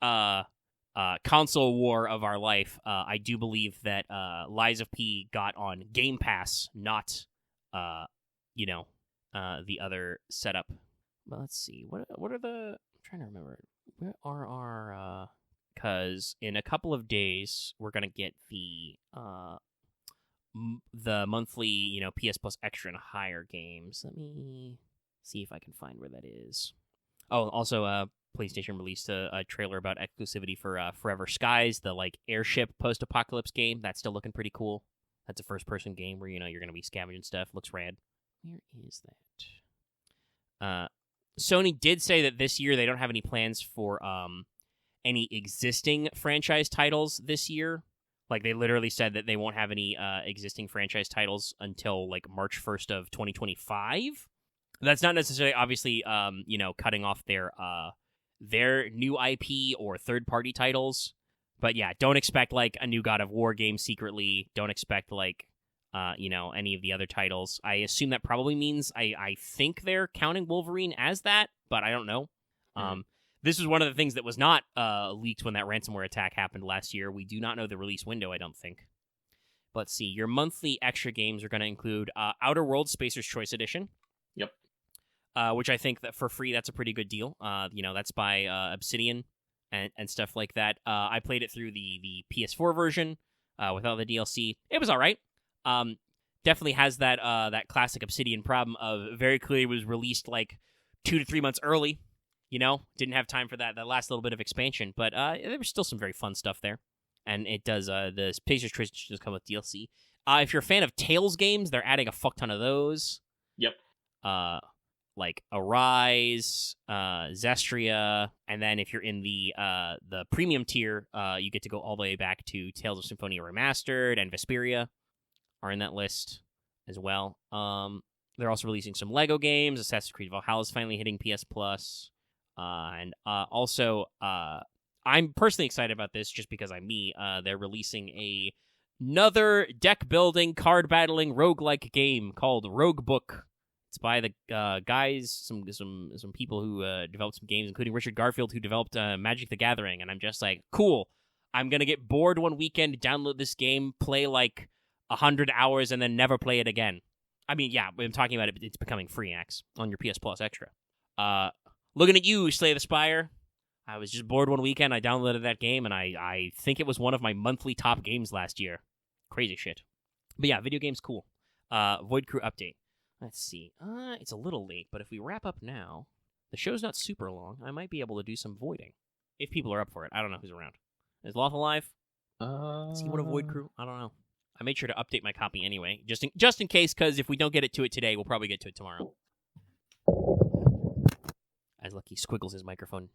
Speaker 1: console war of our life, I do believe that Lies of P got on Game Pass, not the other setup. Well, let's see. What are the? I'm trying to remember. Where are our? Because in a couple of days we're gonna get the monthly PS Plus Extra and higher games. Let me see if I can find where that is. Oh, also, PlayStation released a trailer about exclusivity for Forever Skies, the like airship post-apocalypse game. That's still looking pretty cool. That's a first-person game where you're gonna be scavenging stuff. Looks rad. Where is that? Sony did say that this year they don't have any plans for any existing franchise titles this year. Like, they literally said that they won't have any existing franchise titles until, like, March 1st of 2025. That's not necessarily, obviously, cutting off their new IP or third-party titles. But, yeah, don't expect, like, a new God of War game secretly. Don't expect, like, any of the other titles. I assume that probably means I think they're counting Wolverine as that, but I don't know. This was one of the things that was not leaked when that ransomware attack happened last year. We do not know the release window, I don't think. Let's see. Your monthly extra games are going to include Outer Worlds Spacer's Choice Edition.
Speaker 2: Yep.
Speaker 1: Which I think that for free, that's a pretty good deal. That's by Obsidian and stuff like that. I played it through the PS4 version without the DLC. It was all right. Definitely has that classic Obsidian problem of very clearly was released like 2 to 3 months early. Didn't have time for that last little bit of expansion, but there was still some very fun stuff there. And it does, the Spacer's Choice does come with DLC. If you're a fan of Tales games, they're adding a fuck ton of those.
Speaker 2: Yep.
Speaker 1: Like Arise, Zestria, and then if you're in the premium tier, you get to go all the way back to Tales of Symphonia Remastered and Vesperia are in that list as well. They're also releasing some Lego games. Assassin's Creed Valhalla is finally hitting PS Plus. And also, I'm personally excited about this just because I'm me. They're releasing another deck-building, card-battling roguelike game called Rogue Book. It's by the guys, some people who developed some games, including Richard Garfield, who developed Magic the Gathering. And I'm just like, cool. I'm going to get bored one weekend, download this game, play like 100 hours, and then never play it again. I mean, yeah, I'm talking about it. It's becoming free, Axe, on your PS Plus Extra. Looking at you, Slay the Spire. I was just bored one weekend. I downloaded that game, and I think it was one of my monthly top games last year. Crazy shit. But yeah, video game's cool. Void Crew update. Let's see. It's a little late, but if we wrap up now, the show's not super long. I might be able to do some voiding. If people are up for it. I don't know who's around. Is Loth alive? Is he one of Void Crew? I don't know. I made sure to update my copy anyway, just in case, because if we don't get to it today, we'll probably get to it tomorrow. As Lucky squiggles his microphone.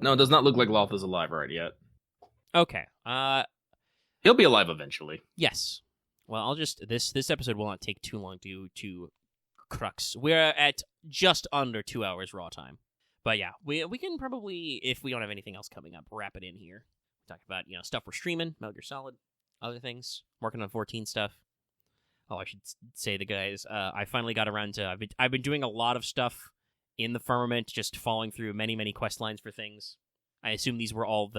Speaker 2: No, it does not look like Loth is alive right yet.
Speaker 1: Okay.
Speaker 2: He'll be alive eventually.
Speaker 1: Yes. Well, I'll just this episode will not take too long to crux. We're at just under 2 hours raw time. But yeah, we can probably, if we don't have anything else coming up, wrap it in here. Talk about stuff we're streaming, Metal Gear Solid, other things, working on 14 stuff. Oh, I should say the guys. I finally got around to. I've been doing a lot of stuff in the firmament, just falling through many, many quest lines for things. I assume these were all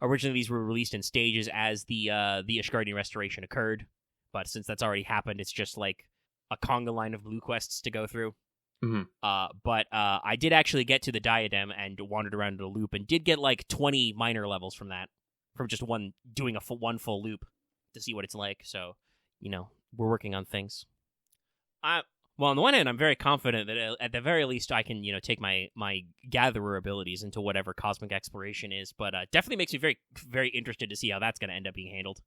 Speaker 1: originally these were released in stages as the Ishgardian restoration occurred, but since that's already happened, it's just like a conga line of blue quests to go through.
Speaker 2: Mm-hmm.
Speaker 1: But I did actually get to the diadem and wandered around in a loop and did get like 20 minor levels from that, from just doing one full loop to see what it's like. So, we're working on things. Well, on the one hand, I'm very confident that at the very least I can, take my gatherer abilities into whatever cosmic exploration is, but definitely makes me very, very interested to see how that's going to end up being handled.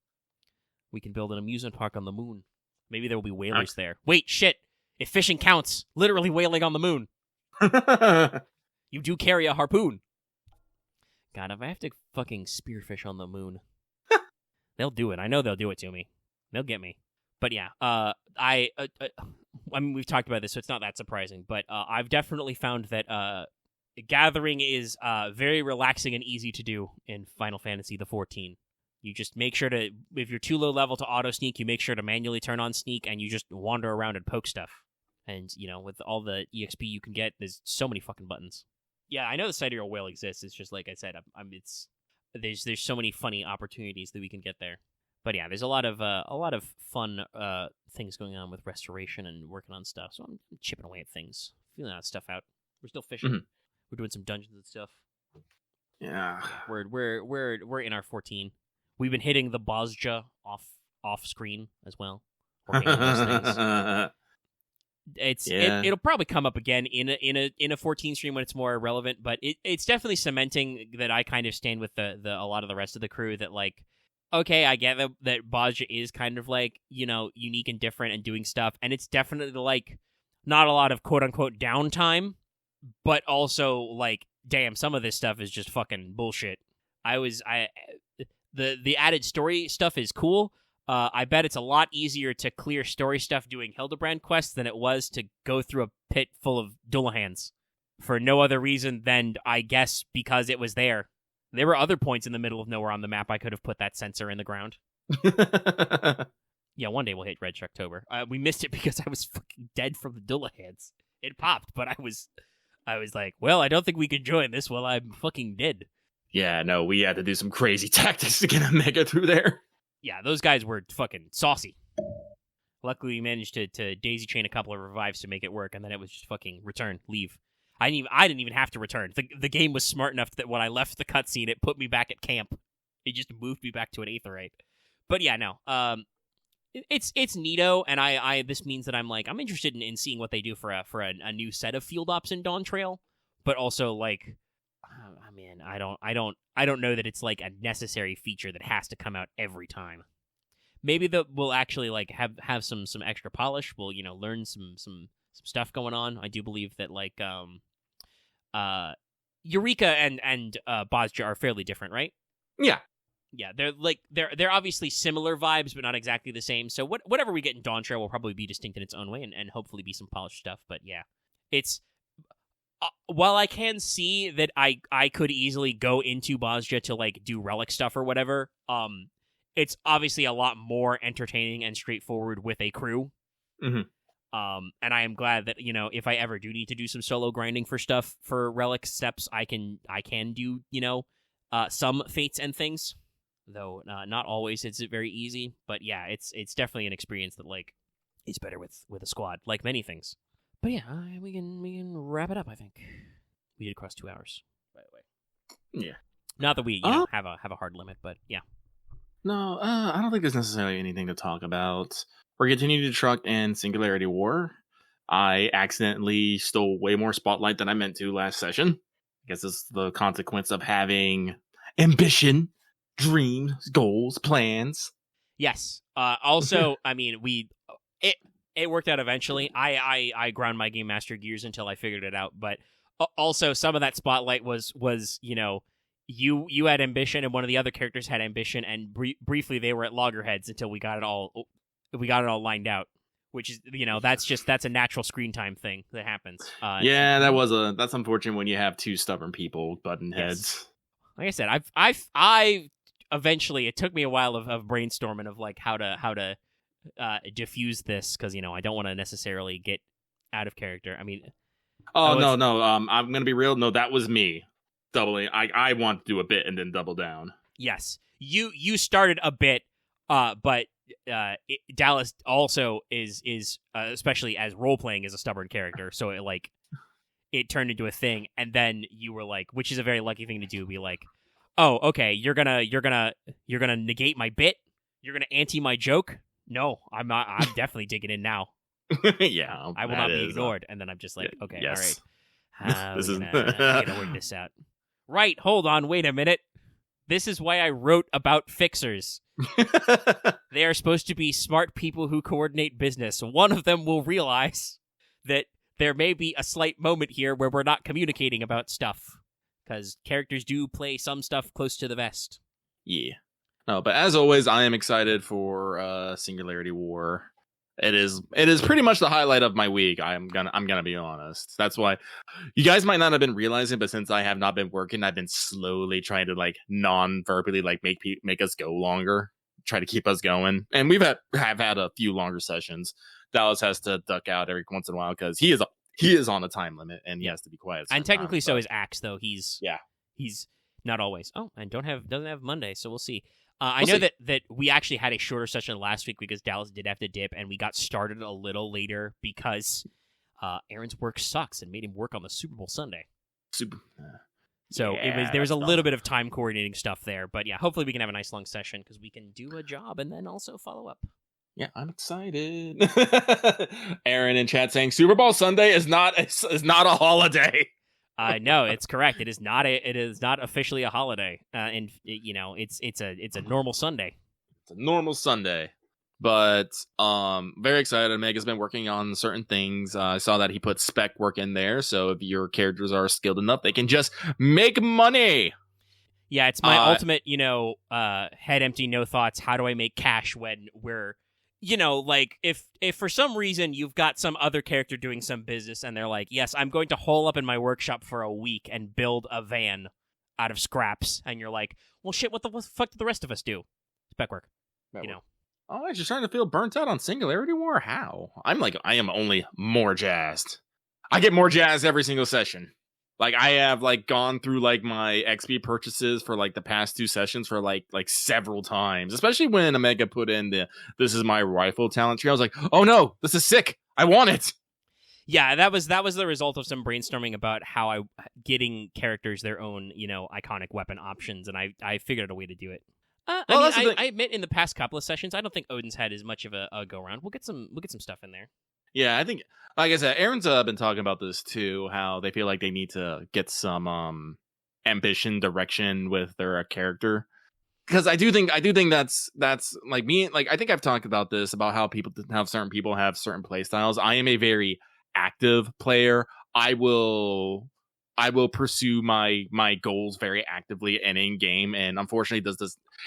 Speaker 1: We can build an amusement park on the moon. Maybe there will be whalers there. Wait, shit! If fishing counts, literally whaling on the moon. You do carry a harpoon. God, if I have to fucking spearfish on the moon, they'll do it. I know they'll do it to me. They'll get me. But yeah, I mean, we've talked about this, so it's not that surprising. But I've definitely found that gathering is very relaxing and easy to do in Final Fantasy XIV. You just make sure to, if you're too low level to auto sneak, you make sure to manually turn on sneak, and you just wander around and poke stuff. And with all the EXP you can get, there's so many fucking buttons. Yeah, I know the Sidereal Whale exists. It's just like I said, there's so many funny opportunities that we can get there. But yeah, there's a lot of fun things going on with restoration and working on stuff. So I'm chipping away at things, feeling that stuff out. We're still fishing. Mm-hmm. We're doing some dungeons and stuff.
Speaker 2: Yeah,
Speaker 1: we're in our 14. We've been hitting the Bozja off screen as well. We're hitting those things. It'll probably come up again in a 14 stream when it's more relevant, but it's definitely cementing that I kind of stand with the a lot of the rest of the crew that like, okay, I get that Bozja is kind of like, unique and different and doing stuff, and it's definitely like not a lot of quote unquote downtime, but also like, damn, some of this stuff is just fucking bullshit. The added story stuff is cool. I bet it's a lot easier to clear story stuff doing Hildebrand quests than it was to go through a pit full of Dullahans for no other reason than, I guess, because it was there. There were other points in the middle of nowhere on the map I could have put that sensor in the ground. Yeah, one day we'll hit Red October. We missed it because I was fucking dead from the Dullahans. It popped, but I was like, well, I don't think we can join this while I'm fucking dead.
Speaker 2: Yeah, no, we had to do some crazy tactics to get a mega through there.
Speaker 1: Yeah, those guys were fucking saucy. Luckily, we managed to daisy chain a couple of revives to make it work, and then it was just fucking return, leave. I didn't even have to return. The game was smart enough that when I left the cutscene, it put me back at camp. It just moved me back to an Aetheryte. But yeah, no. It's neato, and this means that I'm interested in seeing what they do for a new set of field ops in Dawn Trail, but also like, I don't know that it's like a necessary feature that has to come out every time. Maybe we'll actually like have some extra polish. We'll learn some stuff going on. I do believe that like Eureka and Bozja are fairly different, right?
Speaker 2: Yeah.
Speaker 1: Yeah, they're obviously similar vibes, but not exactly the same. So whatever we get in Dawn Trail will probably be distinct in its own way, and hopefully be some polished stuff. But yeah, it's while I can see that I could easily go into Bozja to like do relic stuff or whatever. It's obviously a lot more entertaining and straightforward with a crew.
Speaker 2: Mm-hmm.
Speaker 1: And I am glad that if I ever do need to do some solo grinding for stuff for relic steps, I can do some fates and things. Though not always it's very easy, but yeah, it's definitely an experience that like is better with a squad, like many things. But yeah, we can wrap it up. I think we did cross 2 hours, by the way.
Speaker 2: Yeah,
Speaker 1: not that we have a hard limit, but yeah.
Speaker 2: No, I don't think there's necessarily anything to talk about. We're continuing to truck in Singularity War. I accidentally stole way more spotlight than I meant to last session. I guess it's the consequence of having ambition. Dreams, goals, plans.
Speaker 1: Yes. Also, I mean, it worked out eventually. I ground my Game Master gears until I figured it out. But also, some of that spotlight was you had ambition and one of the other characters had ambition, and briefly they were at loggerheads until we got it all lined out. Which is that's a natural screen time thing that happens.
Speaker 2: Yeah, that's unfortunate when you have two stubborn people butting heads.
Speaker 1: Yes. Like I said, I eventually, it took me a while of brainstorming of like how to diffuse this, because I don't want to necessarily get out of character. I mean,
Speaker 2: Oh,
Speaker 1: Oh,
Speaker 2: no. I'm gonna be real. No, that was me doubling. I want to do a bit and then double down.
Speaker 1: Yes, you started a bit, but Dallas also is especially as role playing is a stubborn character, so it turned into a thing, and then you were like, which is a very lucky thing to do, be like, oh, okay, you're gonna negate my bit, you're gonna anti my joke. No, I'm not. I'm definitely digging in now.
Speaker 2: Yeah,
Speaker 1: I will not be ignored. And then I'm just like, okay,
Speaker 2: yes.
Speaker 1: all right,
Speaker 2: This is
Speaker 1: gonna work this out. Right, hold on, wait a minute. This is why I wrote about fixers. They are supposed to be smart people who coordinate business. One of them will realize that there may be a slight moment here where we're not communicating about stuff. Because characters do play some stuff close to the vest.
Speaker 2: Yeah. No, but as always, I am excited for Singularity War. It is pretty much the highlight of my week. I'm gonna be honest. That's why you guys might not have been realizing, but since I have not been working, I've been slowly trying to like non-verbally like make us go longer, try to keep us going. And have had a few longer sessions. Dallas has to duck out every once in a while because he is on a time limit and he has to be quiet.
Speaker 1: And technically, so is Axe, though. He's not always. Oh, and doesn't have Monday, so we'll see. I know that we actually had a shorter session last week because Dallas did have to dip, and we got started a little later because Aaron's work sucks and made him work on the Super Bowl Sunday. So there was a little bit of time coordinating stuff there, but yeah, hopefully we can have a nice long session because we can do a job and then also follow up.
Speaker 2: Yeah, I'm excited. Aaron in chat saying Super Bowl Sunday is not a holiday.
Speaker 1: No, it's correct. It is not officially a holiday, and it's a normal Sunday.
Speaker 2: It's a normal Sunday, but very excited. Mega's been working on certain things. I saw that he put spec work in there, so if your characters are skilled enough, they can just make money.
Speaker 1: Yeah, it's my ultimate, head empty, no thoughts. How do I make cash when we're if for some reason you've got some other character doing some business and they're like, yes, I'm going to hole up in my workshop for a week and build a van out of scraps. And you're like, well, shit, what the fuck did the rest of us do? Spec work.
Speaker 2: Oh, I'm just trying to feel burnt out on Singularity War? How? I am only more jazzed. I get more jazzed every single session. Like, I have, gone through, my XP purchases for, the past 2 sessions for, several times. Especially when Omega put in this is my rifle talent tree. I was like, oh no, this is sick. I want it.
Speaker 1: Yeah, that was the result of some brainstorming about how getting characters their own, iconic weapon options, and I figured out a way to do it. I admit in the past couple of sessions, I don't think Odin's had as much of a go-around. We'll get some stuff in there.
Speaker 2: Yeah, I think, like I said, Aaron's been talking about this too, how they feel like they need to get some ambition, direction with their character. Because I do think that's like me. Like, I think I've talked about this, about how certain people have certain play styles. I am a very active player. I will pursue my goals very actively and in game. And unfortunately,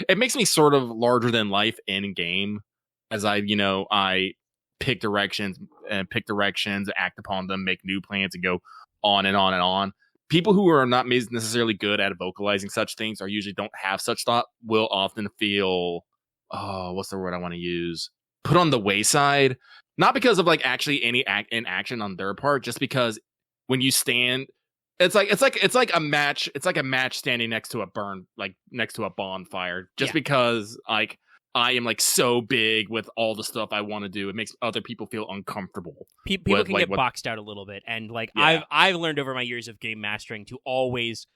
Speaker 2: it makes me sort of larger than life in game, as I pick directions, act upon them, make new plans, and go on and on and on. People who are not necessarily good at vocalizing such things, or usually don't have such thought, will often feel, what's the word I want to use? Put on the wayside. Not because of actually any inaction on their part, just because when you stand, it's like a match. It's like a match standing next to a bonfire. Just because I am so big with all the stuff I want to do, it makes other people feel uncomfortable.
Speaker 1: People can get boxed out a little bit, and I've learned over my years of game mastering to always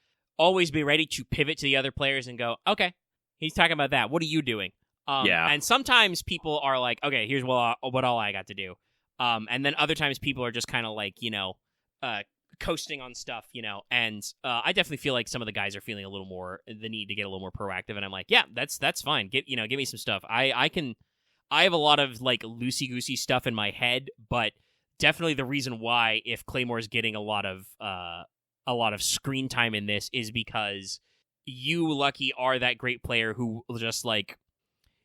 Speaker 1: be ready to pivot to the other players and go, okay, he's talking about that. What are you doing? And sometimes people are like, okay, here's what all I got to do. And then other times people are just kind of coasting on stuff, and I definitely feel like some of the guys are feeling a little more the need to get a little more proactive, and I'm like, yeah, that's fine. Give me some stuff. I have a lot of loosey goosey stuff in my head, but definitely the reason why if Claymore's getting a lot of screen time in this is because you, Lucky, are that great player who just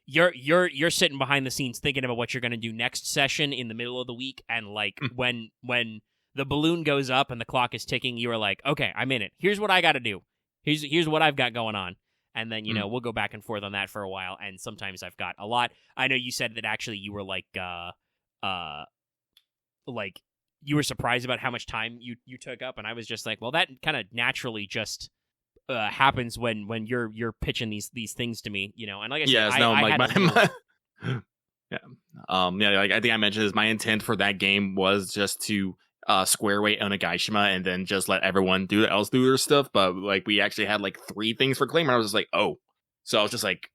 Speaker 1: you're sitting behind the scenes thinking about what you're gonna do next session in the middle of the week, and when the balloon goes up and the clock is ticking, you are like, okay, I'm in it. Here's what I got to do. Here's what I've got going on. And then, we'll go back and forth on that for a while. And sometimes I've got a lot. I know you said that actually you were you were surprised about how much time you took up, and I was just like, well, that kind of naturally just happens when you're pitching these things to me, you know. And like I said,
Speaker 2: like I think I mentioned this. My intent for that game was just to square away Onigashima and then just let everyone do their stuff. But like we actually had like 3 things for Claymore. I was just like, oh, so I was like,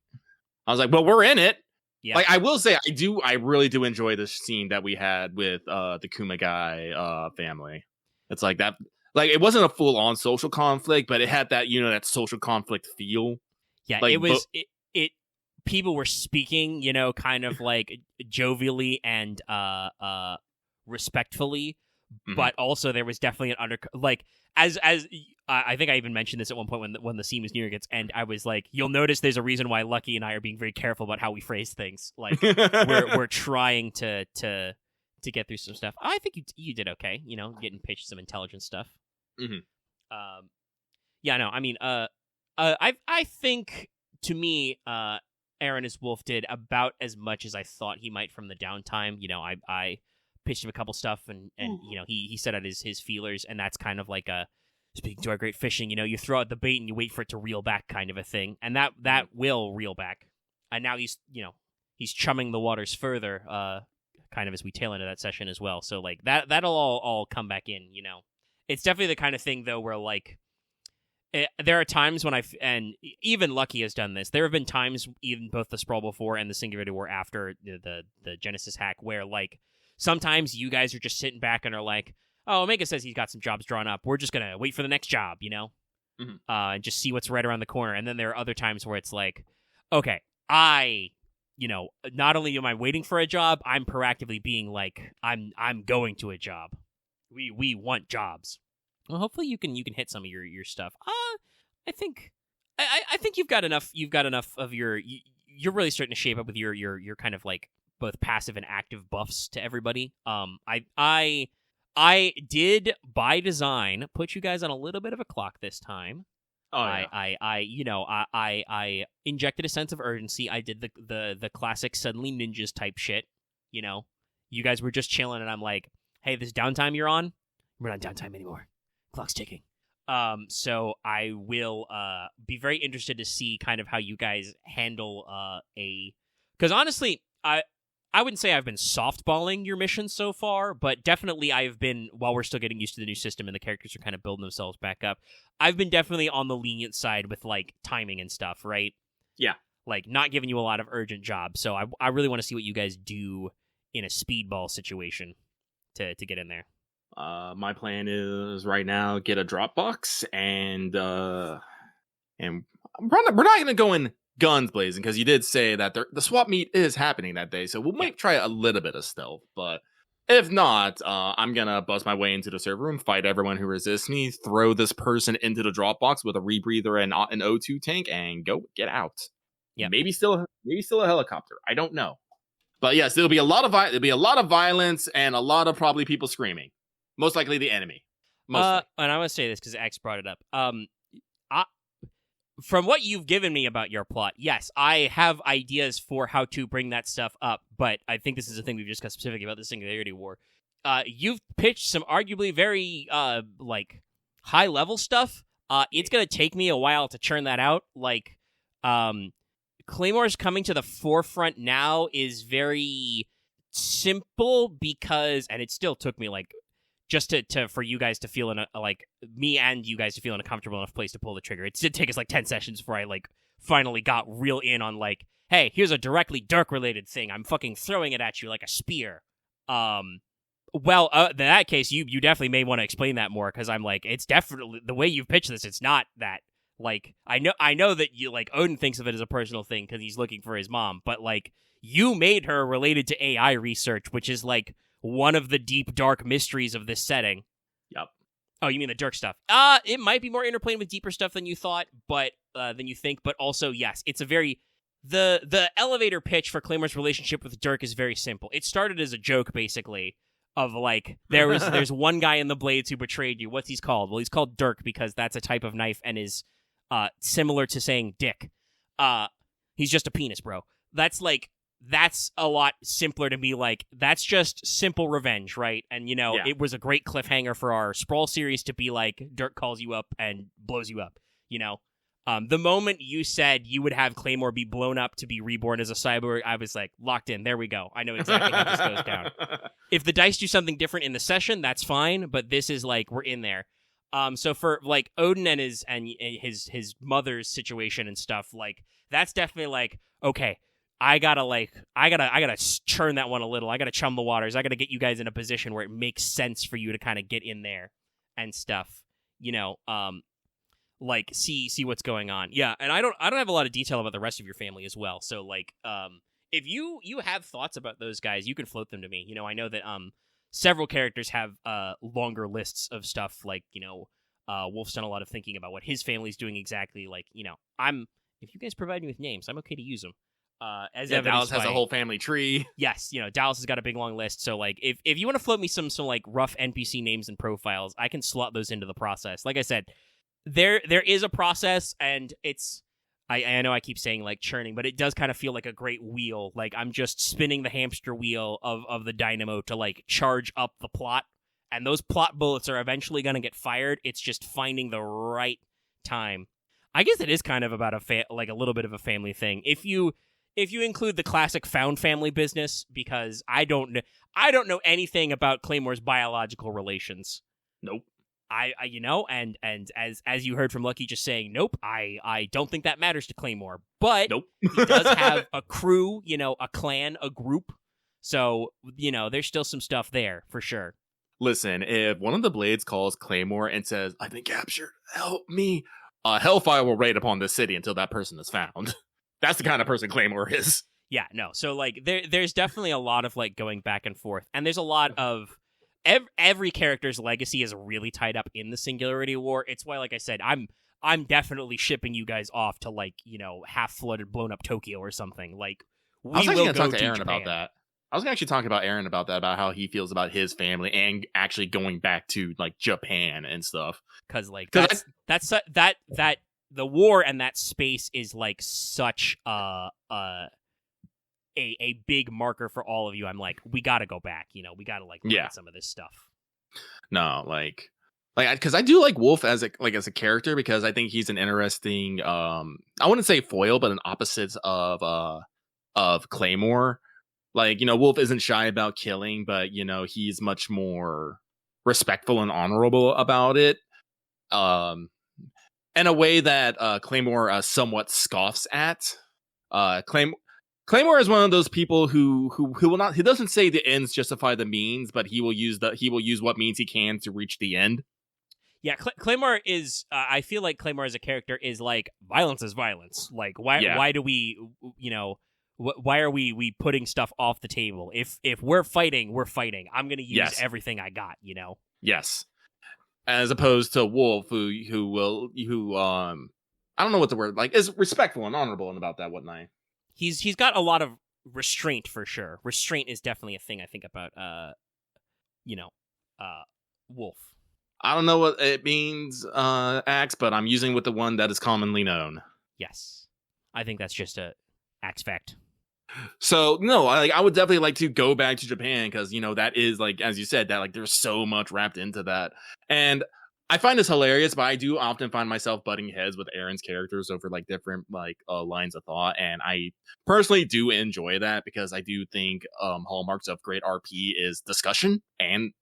Speaker 2: well, we're in it. Yeah. Like I will say, I really do enjoy the scene that we had with the Kumagai family. It's like that. Like it wasn't a full on social conflict, but it had that, you know, that social conflict feel.
Speaker 1: Yeah,
Speaker 2: like,
Speaker 1: it was. People were speaking, you know, kind of like jovially and respectfully, but also there was definitely an like as I think I even mentioned this at one point when the scene was nearing its end. I was like, you'll notice there's a reason why Lucky and I are being very careful about how we phrase things. Like we're trying to get through some stuff. I think you did okay, you know, getting pitched some intelligent stuff. Yeah, no, I mean, I think to me, Aaron as Wolf did about as much as I thought he might from the downtime. You know, I pitched him a couple stuff, and you know, he set out his feelers, and that's kind of like a, speaking to our great fishing, you know, you throw out the bait and you wait for it to reel back kind of a thing, and that will reel back. And now he's chumming the waters further, kind of as we tail into that session as well. So like that'll all come back in, you know. It's definitely the kind of thing though where like there are times when and even Lucky has done this. There have been times, even both the Sprawl before and the Singularity War after the Genesis hack, where like sometimes you guys are just sitting back and are like, "Oh, Omega says he's got some jobs drawn up. We're just gonna wait for the next job, you know, and just see what's right around the corner." And then there are other times where it's like, "Okay, you know, not only am I waiting for a job, I'm proactively being like, I'm going to a job. We want jobs." Well, hopefully you can hit some of your stuff. I think you've got enough. You've got enough of your. You're really starting to shape up with your kind of like both passive and active buffs to everybody. I did by design put you guys on a little bit of a clock this time. Oh, yeah. I injected a sense of urgency. I did the classic suddenly ninjas type shit. You know, you guys were just chilling, and I'm like, hey, this downtime you're on, we're not downtime anymore. Clock's ticking. So I will be very interested to see kind of how you guys handle because honestly, I wouldn't say I've been softballing your mission so far, but definitely I've been, while we're still getting used to the new system and the characters are kind of building themselves back up, I've been definitely on the lenient side with like timing and stuff, right? Yeah. Like not giving you a lot of urgent jobs. So I really want to see what you guys do in a speedball situation to get in there.
Speaker 2: My plan is right now get a Dropbox and we're not going to go in guns blazing because you did say that the swap meet is happening that day, so we might try a little bit of stealth. But if not, I'm gonna bust my way into the server room, fight everyone who resists me, throw this person into the Dropbox with a rebreather and an O2 tank, and go get out. Yeah, maybe still a helicopter. I don't know, but yes, there'll be a lot of violence and a lot of probably people screaming. Most likely the enemy. And
Speaker 1: I want to say this because X brought it up. From what you've given me about your plot, yes, I have ideas for how to bring that stuff up, but I think this is a thing we've discussed specifically about the Singularity War. You've pitched some arguably very, like, high-level stuff. It's going to take me a while to churn that out. Like, Claymore's coming to the forefront now is very simple because, and it still took me, like, just to for you guys to feel in a, like, me and you guys to feel in a comfortable enough place to pull the trigger. It did take us like 10 sessions before I like finally got real in on like, hey, here's a directly Dirk related thing. I'm fucking throwing it at you like a spear. In that case, you definitely may want to explain that more because I'm like, it's definitely the way you've pitched this. It's not that like I know that you like Odin thinks of it as a personal thing because he's looking for his mom, but like you made her related to AI research, which is like one of the deep, dark mysteries of this setting.
Speaker 2: Yep.
Speaker 1: Oh, you mean the Dirk stuff? It might be more interplaying with deeper stuff than you thought, but than you think. But also, yes, it's a very the elevator pitch for Claymore's relationship with Dirk is very simple. It started as a joke, basically, of like there's one guy in the Blades who betrayed you. What's he's called? Well, he's called Dirk because that's a type of knife and is similar to saying dick. He's just a penis, bro. That's like that's a lot simpler to be like, that's just simple revenge, right? And, it was a great cliffhanger for our Sprawl series to be like, Dirk calls you up and blows you up, The moment you said you would have Claymore be blown up to be reborn as a cyborg, I was like, locked in. There we go. I know exactly how this goes down. If the dice do something different in the session, that's fine, but this is like, we're in there. So for like Odin and his mother's situation and stuff, like that's definitely like, okay, I gotta churn that one a little. I gotta chum the waters. I gotta get you guys in a position where it makes sense for you to kind of get in there and stuff, like see what's going on. Yeah, and I don't have a lot of detail about the rest of your family as well. So like, if you have thoughts about those guys, you can float them to me. I know that several characters have longer lists of stuff. Like Wolf's done a lot of thinking about what his family's doing exactly. Like if you guys provide me with names, I'm okay to use them.
Speaker 2: Dallas has a whole family tree.
Speaker 1: Yes, Dallas has got a big long list. So like, if you want to float me some like rough NPC names and profiles, I can slot those into the process. Like I said, there is a process, and it's I know I keep saying like churning, but it does kind of feel like a great wheel. Like I'm just spinning the hamster wheel of the dynamo to like charge up the plot, and those plot bullets are eventually going to get fired. It's just finding the right time. I guess it is kind of about like a little bit of a family thing. If you include the classic found family business, because I don't know anything about Claymore's biological relations.
Speaker 2: Nope.
Speaker 1: And as you heard from Lucky just saying, nope, I don't think that matters to Claymore. But
Speaker 2: nope.
Speaker 1: He does have a crew, a clan, a group. So, there's still some stuff there for sure.
Speaker 2: Listen, if one of the Blades calls Claymore and says, "I've been captured, help me," Hellfire will raid upon this city until that person is found. That's the kind of person Claymore is.
Speaker 1: Yeah, no. So like there's definitely a lot of like going back and forth. And there's a lot of every character's legacy is really tied up in the Singularity War. It's why, like I said, I'm definitely shipping you guys off to like, half flooded, blown up Tokyo or something. Like
Speaker 2: I was actually going to talk to Aaron about that. I was actually talking about Aaron about that, about how he feels about his family and actually going back to like Japan and stuff.
Speaker 1: Because like that's the war and that space is like such a big marker for all of you. I'm like, we got to go back. We got to like look at some of this stuff.
Speaker 2: No, like because I do like Wolf as a character, because I think he's an interesting I wouldn't say foil, but an opposite of Claymore. Like, Wolf isn't shy about killing, but he's much more respectful and honorable about it. In a way that Claymore somewhat scoffs at. Claymore is one of those people who will not. He doesn't say the ends justify the means, but he will use what means he can to reach the end.
Speaker 1: Yeah, Claymore is. I feel like Claymore as a character is like, violence is violence. Like why do we why are we putting stuff off the table? If we're fighting, we're fighting. I'm gonna use everything I got.
Speaker 2: Yes. As opposed to Wolf, who I don't know what the word, like, is respectful and honorable and about that whatnot.
Speaker 1: He's got a lot of restraint for sure. Restraint is definitely a thing I think about. Wolf.
Speaker 2: I don't know what it means, Axe, but I'm using with the one that is commonly known.
Speaker 1: Yes, I think that's just a Axe fact.
Speaker 2: So no, I would definitely like to go back to Japan, because that is, like, as you said, that like there's so much wrapped into that, and I find this hilarious. But I do often find myself butting heads with Aaron's characters over like different lines of thought, and I personally do enjoy that, because I do think hallmarks of great RP is discussion and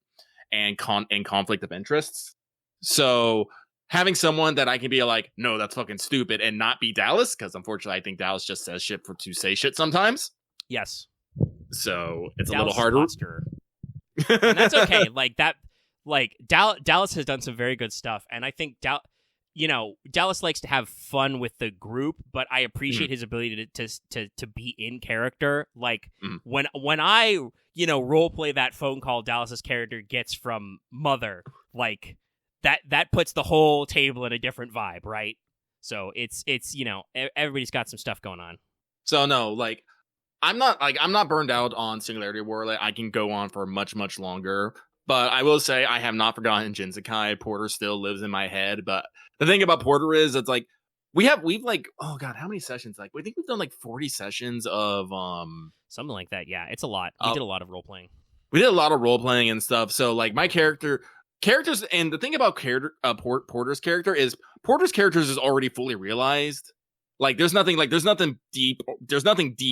Speaker 2: conflict of interests. So having someone that I can be like, no, that's fucking stupid, and not be Dallas, because unfortunately I think Dallas just says shit to say shit sometimes.
Speaker 1: Yes.
Speaker 2: So it's
Speaker 1: Dallas
Speaker 2: a little harder.
Speaker 1: And that's okay. Like that. Like Dallas has done some very good stuff, and I think Dallas likes to have fun with the group, but I appreciate his ability to be in character. Like when I role play that phone call Dallas's character gets from Mother, like that puts the whole table in a different vibe, right? So it's everybody's got some stuff going on.
Speaker 2: So no, like I'm not burned out on Singularity War. Like, I can go on for much longer. But I will say I have not forgotten Jinsekai. Porter still lives in my head. But the thing about Porter is, it's like we've like, oh god, how many sessions? Like, I think we've done like 40 sessions of
Speaker 1: Something like that, yeah. It's a lot. We did a lot of role-playing.
Speaker 2: We did a lot of role-playing and stuff, so, like, my characters, and the thing about Porter's character is, Porter's characters is already fully realized. Like, there's nothing deep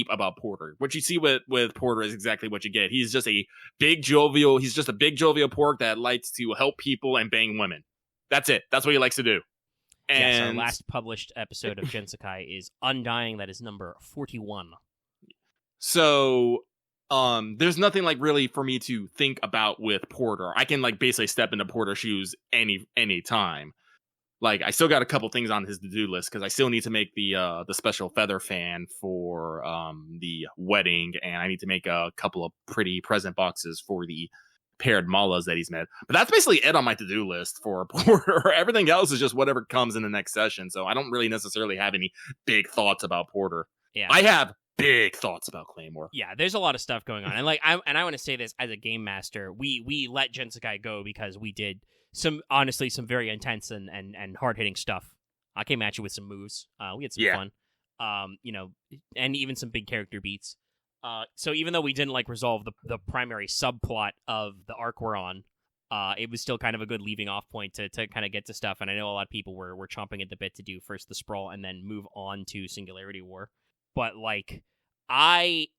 Speaker 2: about Porter. What you see with Porter is exactly what you get. He's just a big jovial pork that likes to help people and bang women. That's it. That's what he likes to do. And
Speaker 1: yes, our last published episode of Gensakai is Undying. That is number 41.
Speaker 2: So, there's nothing like really for me to think about with Porter. I can like basically step into Porter's shoes any time. Like, I still got a couple things on his to-do list because I still need to make the special feather fan for the wedding, and I need to make a couple of pretty present boxes for the paired malas that he's met. But that's basically it on my to-do list for Porter. Everything else is just whatever comes in the next session. So I don't really necessarily have any big thoughts about Porter.
Speaker 1: Yeah,
Speaker 2: I have big thoughts about Claymore.
Speaker 1: Yeah, there's a lot of stuff going on, and like I want to say this as a game master, we let Gensakai go because we did some very intense and hard hitting stuff. I came at you with some moves. We had some fun. And even some big character beats. So even though we didn't like resolve the primary subplot of the arc we're on, it was still kind of a good leaving off point to kind of get to stuff. And I know a lot of people were chomping at the bit to do first the Sprawl and then move on to Singularity War. But like, I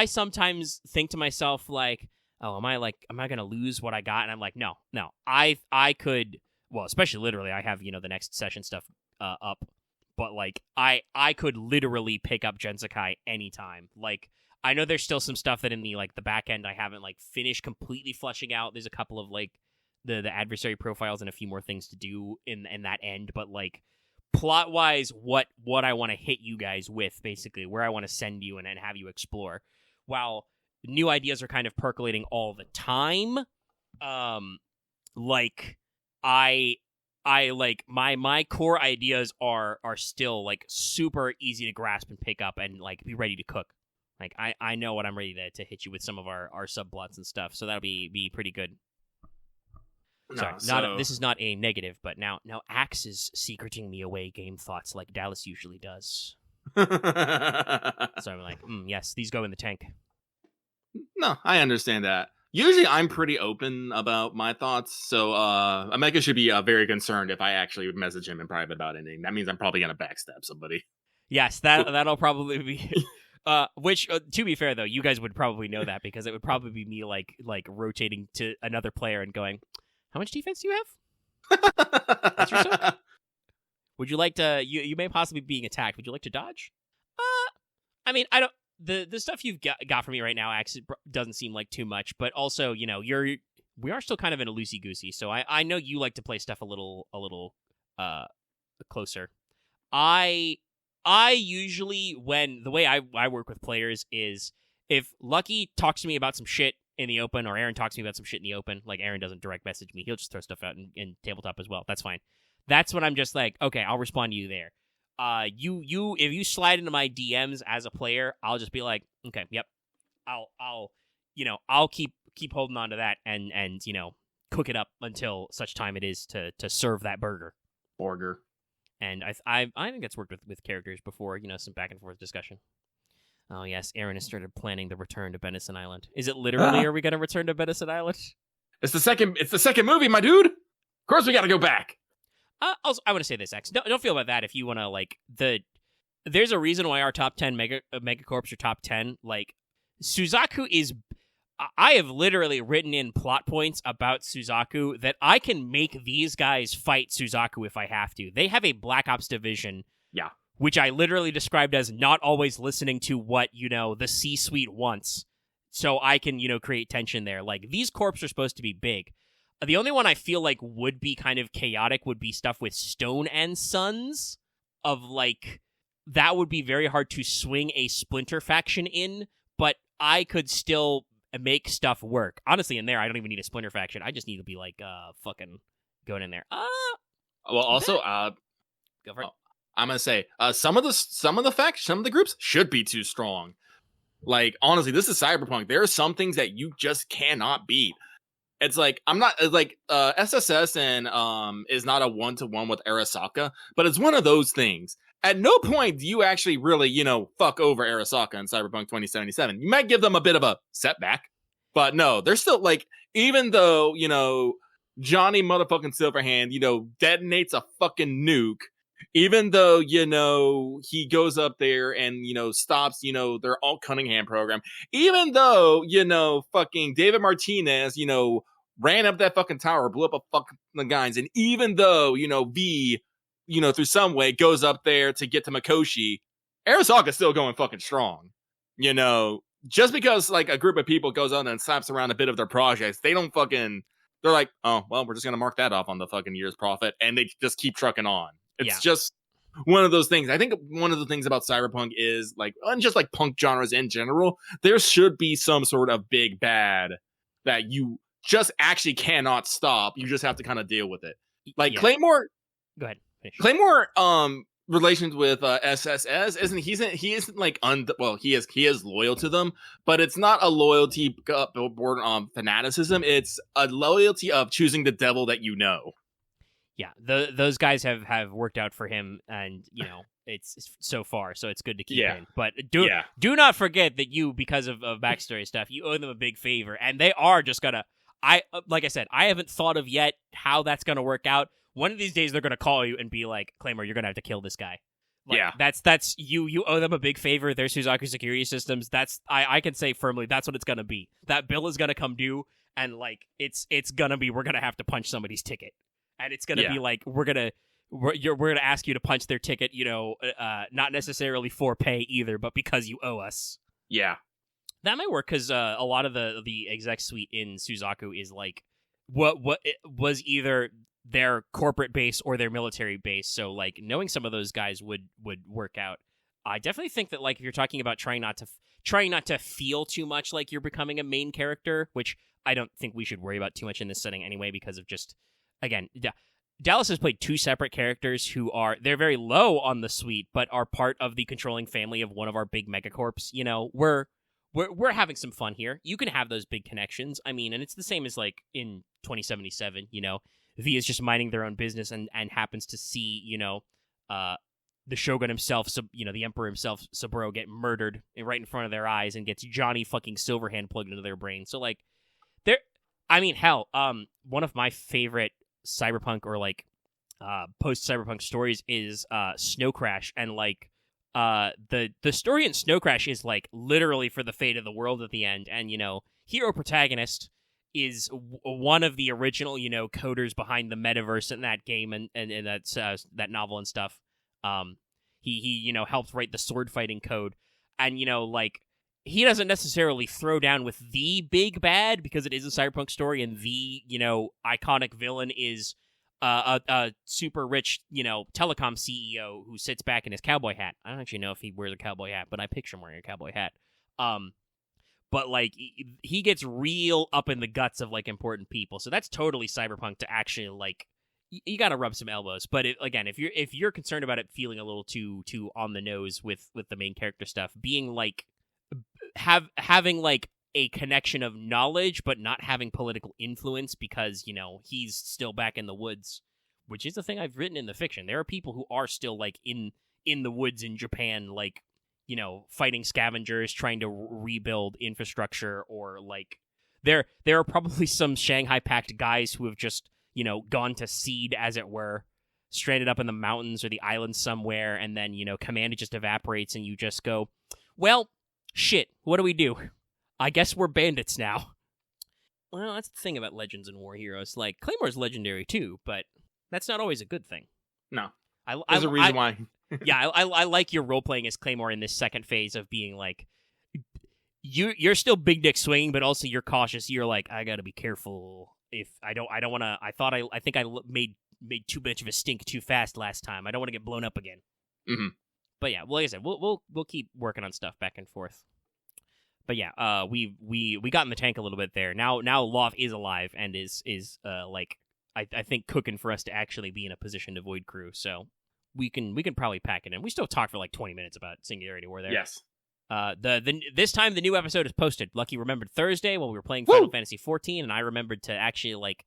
Speaker 1: sometimes think to myself like, oh, am I gonna lose what I got? And I'm like, no, I could. Well, especially literally, I have the next session stuff up, but like I could literally pick up Gensakai anytime. Like, I know there's still some stuff that in the like the back end I haven't like finished completely fleshing out. There's a couple of like the adversary profiles and a few more things to do in that end, but like plot wise, what I want to hit you guys with, basically where I want to send you and have you explore, while new ideas are kind of percolating all the time. Like I like my core ideas are still like super easy to grasp and pick up and like be ready to cook. Like, I know what I'm ready to hit you with some of our subplots and stuff, so that'll be pretty good. Sorry, this is not a negative, but now Axe is secreting me away game thoughts like Dallas usually does. So I'm like, yes, these go in the tank.
Speaker 2: No, I understand that. Usually I'm pretty open about my thoughts, so Omega should be very concerned if I actually would message him in private about anything. That means I'm probably going to backstab somebody.
Speaker 1: Yes, that'll probably be... Which, to be fair, though, you guys would probably know that because it would probably be me, like rotating to another player and going, how much defense do you have? What's your stuff? Would you like to... You may possibly be being attacked. Would you like to dodge? I mean, I don't... The stuff you've got from me right now actually doesn't seem like too much, but also, we are still kind of in a loosey-goosey, so I know you like to play stuff a little closer. I usually, the way I work with players is if Lucky talks to me about some shit in the open, or Aaron talks to me about some shit in the open, like Aaron doesn't direct message me, he'll just throw stuff out in tabletop as well. That's fine. That's when I'm just like, okay, I'll respond to you there. If you slide into my DMs as a player, I'll just be like, okay, yep, I'll keep holding on to that and cook it up until such time it is to serve that burger. And I think that's worked with characters before, some back and forth discussion. Oh yes, Aaron has started planning the return to Benison Island. Is it literally? Are we going to return to Benison Island?
Speaker 2: It's the second movie, my dude. Of course, we got to go back.
Speaker 1: Also, I want to say this, X. Don't feel about that if you want to like There's a reason why our top 10 megacorps are top 10. Like Suzaku is. I have literally written in plot points about Suzaku that I can make these guys fight Suzaku if I have to. They have a Black Ops division, which I literally described as not always listening to what, the C-suite wants, so I can, create tension there. Like, these corps are supposed to be big. The only one I feel like would be kind of chaotic would be stuff with Stone and Sons, of, like, that would be very hard to swing a Splinter faction in, but I could still make stuff work. Honestly, in there, I don't even need a Splinter faction. I just need to be like, fucking going in there.
Speaker 2: Well, also,
Speaker 1: go for it.
Speaker 2: I'm gonna say, some of the groups should be too strong. Like, honestly, this is Cyberpunk. There are some things that you just cannot beat. It's like, I'm not like SSS and is not a 1-to-1 with Arasaka, but it's one of those things. at no point do you actually really, fuck over Arasaka in Cyberpunk 2077. You might give them a bit of a setback, but no, they're still like, even though, Johnny motherfucking Silverhand, detonates a fucking nuke, even though, he goes up there and, stops, their Alt Cunningham program, even though, fucking David Martinez, ran up that fucking tower, blew up a fucking the guys, and even though, V, through some way goes up there to get to Mikoshi, Arasaka's still going fucking strong. Just because like a group of people goes on and slaps around a bit of their projects, they don't fucking, they're like, oh, well, we're just going to mark that off on the fucking year's profit. And they just keep trucking on. It's just one of those things. I think one of the things about Cyberpunk is like, and just like punk genres in general, there should be some sort of big bad that you just actually cannot stop. You just have to kind of deal with it. Like Claymore.
Speaker 1: Go ahead.
Speaker 2: Claymore relations with SSS he isn't like he is loyal to them, but it's not a loyalty born on fanaticism. It's a loyalty of choosing the devil that you know.
Speaker 1: Yeah, those guys have worked out for him, and it's so far, so it's good to keep in. But do not forget that you, because of backstory stuff, you owe them a big favor, and they are just gonna. Like I said, I haven't thought of yet how that's gonna work out. One of these days, they're gonna call you and be like, "Claymore, you're gonna have to kill this guy." Like, that's you. You owe them a big favor. They're Suzaku Security Systems. That's I can say firmly that's what it's gonna be. That bill is gonna come due, and like it's gonna be we're gonna have to punch somebody's ticket, and it's gonna be like we're gonna ask you to punch their ticket. Not necessarily for pay either, but because you owe us.
Speaker 2: Yeah,
Speaker 1: that might work because a lot of the exec suite in Suzaku is like what it was either their corporate base or their military base, so like knowing some of those guys would work out. I definitely think that like if you're talking about trying not to feel too much like you're becoming a main character, which I don't think we should worry about too much in this setting anyway, because of just again Dallas has played two separate characters who they're very low on the suite but are part of the controlling family of one of our big megacorps. We're having some fun here. You can have those big connections. I mean, and it's the same as like in 2077, V is just minding their own business and happens to see, the Shogun himself, the Emperor himself, Saburo, get murdered right in front of their eyes and gets Johnny fucking Silverhand plugged into their brain. So, like, one of my favorite cyberpunk or, like, post-cyberpunk stories is Snow Crash. And, like, the story in Snow Crash is, like, literally for the fate of the world at the end. And, hero protagonist is one of the original, coders behind the metaverse in that game and that novel and stuff. He helped write the sword fighting code, and like he doesn't necessarily throw down with the big bad because it is a cyberpunk story, and the iconic villain is a super rich telecom CEO who sits back in his cowboy hat. I don't actually know if he wears a cowboy hat, but I picture him wearing a cowboy hat. But, like, he gets real up in the guts of, like, important people. So that's totally cyberpunk to actually, like, you got to rub some elbows. But, again, if you're concerned about it feeling a little too on the nose with the main character stuff, being, like, having, like, a connection of knowledge but not having political influence because, he's still back in the woods, which is the thing I've written in the fiction. There are people who are still, like, in the woods in Japan, like, fighting scavengers, trying to rebuild infrastructure, or like there are probably some Shanghai Pact guys who have just, gone to seed, as it were, stranded up in the mountains or the island somewhere, and then, command just evaporates and you just go, well, shit, what do we do? I guess we're bandits now. Well, that's the thing about Legends and War Heroes. Like, Claymore's legendary too, but that's not always a good thing.
Speaker 2: No. There's a reason why.
Speaker 1: Yeah, I like your role-playing as Claymore in this second phase of being like, you're still big dick swinging, but also you're cautious. You're like, I gotta be careful. If I don't want to. I think I made too much of a stink too fast last time. I don't want to get blown up again.
Speaker 2: Mm-hmm.
Speaker 1: But yeah, well, like I said, we'll keep working on stuff back and forth. But yeah, we got in the tank a little bit there. Now Loth is alive and is like I think cooking for us to actually be in a position to void crew. So. We can probably pack it in. We still talked for like 20 minutes about Singularity War there.
Speaker 2: Yes.
Speaker 1: This time the new episode is posted. Lucky remembered Thursday while we were playing Final Fantasy XIV, and I remembered to actually like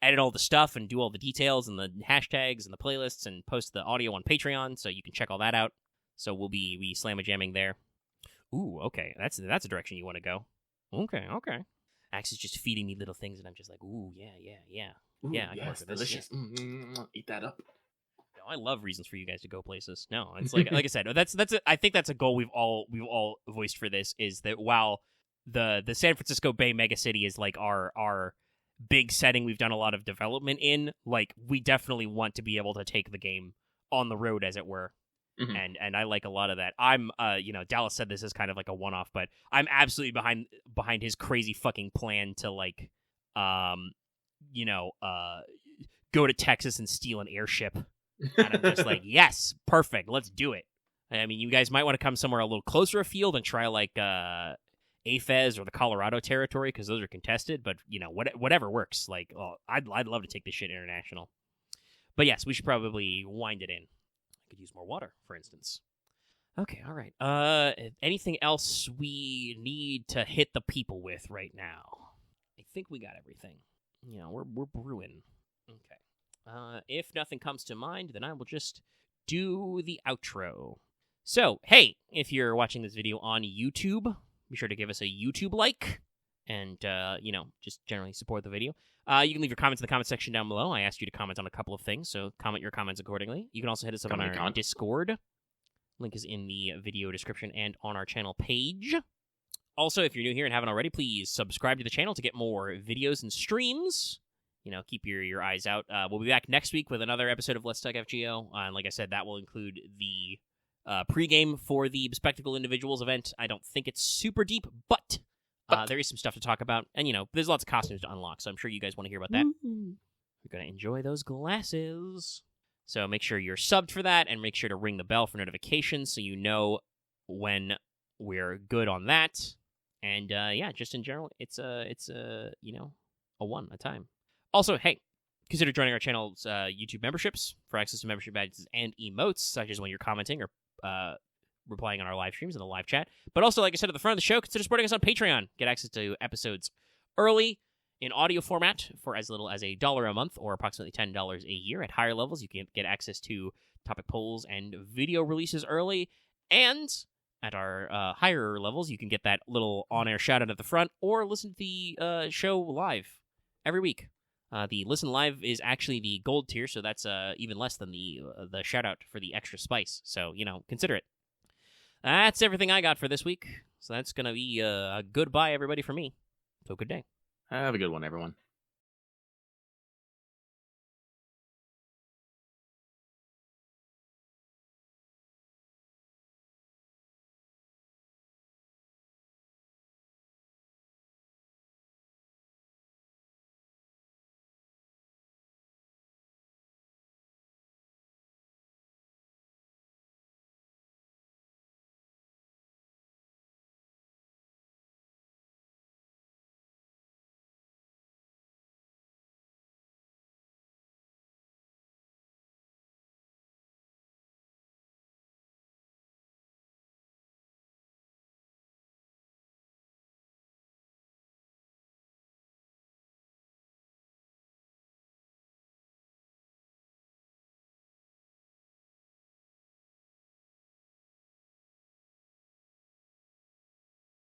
Speaker 1: edit all the stuff and do all the details and the hashtags and the playlists and post the audio on Patreon, so you can check all that out. So we'll be slamma-jamming there. Ooh, okay, that's a direction you want to go. Okay. Axe is just feeding me little things, and I'm just like, ooh, yeah.
Speaker 2: Ooh,
Speaker 1: yeah, I can work
Speaker 2: yes,
Speaker 1: with this.
Speaker 2: delicious. Eat that up.
Speaker 1: No, I love reasons for you guys to go places. No, it's like I said, I think that's a goal we've all voiced for this, is that while the San Francisco Bay megacity is like our big setting we've done a lot of development in, like we definitely want to be able to take the game on the road, as it were.
Speaker 2: Mm-hmm.
Speaker 1: And I like a lot of that. I'm Dallas said this is kind of like a one-off, but I'm absolutely behind his crazy fucking plan to like go to Texas and steal an airship. And I'm just like, yes, perfect, let's do it. I mean, you guys might want to come somewhere a little closer afield and try like AFES or the Colorado territory, because those are contested, but whatever works. Like, I'd love to take this shit international. But yes, we should probably wind it in. I could use more water, for instance. Okay, all right. Anything else we need to hit the people with right now? I think we got everything. We're brewing. Okay. If nothing comes to mind, then I will just do the outro. So, hey, if you're watching this video on YouTube, be sure to give us a YouTube like and, just generally support the video. You can leave your comments in the comment section down below. I asked you to comment on a couple of things, so comment your comments accordingly. You can also hit us up on our Discord. Link is in the video description and on our channel page. Also, if you're new here and haven't already, please subscribe to the channel to get more videos and streams. Keep your eyes out. We'll be back next week with another episode of Let's Talk FGO. And like I said, that will include the pregame for the Bespectacle Individuals event. I don't think it's super deep, but there is some stuff to talk about. And, there's lots of costumes to unlock, so I'm sure you guys want to hear about that.
Speaker 2: Mm-hmm.
Speaker 1: You're going to enjoy those glasses. So make sure you're subbed for that, and make sure to ring the bell for notifications so you know when we're good on that. And, just in general, it's a one a time. Also, hey, consider joining our channel's YouTube memberships for access to membership badges and emotes, such as when you're commenting or replying on our live streams in the live chat. But also, like I said at the front of the show, consider supporting us on Patreon. Get access to episodes early in audio format for as little as $1 a month or approximately $10 a year. At higher levels, you can get access to topic polls and video releases early. And at our higher levels, you can get that little on-air shout-out at the front or listen to the show live every week. The listen live is actually the gold tier, so that's even less than the shout-out for the extra spice. So, consider it. That's everything I got for this week. So that's going to be a goodbye, everybody, from me. So good day.
Speaker 2: Have a good one, everyone.